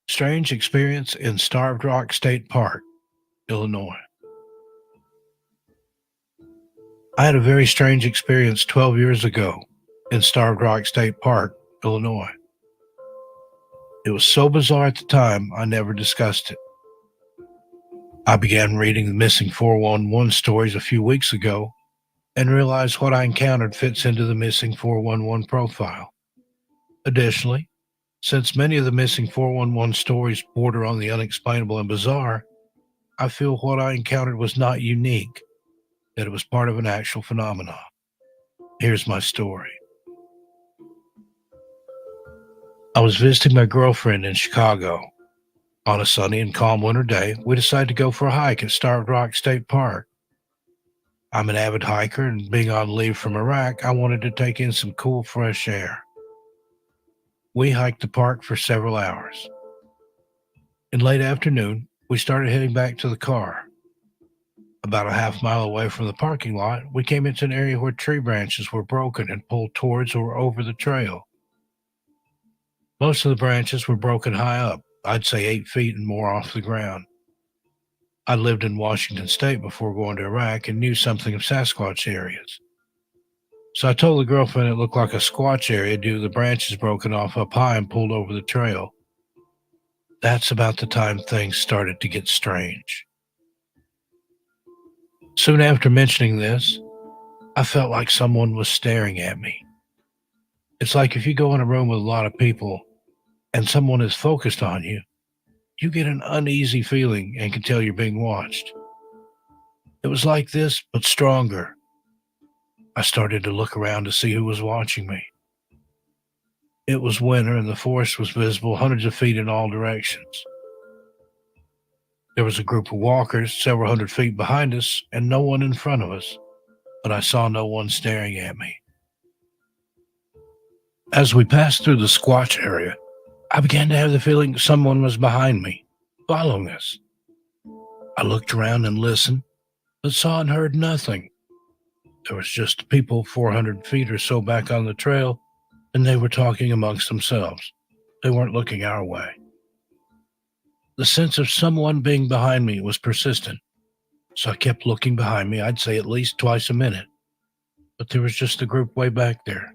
Strange experience in Starved Rock State Park, Illinois. I had a very strange experience 12 years ago in Starved Rock State Park, Illinois. It was so bizarre at the time, I never discussed it. I began reading the Missing 411 stories a few weeks ago and realized what I encountered fits into the Missing 411 profile. Additionally, since many of the Missing 411 stories border on the unexplainable and bizarre, I feel what I encountered was not unique, that it was part of an actual phenomenon. Here's my story. I was visiting my girlfriend in Chicago. On a sunny and calm winter day, we decided to go for a hike at Starved Rock State Park. I'm an avid hiker, and being on leave from Iraq, I wanted to take in some cool, fresh air. We hiked the park for several hours. In late afternoon, we started heading back to the car. About a half-mile away from the parking lot, we came into an area where tree branches were broken and pulled towards or over the trail. Most of the branches were broken high up, I'd say 8 feet and more off the ground. I lived in Washington State before going to Iraq and knew something of Sasquatch areas. So I told the girlfriend it looked like a Squatch area due to the branches broken off up high and pulled over the trail. That's about the time things started to get strange. Soon after mentioning this, I felt like someone was staring at me. It's like if you go in a room with a lot of people and someone is focused on you, you get an uneasy feeling and can tell you're being watched. It was like this, but stronger. I started to look around to see who was watching me. It was winter and the forest was visible hundreds of feet in all directions. There was a group of walkers several hundred feet behind us and no one in front of us, but I saw no one staring at me. As we passed through the Squatch area, I began to have the feeling someone was behind me, following us. I looked around and listened, but saw and heard nothing. There was just people 400 feet or so back on the trail, and they were talking amongst themselves. They weren't looking our way. The sense of someone being behind me was persistent, so I kept looking behind me, I'd say at least twice a minute. But there was just a group way back there.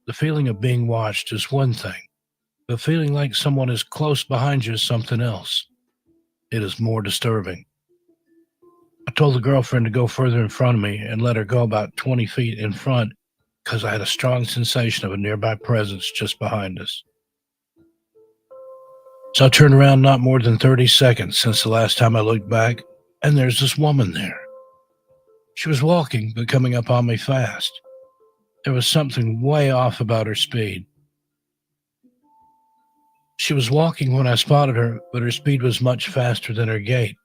The feeling of being watched is one thing, but feeling like someone is close behind you is something else. It is more disturbing. I told the girlfriend to go further in front of me and let her go about 20 feet in front because I had a strong sensation of a nearby presence just behind us. So I turned around not more than 30 seconds since the last time I looked back, and there's this woman there. She was walking, but coming up on me fast. There was something way off about her speed. She was walking when I spotted her, but her speed was much faster than her gait.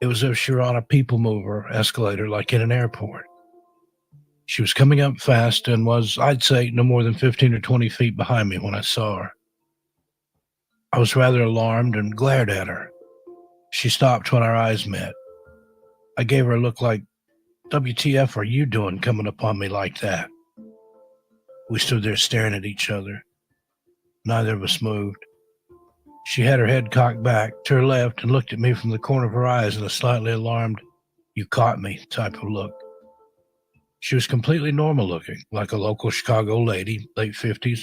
It was as if she were on a people mover escalator like in an airport. She was coming up fast and was, I'd say, no more than 15 or 20 feet behind me when I saw her. I was rather alarmed and glared at her. She stopped when our eyes met. I gave her a look like, WTF are you doing coming upon me like that? We stood there staring at each other. Neither of us moved. She had her head cocked back to her left and looked at me from the corner of her eyes in a slightly alarmed, you caught me type of look. She was completely normal looking, like a local Chicago lady, late 50s,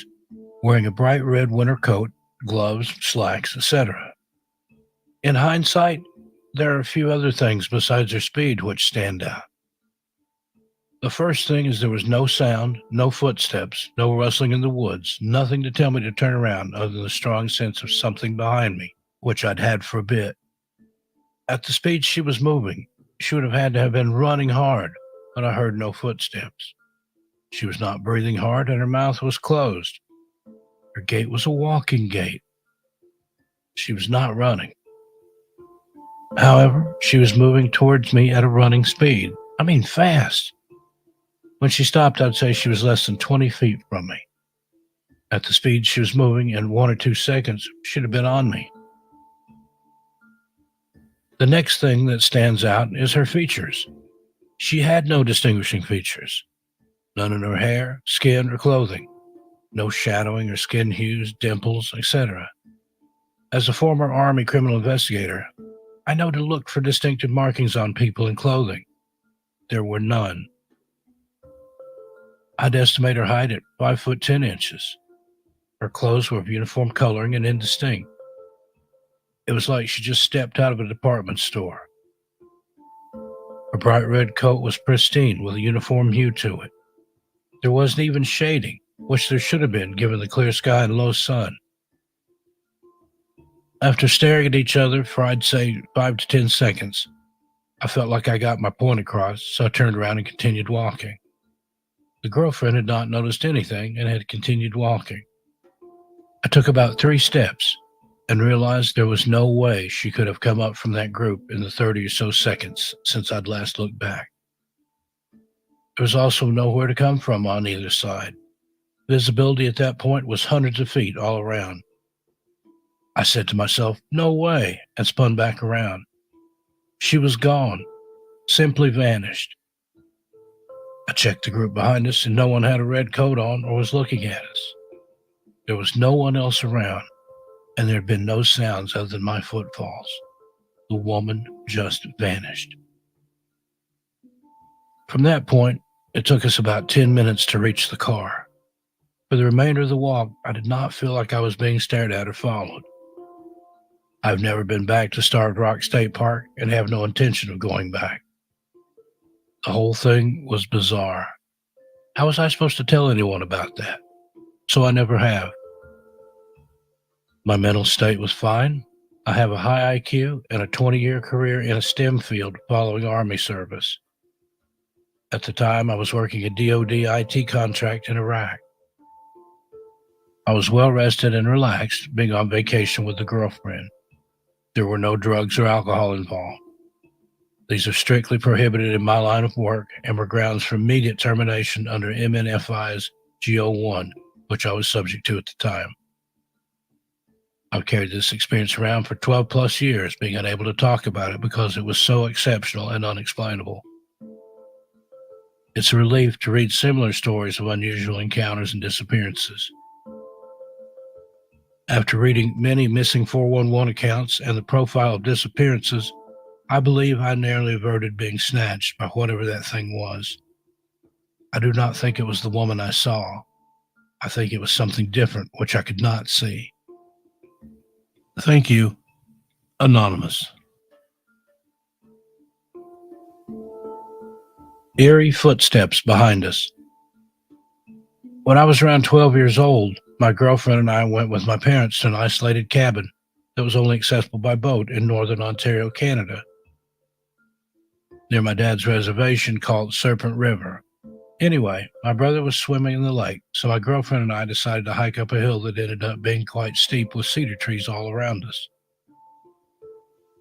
wearing a bright red winter coat, gloves, slacks, etc. In hindsight, there are a few other things besides her speed which stand out. The first thing is there was no sound, no footsteps, no rustling in the woods, nothing to tell me to turn around other than the strong sense of something behind me, which I'd had for a bit. At the speed she was moving, she would have had to have been running hard, but I heard no footsteps. She was not breathing hard and her mouth was closed. Her gait was a walking gait. She was not running. However, she was moving towards me at a running speed. I mean fast. When she stopped, I'd say she was less than 20 feet from me. At the speed she was moving, in 1 or 2 seconds, she'd have been on me. The next thing that stands out is her features. She had no distinguishing features. None in her hair, skin, or clothing. No shadowing or skin hues, dimples, etc. As a former Army criminal investigator, I know to look for distinctive markings on people and clothing. There were none. I'd estimate her height at 5 foot 10 inches. Her clothes were of uniform coloring and indistinct. It was like she just stepped out of a department store. Her bright red coat was pristine with a uniform hue to it. There wasn't even shading, which there should have been given the clear sky and low sun. After staring at each other for I'd say 5 to 10 seconds, I felt like I got my point across, so I turned around and continued walking. The girlfriend had not noticed anything and had continued walking. I took about 3 steps and realized there was no way she could have come up from that group in the 30 or so seconds since I'd last looked back. There was also nowhere to come from on either side. Visibility at that point was hundreds of feet all around. I said to myself, no way, and spun back around. She was gone, simply vanished. I checked the group behind us, and no one had a red coat on or was looking at us. There was no one else around, and there had been no sounds other than my footfalls. The woman just vanished. From that point, it took us about 10 minutes to reach the car. For the remainder of the walk, I did not feel like I was being stared at or followed. I've never been back to Starved Rock State Park and have no intention of going back. The whole thing was bizarre. How was I supposed to tell anyone about that? So I never have. My mental state was fine. I have a high IQ and a 20-year career in a STEM field following Army service. At the time, I was working a DoD IT contract in Iraq. I was well rested and relaxed, being on vacation with a girlfriend. There were no drugs or alcohol involved. These are strictly prohibited in my line of work and were grounds for immediate termination under MNFI's GO1, which I was subject to at the time. I've carried this experience around for 12 plus years, being unable to talk about it because it was so exceptional and unexplainable. It's a relief to read similar stories of unusual encounters and disappearances. After reading many missing 411 accounts and the profile of disappearances, I believe I narrowly averted being snatched by whatever that thing was. I do not think it was the woman I saw. I think it was something different which I could not see. Thank you, Anonymous. Eerie footsteps behind us. When I was around 12 years old, my girlfriend and I went with my parents to an isolated cabin that was only accessible by boat in northern Ontario, Canada, near my dad's reservation called Serpent River. Anyway, my brother was swimming in the lake, so my girlfriend and I decided to hike up a hill that ended up being quite steep with cedar trees all around us.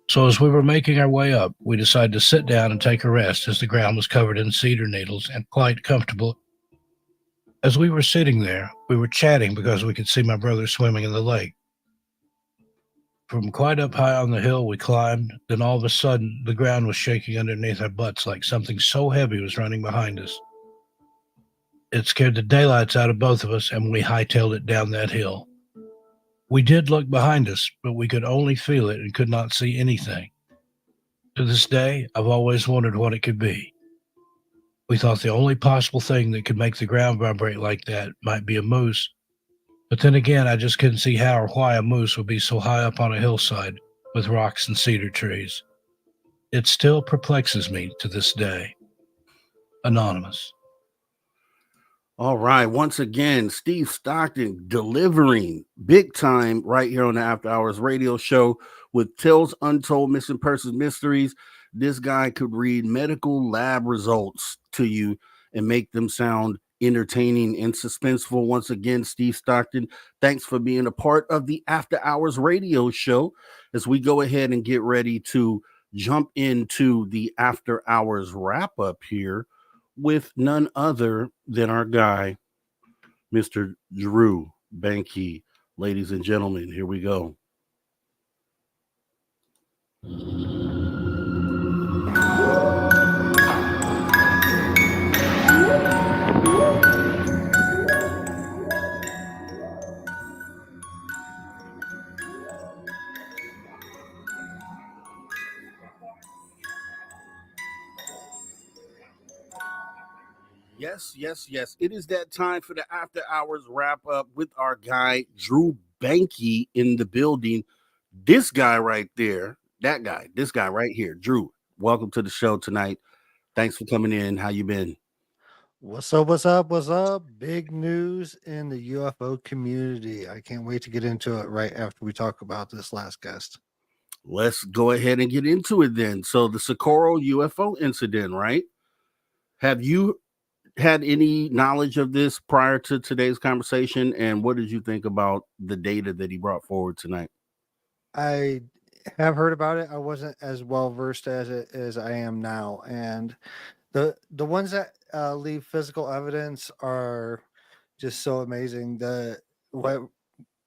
So as we were making our way up, we decided to sit down and take a rest as the ground was covered in cedar needles and quite comfortable. As we were sitting there, we were chatting because we could see my brother swimming in the lake. From quite up high on the hill we climbed, then all of a sudden the ground was shaking underneath our butts like something so heavy was running behind us. It scared the daylights out of both of us, and we hightailed it down that hill. We did look behind us, but we could only feel it and could not see anything. To this day, I've always wondered what it could be. We thought the only possible thing that could make the ground vibrate like that might be a moose, but then again, I just couldn't see how or why a moose would be so high up on a hillside with rocks and cedar trees. It still perplexes me to this day. Anonymous. All right. Once again, Steve Stockton delivering big time right here on the After Hours radio show with Tales Untold Missing Persons Mysteries. This guy could read medical lab results to you and make them sound entertaining and suspenseful. Once again, Steve Stockton, thanks for being a part of the After Hours radio show as we go ahead and get ready to jump into the After Hours wrap up here with none other than our guy, Mr. Drew Banky. Ladies and gentlemen, here we go. Yes. It is that time for the After Hours wrap up with our guy, Drew Banky, in the building. This guy right there, this guy right here, Drew, welcome to the show tonight. Thanks for coming in. How you been? What's up? Big news in the UFO community. I can't wait to get into it right after we talk about this last guest. Let's go ahead and get into it then. So the Socorro UFO incident, right? Have you had any knowledge of this prior to today's conversation? And what did you think about the data that he brought forward tonight? I have heard about it. I wasn't as well versed as I am now. And the ones that leave physical evidence are just so amazing. What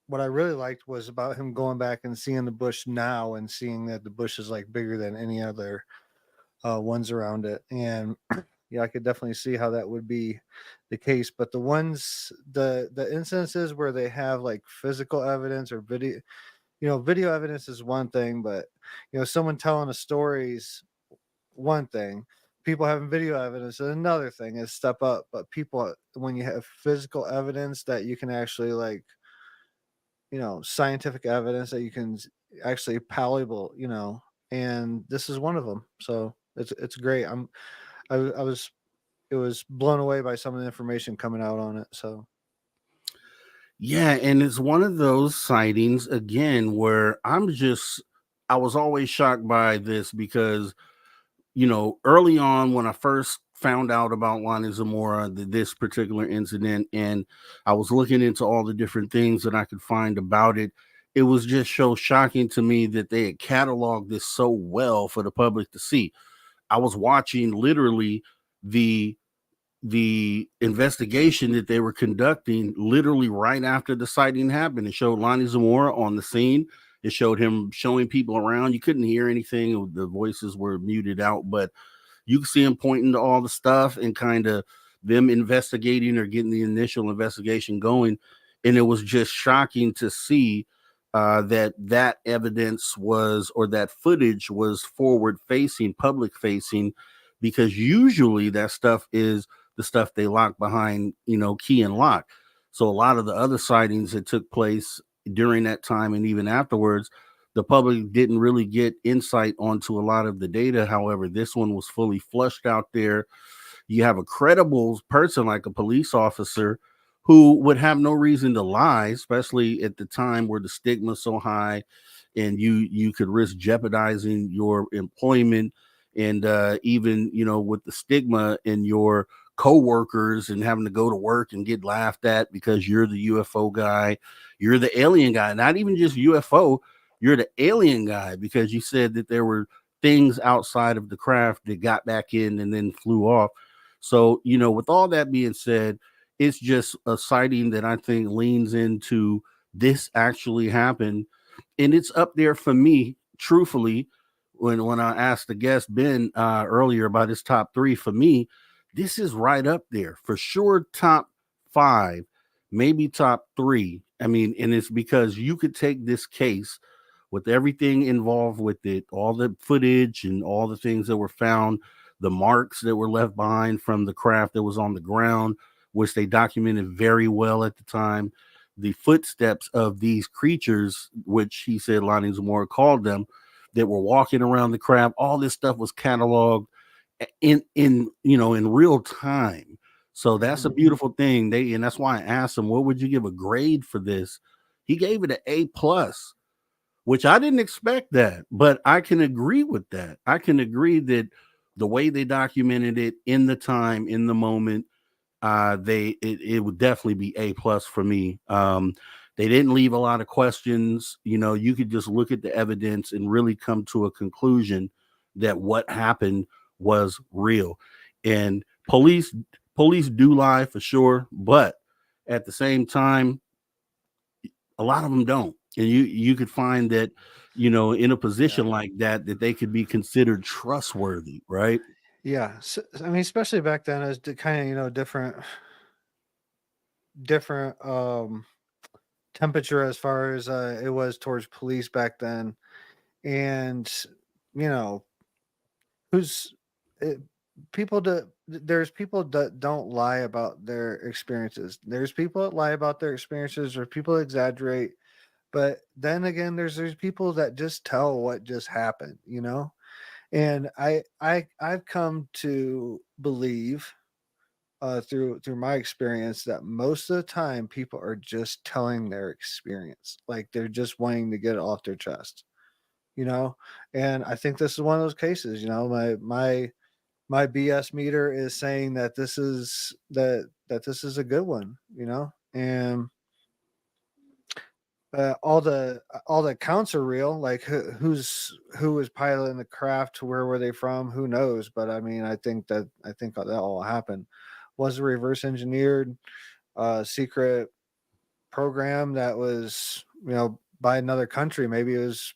what I really liked was about him going back and seeing the bush now and seeing that the bush is like bigger than any other ones around it. And yeah, I could definitely see how that would be the case. But the instances where they have like physical evidence or video, video evidence is one thing, but someone telling a story's one thing. People having video evidence is another thing. Is step up. But people, when you have physical evidence that you can actually like, scientific evidence that you can actually palatable, and this is one of them. So it's great. I was it was blown away by some of the information coming out on it. So Yeah, and it's one of those sightings again where I was always shocked by this because early on when I first found out about Lonnie Zamora, this particular incident, and I was looking into all the different things that I could find about it, it was just so shocking to me that they had cataloged this so well for the public to see. I was watching literally the investigation that they were conducting literally right after the sighting happened. It showed Lonnie Zamora on the scene. It showed him showing people around. You couldn't hear anything. The voices were muted out, but you could see him pointing to all the stuff and kind of them investigating or getting the initial investigation going. And it was just shocking to see that evidence was, or that footage was forward facing, public facing, because usually that stuff is the stuff they lock behind, key and lock. So a lot of the other sightings that took place during that time and even afterwards, the public didn't really get insight onto a lot of the data. However, this one was fully flushed out there. You have a credible person like a police officer who would have no reason to lie, especially at the time where the stigma is so high and you could risk jeopardizing your employment and even with the stigma in your co-workers and having to go to work and get laughed at because you're the UFO guy, you're the alien guy, not even just UFO, you're the alien guy because you said that there were things outside of the craft that got back in and then flew off. So, with all that being said, it's just a sighting that I think leans into this actually happened. And it's up there for me, truthfully, when I asked the guest Ben earlier about his top three, for me, this is right up there for sure. Top five, maybe top three. I mean, and it's because you could take this case with everything involved with it, all the footage and all the things that were found, the marks that were left behind from the craft that was on the ground, which they documented very well at the time, the footsteps of these creatures, which he said Lonnie Zamora called them, that were walking around the craft. All this stuff was cataloged in real time. So that's a beautiful thing. And that's why I asked him, what would you give a grade for this? He gave it an A+, which I didn't expect that, but I can agree with that. I can agree that the way they documented it in the time, in the moment, it would definitely be A+ for me. They didn't leave a lot of questions. You could just look at the evidence and really come to a conclusion that what happened was real. And police do lie for sure, but at the same time, a lot of them don't. And you could find that, in a position like that they could be considered trustworthy, right? yeah, so, I mean, especially back then, as kind of different temperature as far as it was towards police back then, and you know who's it, people that there's people that don't lie about their experiences. There's people that lie about their experiences, or people exaggerate. But then again, there's people that just tell what just happened. And I've come to believe through my experience that most of the time people are just telling their experience, like they're just wanting to get it off their chest. And I think this is one of those cases. My BS meter is saying that this is a good one. And all the accounts are real. Like who was piloting the craft, where were they from, who knows. But I mean, I think that all happened. Was reverse engineered, secret program that was, by another country. Maybe it was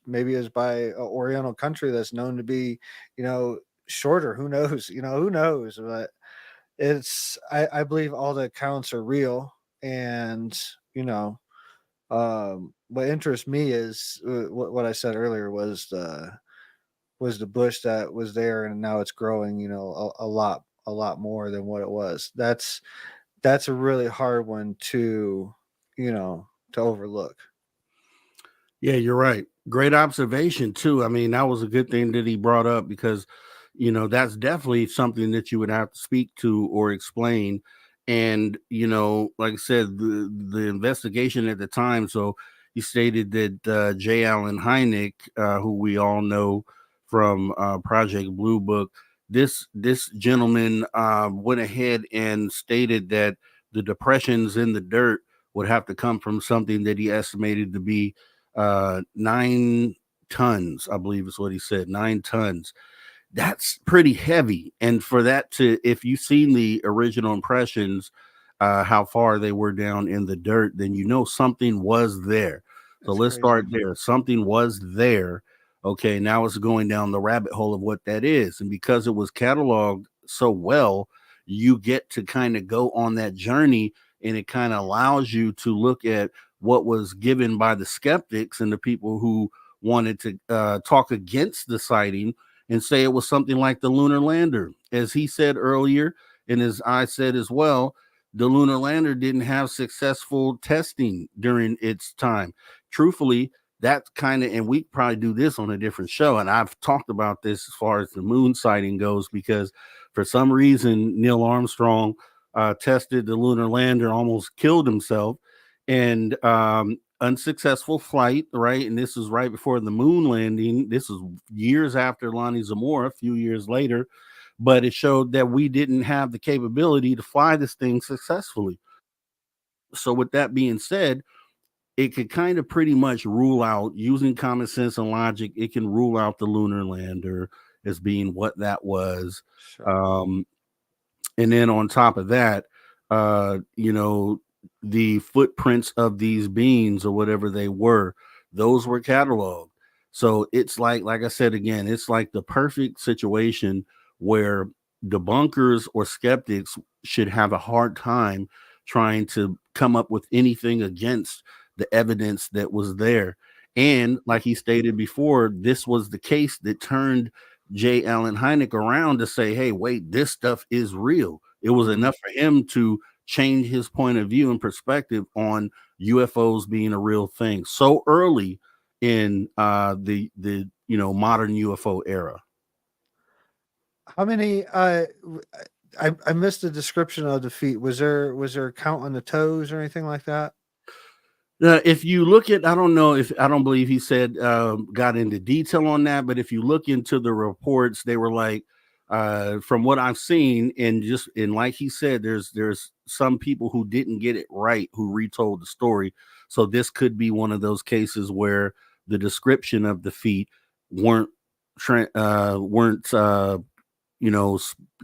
by an Oriental country that's known to be, shorter. Who knows? Who knows? But I believe all the accounts are real, and what interests me is what I said earlier was the bush that was there, and now it's growing, a lot more than what it was. That's a really hard one to overlook. Yeah, you're right. Great observation too. I mean, that was a good thing that he brought up because, that's definitely something that you would have to speak to or explain. And, like I said, the investigation at the time. So he stated that J. Allen Hynek, who we all know from Project Blue Book, this gentleman went ahead and stated that the depressions in the dirt would have to come from something that he estimated to be 9 tons, I believe is what he said. 9 tons. That's pretty heavy. And for that to, if you've seen the original impressions, how far they were down in the dirt, then something was there. So That's let's crazy. start there. Something was there. Okay, now it's going down the rabbit hole of what that is. And because it was cataloged so well, you get to kind of go on that journey, and it kind of allows you to look at what was given by the skeptics and the people who wanted to talk against the sighting and say it was something like the lunar lander. As he said earlier, and as I said as well, the lunar lander didn't have successful testing during its time. Truthfully, that kind of, and we probably do this on a different show, and I've talked about this as far as the moon sighting goes, because for some reason, Neil Armstrong tested the lunar lander, almost killed himself, and unsuccessful flight, right? And this is right before the moon landing. This is years after Lonnie Zamora, a few years later, but it showed that we didn't have the capability to fly this thing successfully. So with that being said, it could kind of pretty much rule out, using common sense and logic, it can rule out the lunar lander as being what that was. Sure. And then on top of that, the footprints of these beings or whatever they were, those were cataloged. So it's like I said again, it's like the perfect situation where debunkers or skeptics should have a hard time trying to come up with anything against the evidence that was there. And like he stated before, this was the case that turned J. Allen Hynek around to say, hey, wait, this stuff is real. It was enough for him to change his point of view and perspective on UFOs being a real thing so early in the modern UFO era. How many? I missed the description of the feet. Was there a count on the toes or anything like that? If you look at, I don't believe he said got into detail on that, but if you look into the reports, they were like, from what I've seen, and like he said, there's some people who didn't get it right who retold the story. So this could be one of those cases where the description of the feet weren't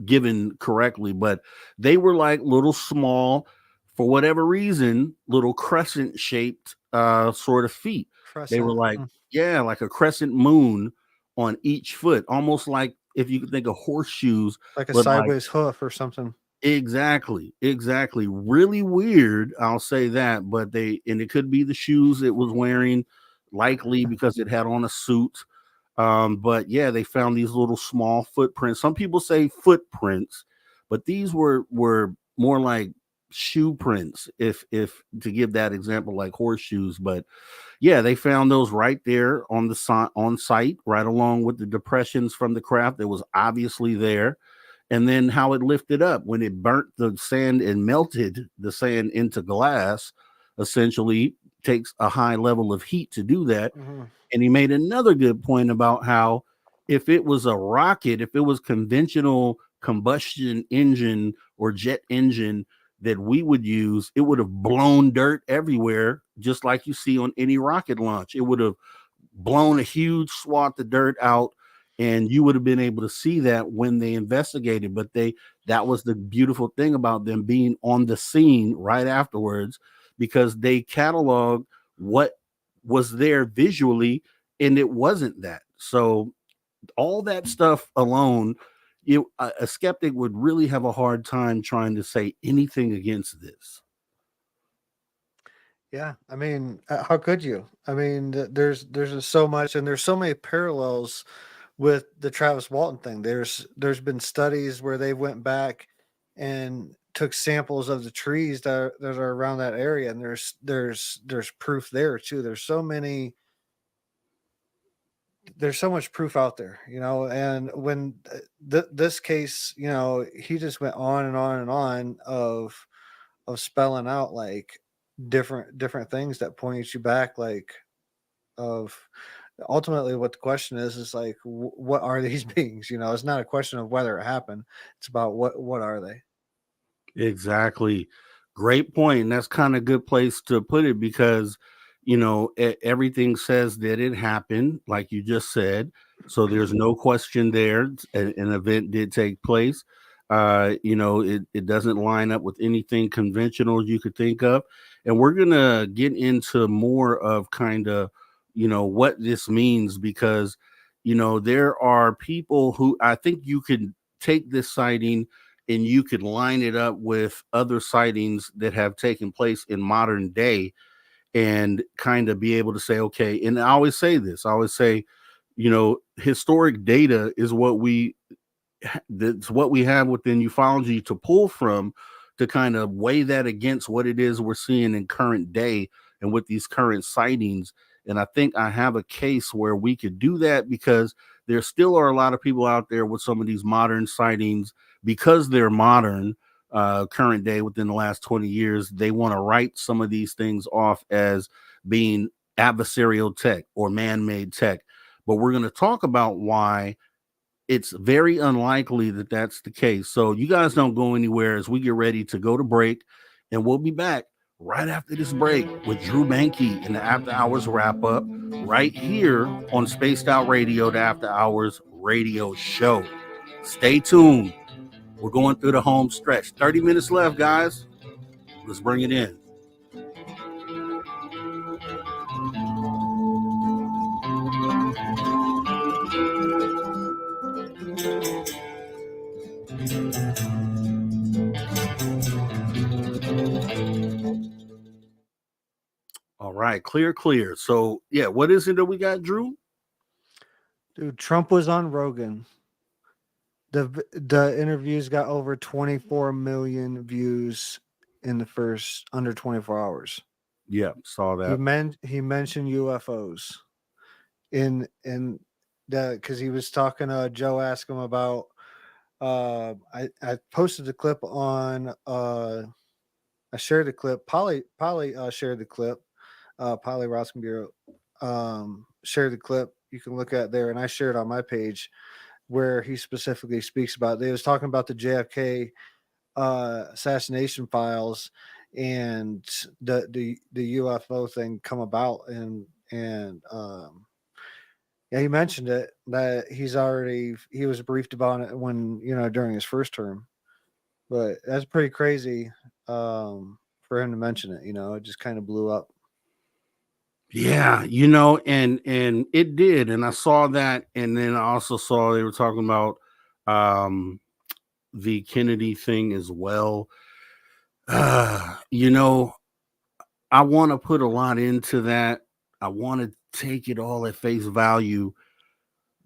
given correctly, but they were like little small, for whatever reason, little crescent shaped sort of feet. They were like, like a crescent moon on each foot, almost like if you could think of horseshoes, like a but sideways hoof or something. Exactly. Really weird, I'll say that. But and it could be the shoes it was wearing, likely because it had on a suit. But yeah, they found these little small footprints. Some people say footprints, but these were more like shoe prints, if to give that example, like horseshoes. But yeah, they found those right there on site, right along with the depressions from the craft that was obviously there. And then how it lifted up when it burnt the sand and melted the sand into glass, essentially takes a high level of heat to do that. Mm-hmm. And he made another good point about how if it was a rocket, if it was conventional combustion engine or jet engine that we would use, it would have blown dirt everywhere, just like you see on any rocket launch. It would have blown a huge swath of dirt out, and you would have been able to see that when they investigated. But that was the beautiful thing about them being on the scene right afterwards, because they cataloged what was there visually, and it wasn't that. So all that stuff alone, a skeptic would really have a hard time trying to say anything against this. Yeah, I mean, how could you? I mean, there's just so much, and there's so many parallels with the Travis Walton thing. There's been studies where they went back and took samples of the trees that are around that area, and there's proof there too. There's so much proof out there, and when this case, he just went on and on and on of spelling out like different things that point you back, like of ultimately what the question is like, what are these beings? It's not a question of whether it happened, it's about what are they. Exactly. Great point. And that's kind of a good place to put it because, everything says that it happened, like you just said. So there's no question there. An event did take place. It doesn't line up with anything conventional you could think of. And we're going to get into more of kind of, what this means because, there are people who I think you could take this sighting and you could line it up with other sightings that have taken place in modern day and kind of be able to say, okay, and I always say this, I always say, historic data is that's what we have within ufology to pull from to kind of weigh that against what it is we're seeing in current day and with these current sightings. And I think I have a case where we could do that because there still are a lot of people out there with some of these modern sightings because they're modern, current day within the last 20 years. They want to write some of these things off as being adversarial tech or man-made tech. But we're going to talk about why it's very unlikely that that's the case. So you guys don't go anywhere as we get ready to go to break, and we'll be back right after this break with Drew Banky in the After Hours wrap up right here on Spaced Out Radio, the After Hours radio show. Stay tuned. We're going through the home stretch. 30 minutes left, guys. Let's bring it in. All right, clear. So, yeah, what is it that we got, Drew? Dude, Trump was on Rogan. The interviews got over 24 million views in the first under 24 hours. Yeah, saw that. He mentioned UFOs in the because he was talking. Joe asked him about. I posted the clip on. I shared the clip. Polly shared the clip. Polly Roskenbureau shared the clip. You can look at there, and I shared on my page where he specifically speaks about. They was talking about the JFK assassination files and the UFO thing come about, and yeah, he mentioned it that he was briefed about it when during his first term, but that's pretty crazy for him to mention it. It just kind of blew up. Yeah, and it did, and I saw that, and then I also saw they were talking about the Kennedy thing as well. I want to put a lot into that. I want to take it all at face value,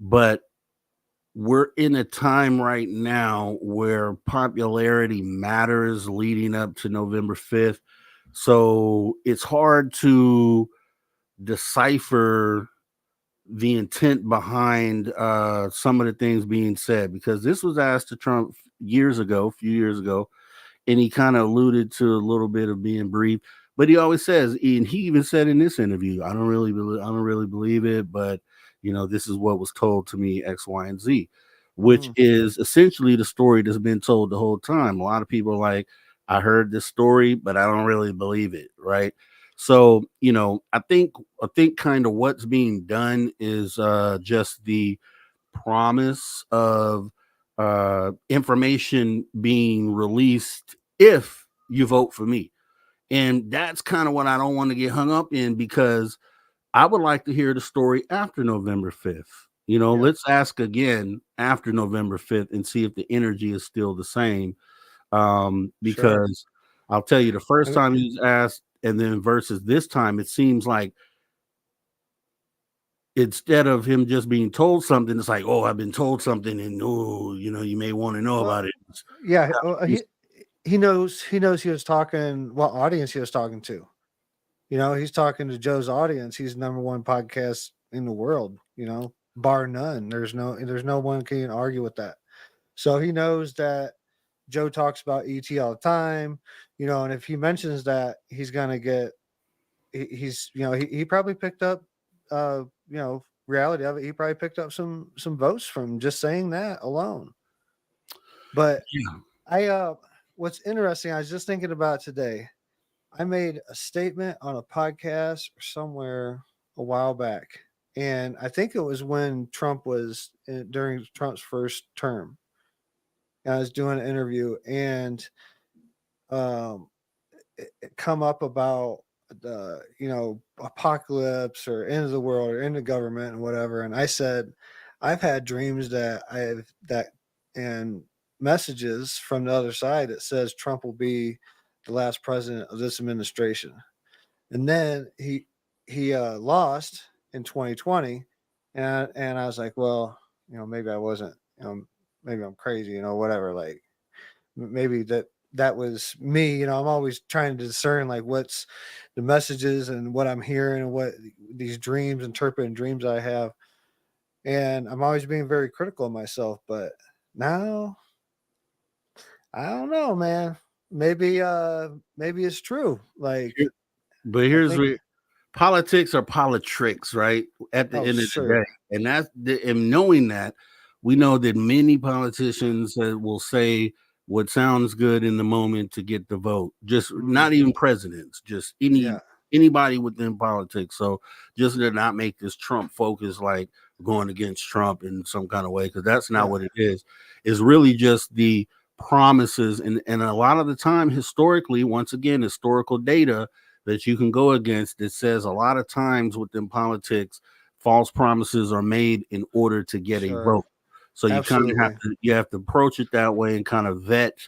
but we're in a time right now where popularity matters leading up to November 5th. So it's hard to decipher the intent behind some of the things being said, because this was asked to Trump a few years ago, and he kind of alluded to a little bit of being brief, but he always says, and he even said in this interview, I don't really believe it, but this is what was told to me, X, Y, and Z, which is essentially the story that's been told the whole time. A lot of people are like, I heard this story, but I don't really believe it, right? So, I think kind of what's being done is just the promise of information being released if you vote for me. And that's kind of what I don't want to get hung up in, because I would like to hear the story after November 5th. You know, Yeah. let's ask again after November 5th and see if the energy is still the same. Because I'll tell you, the first And time he was asked, and then versus this time, it seems like instead of him just being told something, it's like, oh, I've been told something, and oh, you know, you may want to know well, about it. yeah, he knows he was talking what audience he was talking to. You know, he's talking to Joe's audience. He's number one podcast in the world, you know, bar none. There's no one can argue with that. So he knows that Joe talks about ET all the time, you know, and if he mentions that, he's gonna get he's you know, he probably picked up you know, reality of it. He probably picked up some votes from just saying that alone. But Yeah. what's interesting, I was just thinking about today. I made a statement on a podcast or somewhere a while back, and I think it was when Trump was during Trump's first term. I was doing an interview, and um, it come up about the apocalypse or end of the world or end of government and whatever. And I said, I've had dreams and messages from the other side that says Trump will be the last president of this administration. And then he lost in 2020, and I was like, well, maybe I wasn't, maybe I'm crazy, whatever. Like maybe that was me. I'm always trying to discern like what's the messages and what I'm hearing and what these dreams, interpreting dreams I have. And I'm always being very critical of myself. But now I don't know, man. Maybe it's true. Like But I here's think where politics are politricks, right? At the oh end of the day. sure. And and knowing that, we know that many politicians will say what sounds good in the moment to get the vote. Just Mm, not even presidents, just yeah, anybody within politics. So just to not make this Trump focus like going against Trump in some kind of way, because that's not yeah, what it is. It's really just the promises, and a lot of the time, historically, once again, historical data that you can go against that says a lot of times within politics, false promises are made in order to get a sure. vote. So you kind of Absolutely. have to approach it that way and kind of vet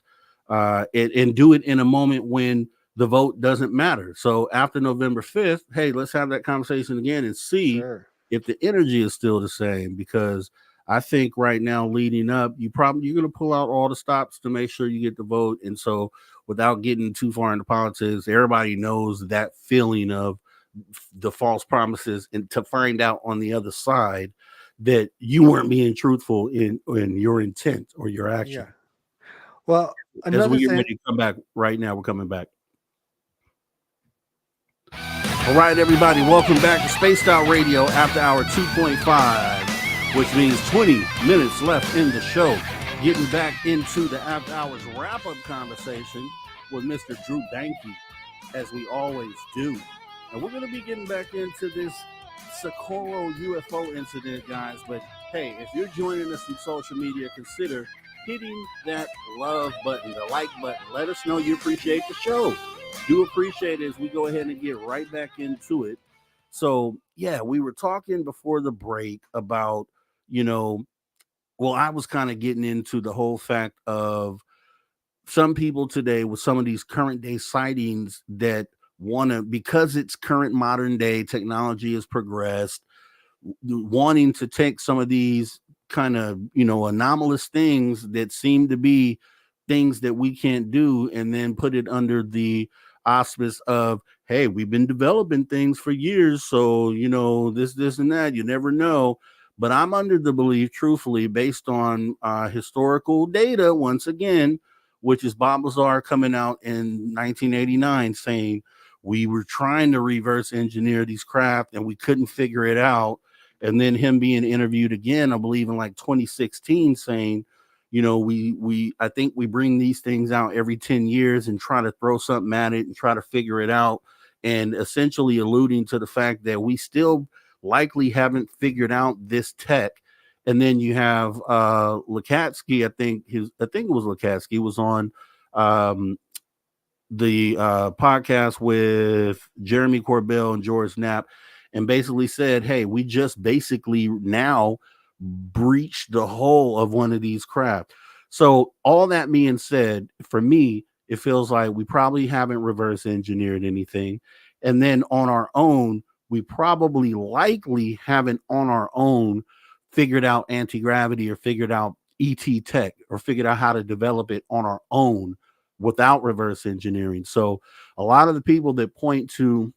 and do it in a moment when the vote doesn't matter. So after November 5th, hey, let's have that conversation again and see Sure. if the energy is still the same. Because I think right now, leading up, you're going to pull out all the stops to make sure you get the vote. And so, without getting too far into politics, everybody knows that feeling of the false promises, and to find out on the other side that you weren't being truthful in your intent or your action. Yeah. Well, As we another get thing. ready to come back right now, we're coming back. All right, everybody, welcome back to Spaced Out Radio after hour 2.5, which means 20 minutes left in the show. Getting back into the after hours wrap-up conversation with Mr. Drew Banky, as we always do. And we're going to be getting back into this Socorro UFO incident, guys. But hey, if you're joining us from social media, consider hitting that love button, the like button. Let us know you appreciate the show. Do appreciate it as we go ahead and get right back into it. So, yeah, we were talking before the break about, I was kind of getting into the whole fact of some people today with some of these current day sightings that want to, because it's current modern day technology has progressed, wanting to take some of these kind of anomalous things that seem to be things that we can't do, and then put it under the auspice of, hey, we've been developing things for years, so this and that, you never know. But I'm under the belief, truthfully, based on historical data, once again, which is Bob Lazar coming out in 1989 saying we were trying to reverse engineer these craft and we couldn't figure it out. And then him being interviewed again, I believe in like 2016, saying, I think we bring these things out every 10 years and try to throw something at it and try to figure it out. And essentially alluding to the fact that we still likely haven't figured out this tech. And then you have Lukatsky, I think it was Lukatsky was on the podcast with Jeremy Corbell and George Knapp, and basically said, hey, we just basically now breached the hull of one of these craft. So all that being said, for me, it feels like we probably haven't reverse engineered anything. And then on our own, we probably likely haven't on our own figured out anti-gravity or figured out ET tech or figured out how to develop it on our own without reverse engineering. So a lot of the people that point to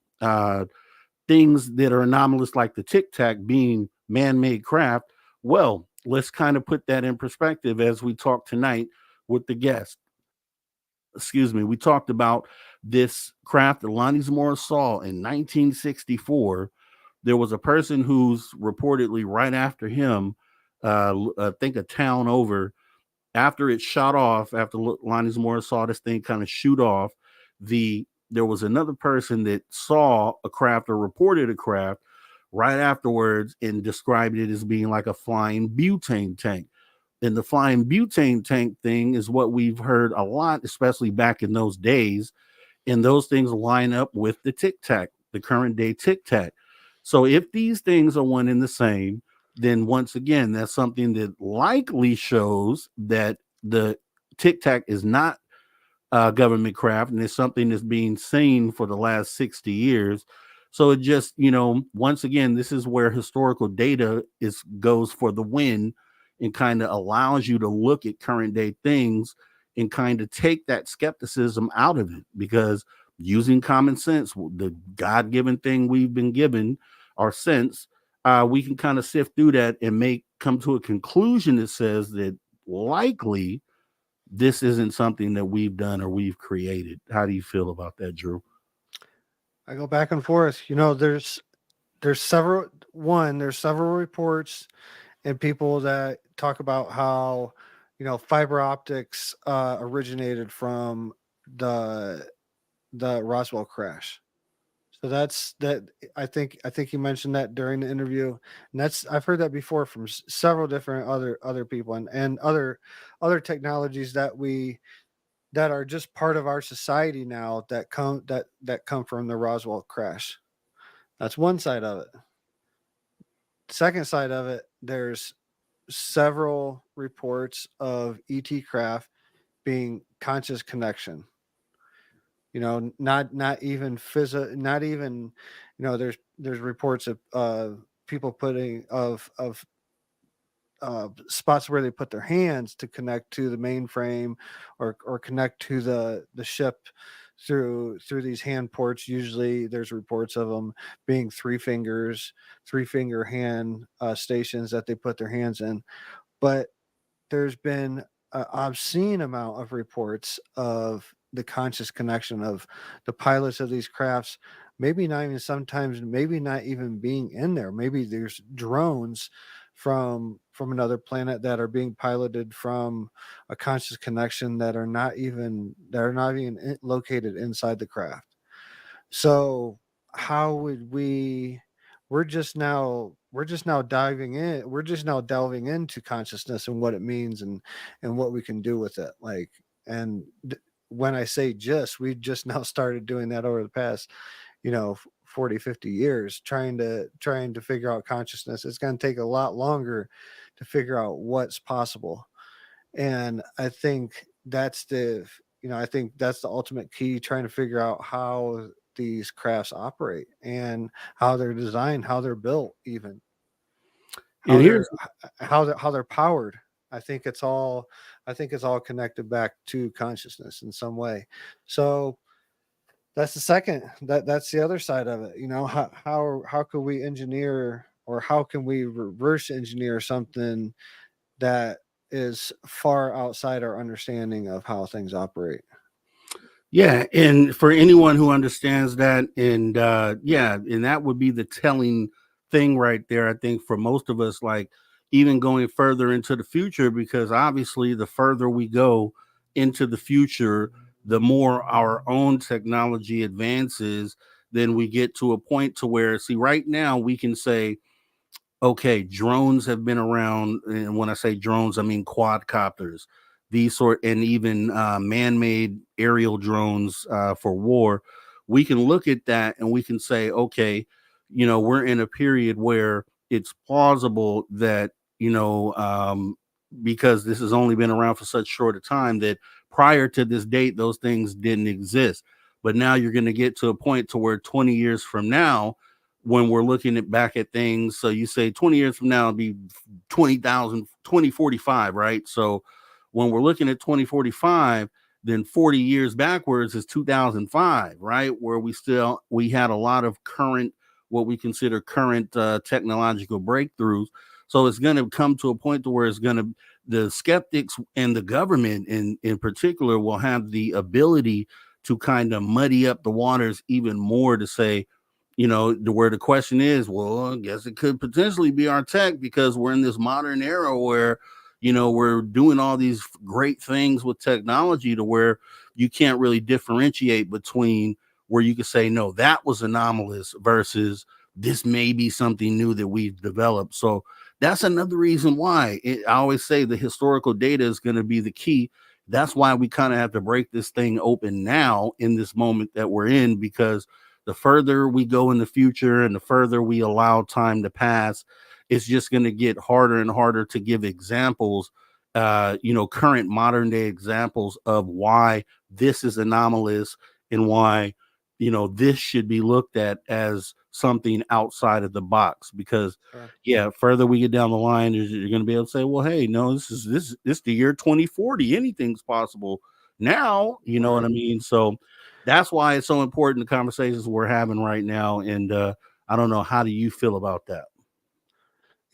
things that are anomalous like the Tic Tac being man-made craft, well, let's kind of put that in perspective as we talk tonight with the guest. Excuse me. We talked about this craft that Lonnie Morris saw in 1964. There was a person who's reportedly right after him, I think a town over, after it shot off, after Lonnie Morris saw this thing kind of shoot off, there was another person that saw a craft or reported a craft right afterwards and described it as being like a flying butane tank. And the flying butane tank thing is what we've heard a lot, especially back in those days. And those things line up with the Tic Tac, the current day Tic Tac. So if these things are one and the same, then once again, that's something that likely shows that the Tic Tac is not government craft, and it's something that's being seen for the last 60 years. So it just, once again, this is where historical data goes for the win and kind of allows you to look at current day things and kind of take that skepticism out of it, because using common sense, the God-given thing we've been given, our sense, we can kind of sift through that and come to a conclusion that says that likely this isn't something that we've done or we've created. How do you feel about that, Drew? I go back and forth. There's several reports and people that talk about how fiber optics originated from the Roswell crash. So that's that. I think you mentioned that during the interview, and I've heard that before from several different other people and other technologies that are just part of our society now that come from the Roswell crash. That's one side of it. Second side of it, there's several reports of ET craft being conscious connection. Not even not even, there's reports of people putting of spots where they put their hands to connect to the mainframe or connect to the ship through these hand ports. Usually there's reports of them being three finger hand stations that they put their hands in. But there's been an obscene amount of reports of the conscious connection of the pilots of these crafts, maybe not even being in there. Maybe there's drones from another planet that are being piloted from a conscious connection that are not even located inside the craft. So how would we're just now delving into consciousness and what it means and what we can do with it. When I say we just now started doing that over the past 40, 50 years, trying to figure out consciousness. It's going to take a lot longer to figure out what's possible. And I think that's the ultimate key, trying to figure out how these crafts operate and how they're designed, how they're built, even how they're powered. I think it's all connected back to consciousness in some way. So that's that's the other side of it. How could we engineer, or how can we reverse engineer something that is far outside our understanding of how things operate? Yeah, and for anyone who understands that, and and that would be the telling thing right there. I think for most of us, like even going further into the future, because obviously the further we go into the future, the more our own technology advances. Then we get to a point to where, see, right now we can say, okay, drones have been around, and when I say drones, I mean quadcopters. these sort, and even man-made aerial drones for war, we can look at that and we can say, okay, we're in a period where it's plausible that, because this has only been around for such short a time, that prior to this date, those things didn't exist. But now you're going to get to a point to where 20 years from now, when we're looking back at things, so you say 20 years from now, it'll be 2045, right? So when we're looking at 2045, then 40 years backwards is 2005, right? Where we had a lot of current, what we consider current technological breakthroughs. So it's going to come to a point to where the skeptics and the government in particular will have the ability to kind of muddy up the waters even more, to say, where the question is, well, I guess it could potentially be our tech, because we're in this modern era where, we're doing all these great things with technology to where you can't really differentiate between where you could say, no, that was anomalous versus this may be something new that we've developed. So that's another reason why I always say the historical data is going to be the key. That's why we kind of have to break this thing open now in this moment that we're in, because the further we go in the future and the further we allow time to pass, it's just going to get harder and harder to give examples, current modern day examples of why this is anomalous and why, this should be looked at as something outside of the box. Because further we get down the line, you're going to be able to say, well, hey, no, this is the year 2040. Anything's possible now. You know what I mean? So that's why it's so important, the conversations we're having right now. And I don't know, how do you feel about that?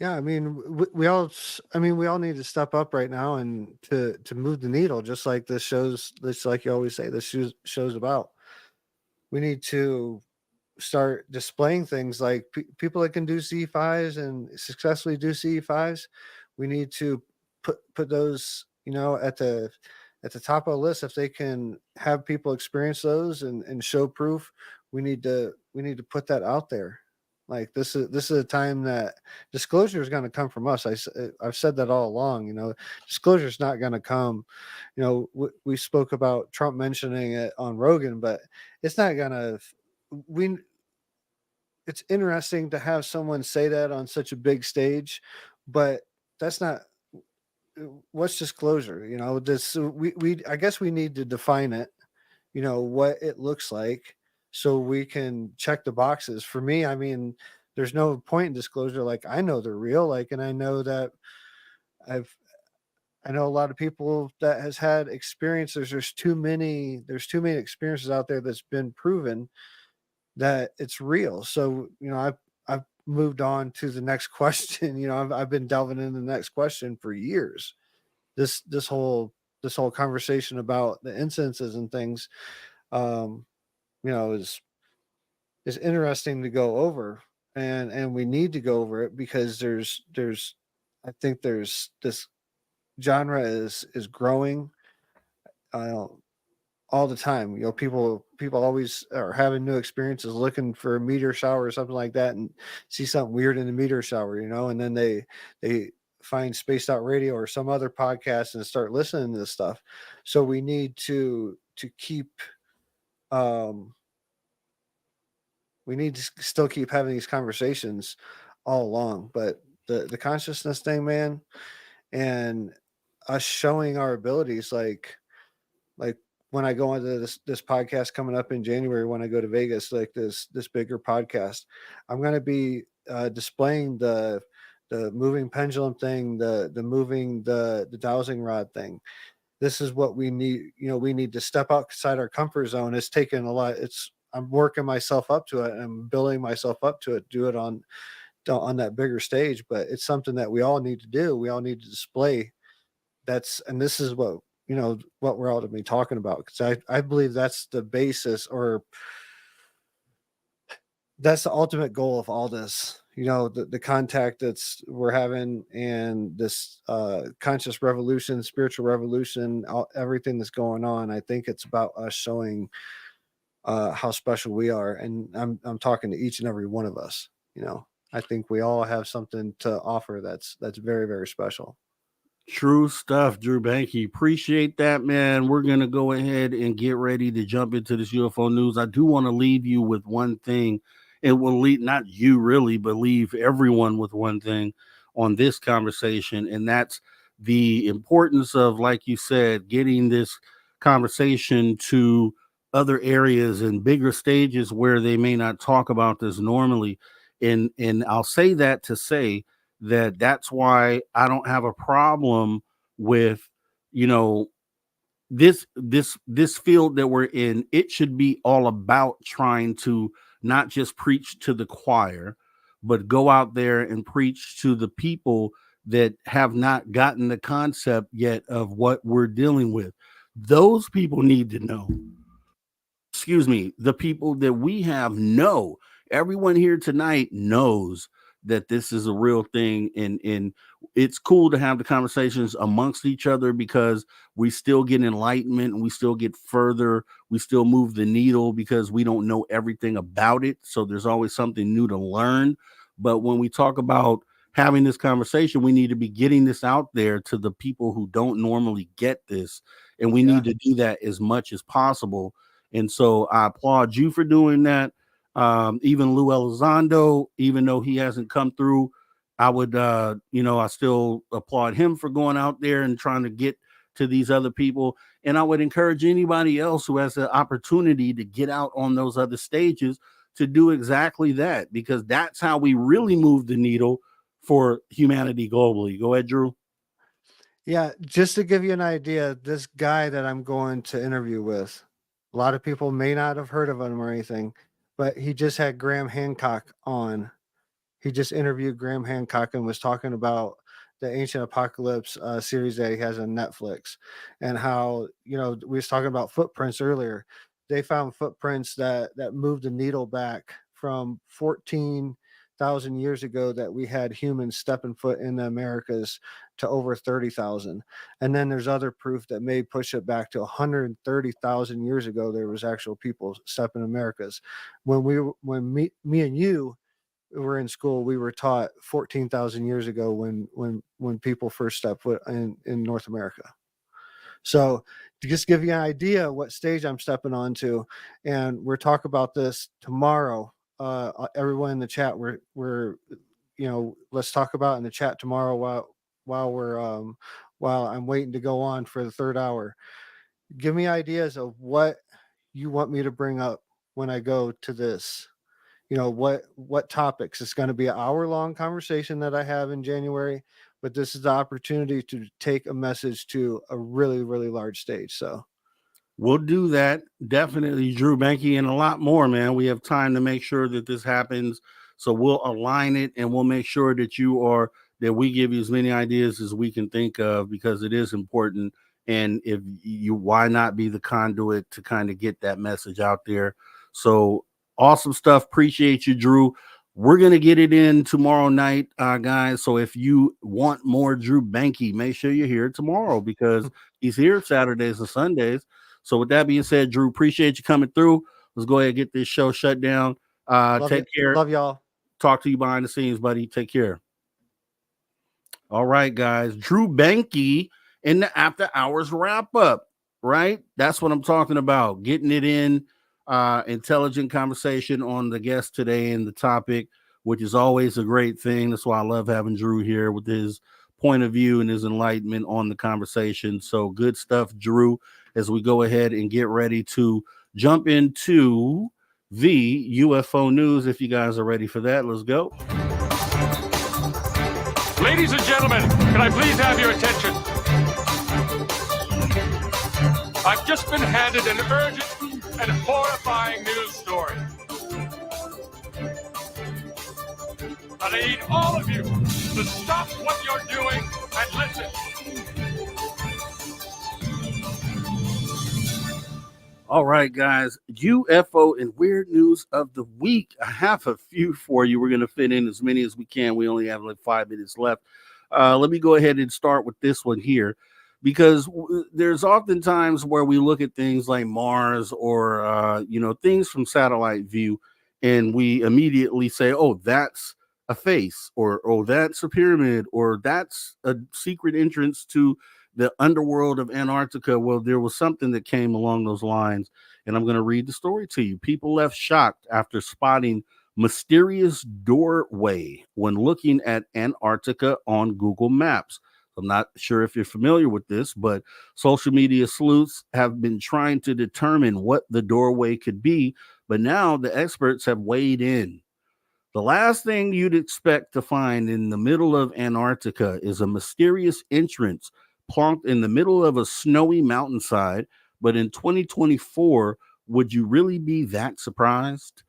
Yeah, I mean, we all, we all need to step up right now and to move the needle, just like this shows, just like you always say, this shows about. We need to start displaying things like people that can do C5s and successfully do C5s. We need to put those, at the top of the list. If they can have people experience those and show proof, we need to put that out there. Like this is a time that disclosure is going to come from us. I've said that all along. Disclosure is not going to come. We spoke about Trump mentioning it on Rogan, but it's not going to. It's interesting to have someone say that on such a big stage, but that's not what's disclosure. This we I guess we need to define it. What it looks like, so we can check the boxes. For me, there's no point in disclosure. Like, I know they're real, and I know that I know a lot of people that has had experiences. There's too many experiences out there that's been proven that it's real. So, I've moved on to the next question. I've been delving into the next question for years. This whole conversation about the incidences and things, is interesting to go over, and we need to go over it, because I think there's this genre is growing all the time. People always are having new experiences, looking for a meteor shower or something like that, and see something weird in the meteor shower, and then they find Spaced Out Radio or some other podcast and start listening to this stuff. So we need to keep we need to still keep having these conversations all along. But the consciousness thing, man, and us showing our abilities, like when I go into this podcast coming up in January, when I go to Vegas, like this bigger podcast, I'm going to be displaying the moving pendulum thing, the moving the dowsing rod thing. This is what we need. We need to step outside our comfort zone. It's taken a lot. I'm working myself up to it. I'm building myself up to it. Do it on that bigger stage. But it's something that we all need to do. We all need to display. And this is what what we're ultimately talking about, because I believe that's the basis, or that's the ultimate goal of all this. The contact we're having, and this conscious revolution, spiritual revolution, everything that's going on. I think it's about us showing how special we are, and I'm talking to each and every one of us. I think we all have something to offer that's very, very special. True stuff, Drew Banky. Appreciate that, man. We're going to go ahead and get ready to jump into this UFO news. I do want to leave you with one thing. It will lead, not you really, but leave everyone with one thing on this conversation. And that's the importance of, like you said, getting this conversation to other areas and bigger stages where they may not talk about this normally. And I'll say that to say, that's why I don't have a problem with, you know, this field that we're in. It should be all about trying to not just preach to the choir, but go out there and preach to the people that have not gotten the concept yet of what we're dealing with. Those people need to know. Excuse me, the people that we have know. Everyone here tonight knows that this is a real thing, and it's cool to have the conversations amongst each other because we still get enlightenment and we still get further. We still move the needle because we don't know everything about it. So there's always something new to learn. But when we talk about having this conversation, we need to be getting this out there to the people who don't normally get this. And we need to do that as much as possible. And so I applaud you for doing that. Even Lou Elizondo, even though he hasn't come through, I would, I still applaud him for going out there and trying to get to these other people. And I would encourage anybody else who has the opportunity to get out on those other stages to do exactly that, because that's how we really move the needle for humanity globally. Go ahead, Drew. Yeah, just to give you an idea, this guy that I'm going to interview with, a lot of people may not have heard of him or anything, but he just had Graham Hancock on. He just interviewed Graham Hancock and was talking about the Ancient Apocalypse series that he has on Netflix, and how, we was talking about footprints earlier. They found footprints that moved the needle back from 14,000 years ago that we had humans stepping foot in the Americas to over 30,000. And then there's other proof that may push it back to 130,000 years ago. There was actual people stepping Americas. When me and you were in school, we were taught 14,000 years ago when people first stepped foot in North America. So to just give you an idea what stage I'm stepping onto, and we're talking about this tomorrow. Everyone in the chat, we're let's talk about in the chat tomorrow while I'm waiting to go on for the third hour. Give me ideas of what you want me to bring up when I go to this. What topics. It's going to be an hour-long conversation that I have in January, but this is the opportunity to take a message to a really, really large stage. So we'll do that. Definitely, Drew Banky, and a lot more, man. We have time to make sure that this happens. So we'll align it, and we'll make sure that we give you as many ideas as we can think of, because it is important. And why not be the conduit to kind of get that message out there? So awesome stuff. Appreciate you, Drew. We're going to get it in tomorrow night, guys. So if you want more Drew Banky, make sure you're here tomorrow, because he's here Saturdays and Sundays. So with that being said, Drew, appreciate you coming through. Let's go ahead and get this show shut down. Take care. Love y'all. Talk to you behind the scenes, buddy. Take care. All right, guys. Drew Banky in the after hours wrap up, right? That's what I'm talking about. Getting it in. Intelligent conversation on the guest today and the topic, which is always a great thing. That's why I love having Drew here with his point of view and his enlightenment on the conversation. So good stuff, Drew, as we go ahead and get ready to jump into the UFO news. If you guys are ready for that, let's go. Ladies and gentlemen, can I please have your attention? I've just been handed an urgent and horrifying news story. And I need all of you to stop what you're doing and listen. All right, guys, UFO and weird news of the week. I have a few for you. We're going to fit in as many as we can. We only have like 5 minutes left. Let me go ahead and start with this one here, because there's often times where we look at things like Mars or, things from satellite view, and we immediately say, oh, that's a face, or oh, that's a pyramid, or that's a secret entrance to the underworld of Antarctica. Well, there was something that came along those lines, and I'm going to read the story to you. People left shocked after spotting mysterious doorway when looking at Antarctica on Google Maps. I'm not sure if you're familiar with this, but social media sleuths have been trying to determine what the doorway could be, but now the experts have weighed in. The last thing you'd expect to find in the middle of Antarctica is a mysterious entrance plonked in the middle of a snowy mountainside. But in 2024, would you really be that surprised?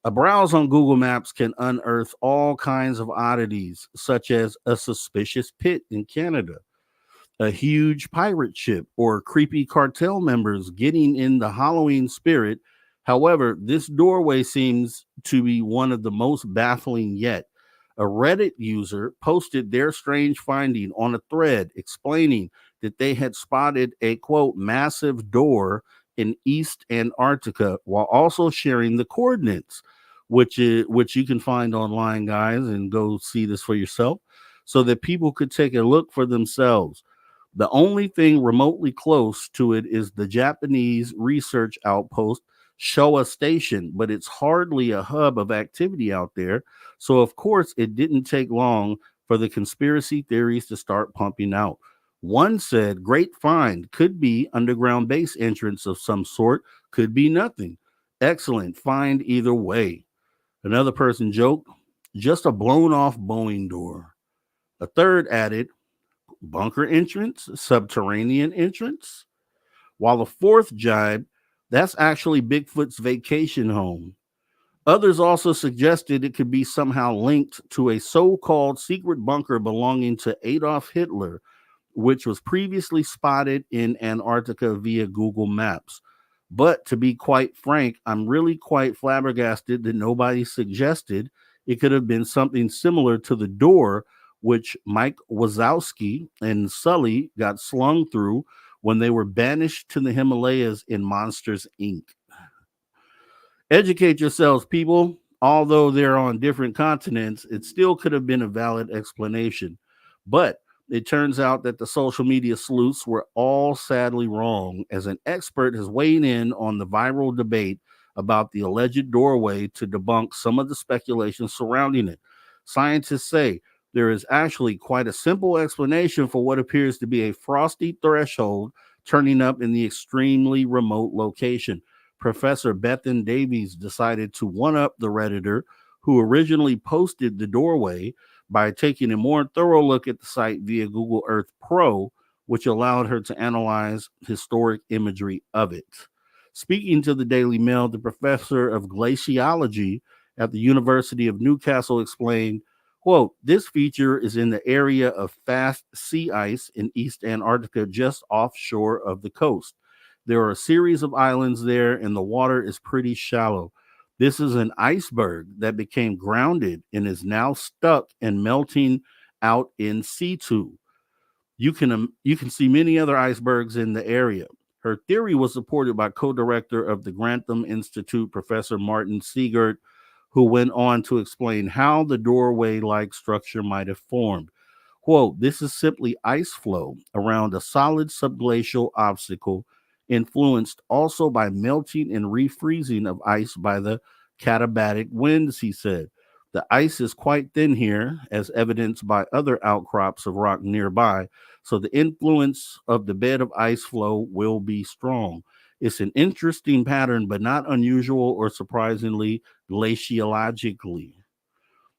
A browse on Google Maps can unearth all kinds of oddities, such as a suspicious pit in Canada, a huge pirate ship, or creepy cartel members getting in the Halloween spirit. However, this doorway seems to be one of the most baffling yet. A Reddit user posted their strange finding on a thread explaining that they had spotted a quote massive door in East Antarctica while also sharing the coordinates, which you can find online, guys, and go see this for yourself so that people could take a look for themselves. The only thing remotely close to it is the Japanese research outpost Showa Station, but it's hardly a hub of activity out there. So, of course, it didn't take long for the conspiracy theories to start pumping out. One said, great find, could be underground base entrance of some sort, could be nothing. Excellent find either way. Another person joked, just a blown off Boeing door. A third added, bunker entrance, subterranean entrance. While the fourth jibed, that's actually Bigfoot's vacation home. Others also suggested it could be somehow linked to a so called secret bunker belonging to Adolf Hitler, which was previously spotted in Antarctica via Google Maps. But to be quite frank, I'm really quite flabbergasted that nobody suggested it could have been something similar to the door which Mike Wazowski and Sully got slung through when they were banished to the Himalayas in Monsters, Inc. Educate yourselves, people. Although they're on different continents, it still could have been a valid explanation. But it turns out that the social media sleuths were all sadly wrong, as an expert has weighed in on the viral debate about the alleged doorway to debunk some of the speculation surrounding it. Scientists say there is actually quite a simple explanation for what appears to be a frosty threshold turning up in the extremely remote location. Professor Bethan Davies decided to one-up the Redditor who originally posted the doorway by taking a more thorough look at the site via Google Earth Pro, which allowed her to analyze historic imagery of it. Speaking to the Daily Mail, the professor of glaciology at the University of Newcastle explained, quote, this feature is in the area of fast sea ice in East Antarctica just offshore of the coast. There are a series of islands there, and the water is pretty shallow. This is an iceberg that became grounded and is now stuck and melting out in situ. You can see many other icebergs in the area. Her theory was supported by co-director of the Grantham Institute, Professor Martin Siegert, who went on to explain how the doorway-like structure might have formed. Quote, this is simply ice flow around a solid subglacial obstacle, influenced also by melting and refreezing of ice by the katabatic winds, he said. The ice is quite thin here, as evidenced by other outcrops of rock nearby, so the influence of the bed of ice flow will be strong. It's an interesting pattern, but not unusual or surprisingly glaciologically.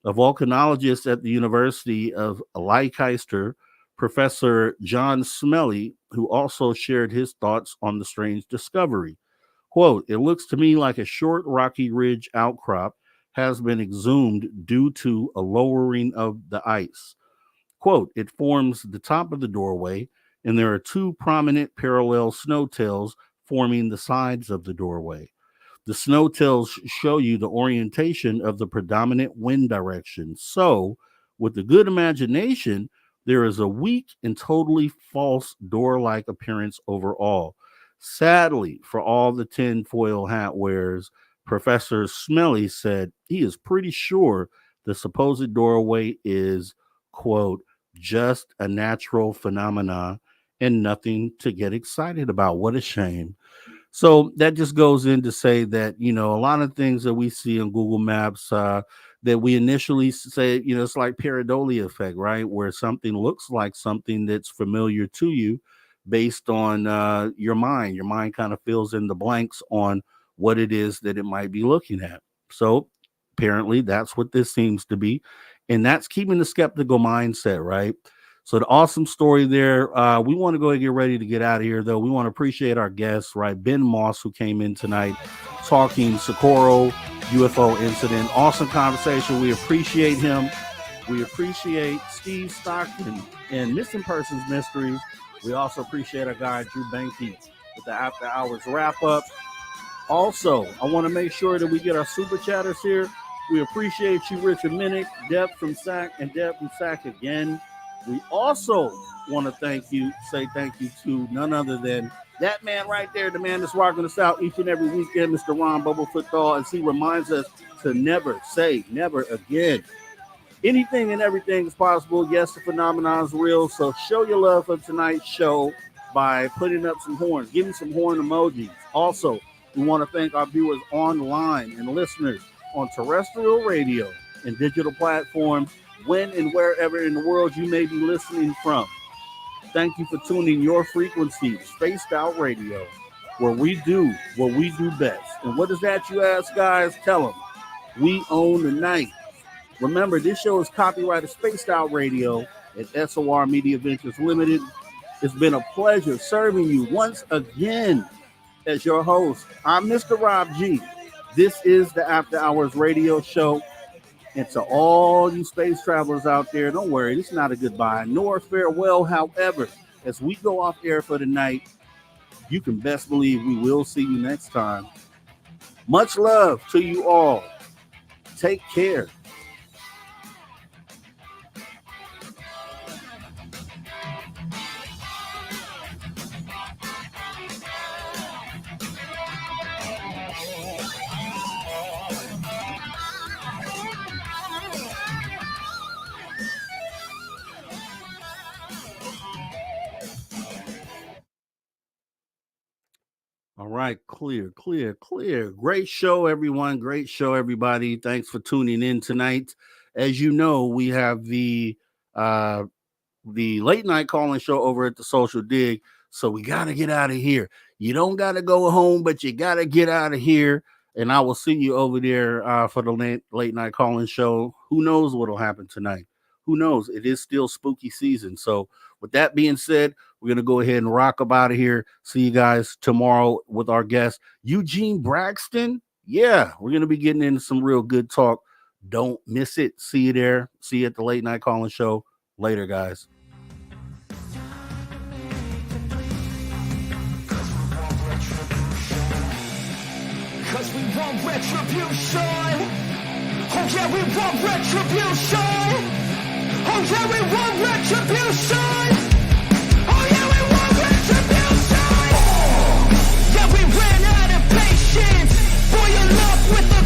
A volcanologist at the University of Leicester, Professor John Smelly, who also shared his thoughts on the strange discovery. Quote, it looks to me like a short rocky ridge outcrop has been exhumed due to a lowering of the ice. Quote, it forms the top of the doorway, and there are two prominent parallel snow tails forming the sides of the doorway. The snow tails show you the orientation of the predominant wind direction. So, with a good imagination, there is a weak and totally false door-like appearance overall. Sadly, for all the tinfoil hat wearers, Professor Smelly said he is pretty sure The supposed doorway is, quote, just a natural phenomena and nothing to get excited about. What a shame. So that just goes in to say that, a lot of things that we see on Google Maps that we initially say, it's like pareidolia effect, right? Where something looks like something that's familiar to you based on your mind. Your mind kind of fills in the blanks on what it is that it might be looking at. So apparently that's what this seems to be. And that's keeping the skeptical mindset, right? So the awesome story there. We want to go and get ready to get out of here, though. We want to appreciate our guests, right? Ben Moss, who came in tonight talking Socorro UFO incident. Awesome conversation. We appreciate him. We appreciate Steve Stockton and Missing Persons Mysteries. We also appreciate our guy, Drew Banky, with the After Hours wrap-up. Also, I want to make sure that we get our super chatters here. We appreciate you, Richard Minnick, Deb from SAC, and Deb from SAC again. We also want to say thank you to none other than that man right there, the man that's rocking us out each and every weekend, Mr. Ron Bubblefoot Thaw, as he reminds us to never say never again. Anything and everything is possible. Yes, the phenomenon is real, so show your love for tonight's show by putting up some horns, giving some horn emojis. Also, we want to thank our viewers online and listeners on terrestrial radio and digital platforms, when and wherever in the world you may be listening from. Thank you for tuning your frequency, Spaced Out Radio, where we do what we do best. And what is that, you ask, guys? Tell them. We own the night. Remember, this show is copyrighted Spaced Out Radio at SOR Media Ventures Limited. It's been a pleasure serving you once again as your host. I'm Mr. Rob G. This is the After Hours Radio Show. And to all you space travelers out there, don't worry, this is not a goodbye nor a farewell. However, as we go off air for the night, you can best believe we will see you next time. Much love to you all. Take care. All right, clear. Great show, everyone. Great show, everybody. Thanks for tuning in tonight. As you know, we have the late night calling show over at the Social Dig. So we got to get out of here. You don't got to go home, but you got to get out of here. And I will see you over there for the late night calling show. Who knows what will happen tonight? Who knows? It is still spooky season. So with that being said, we're going to go ahead and rock up out of here. See you guys tomorrow with our guest, Eugene Braxton. Yeah, we're going to be getting into some real good talk. Don't miss it. See you there. See you at the late night calling show. Later, guys. Cause we want retribution. Oh yeah, we want retribution. Oh yeah, we want retribution. Oh yeah, we want retribution. Yeah, we ran out of patience for your luck with the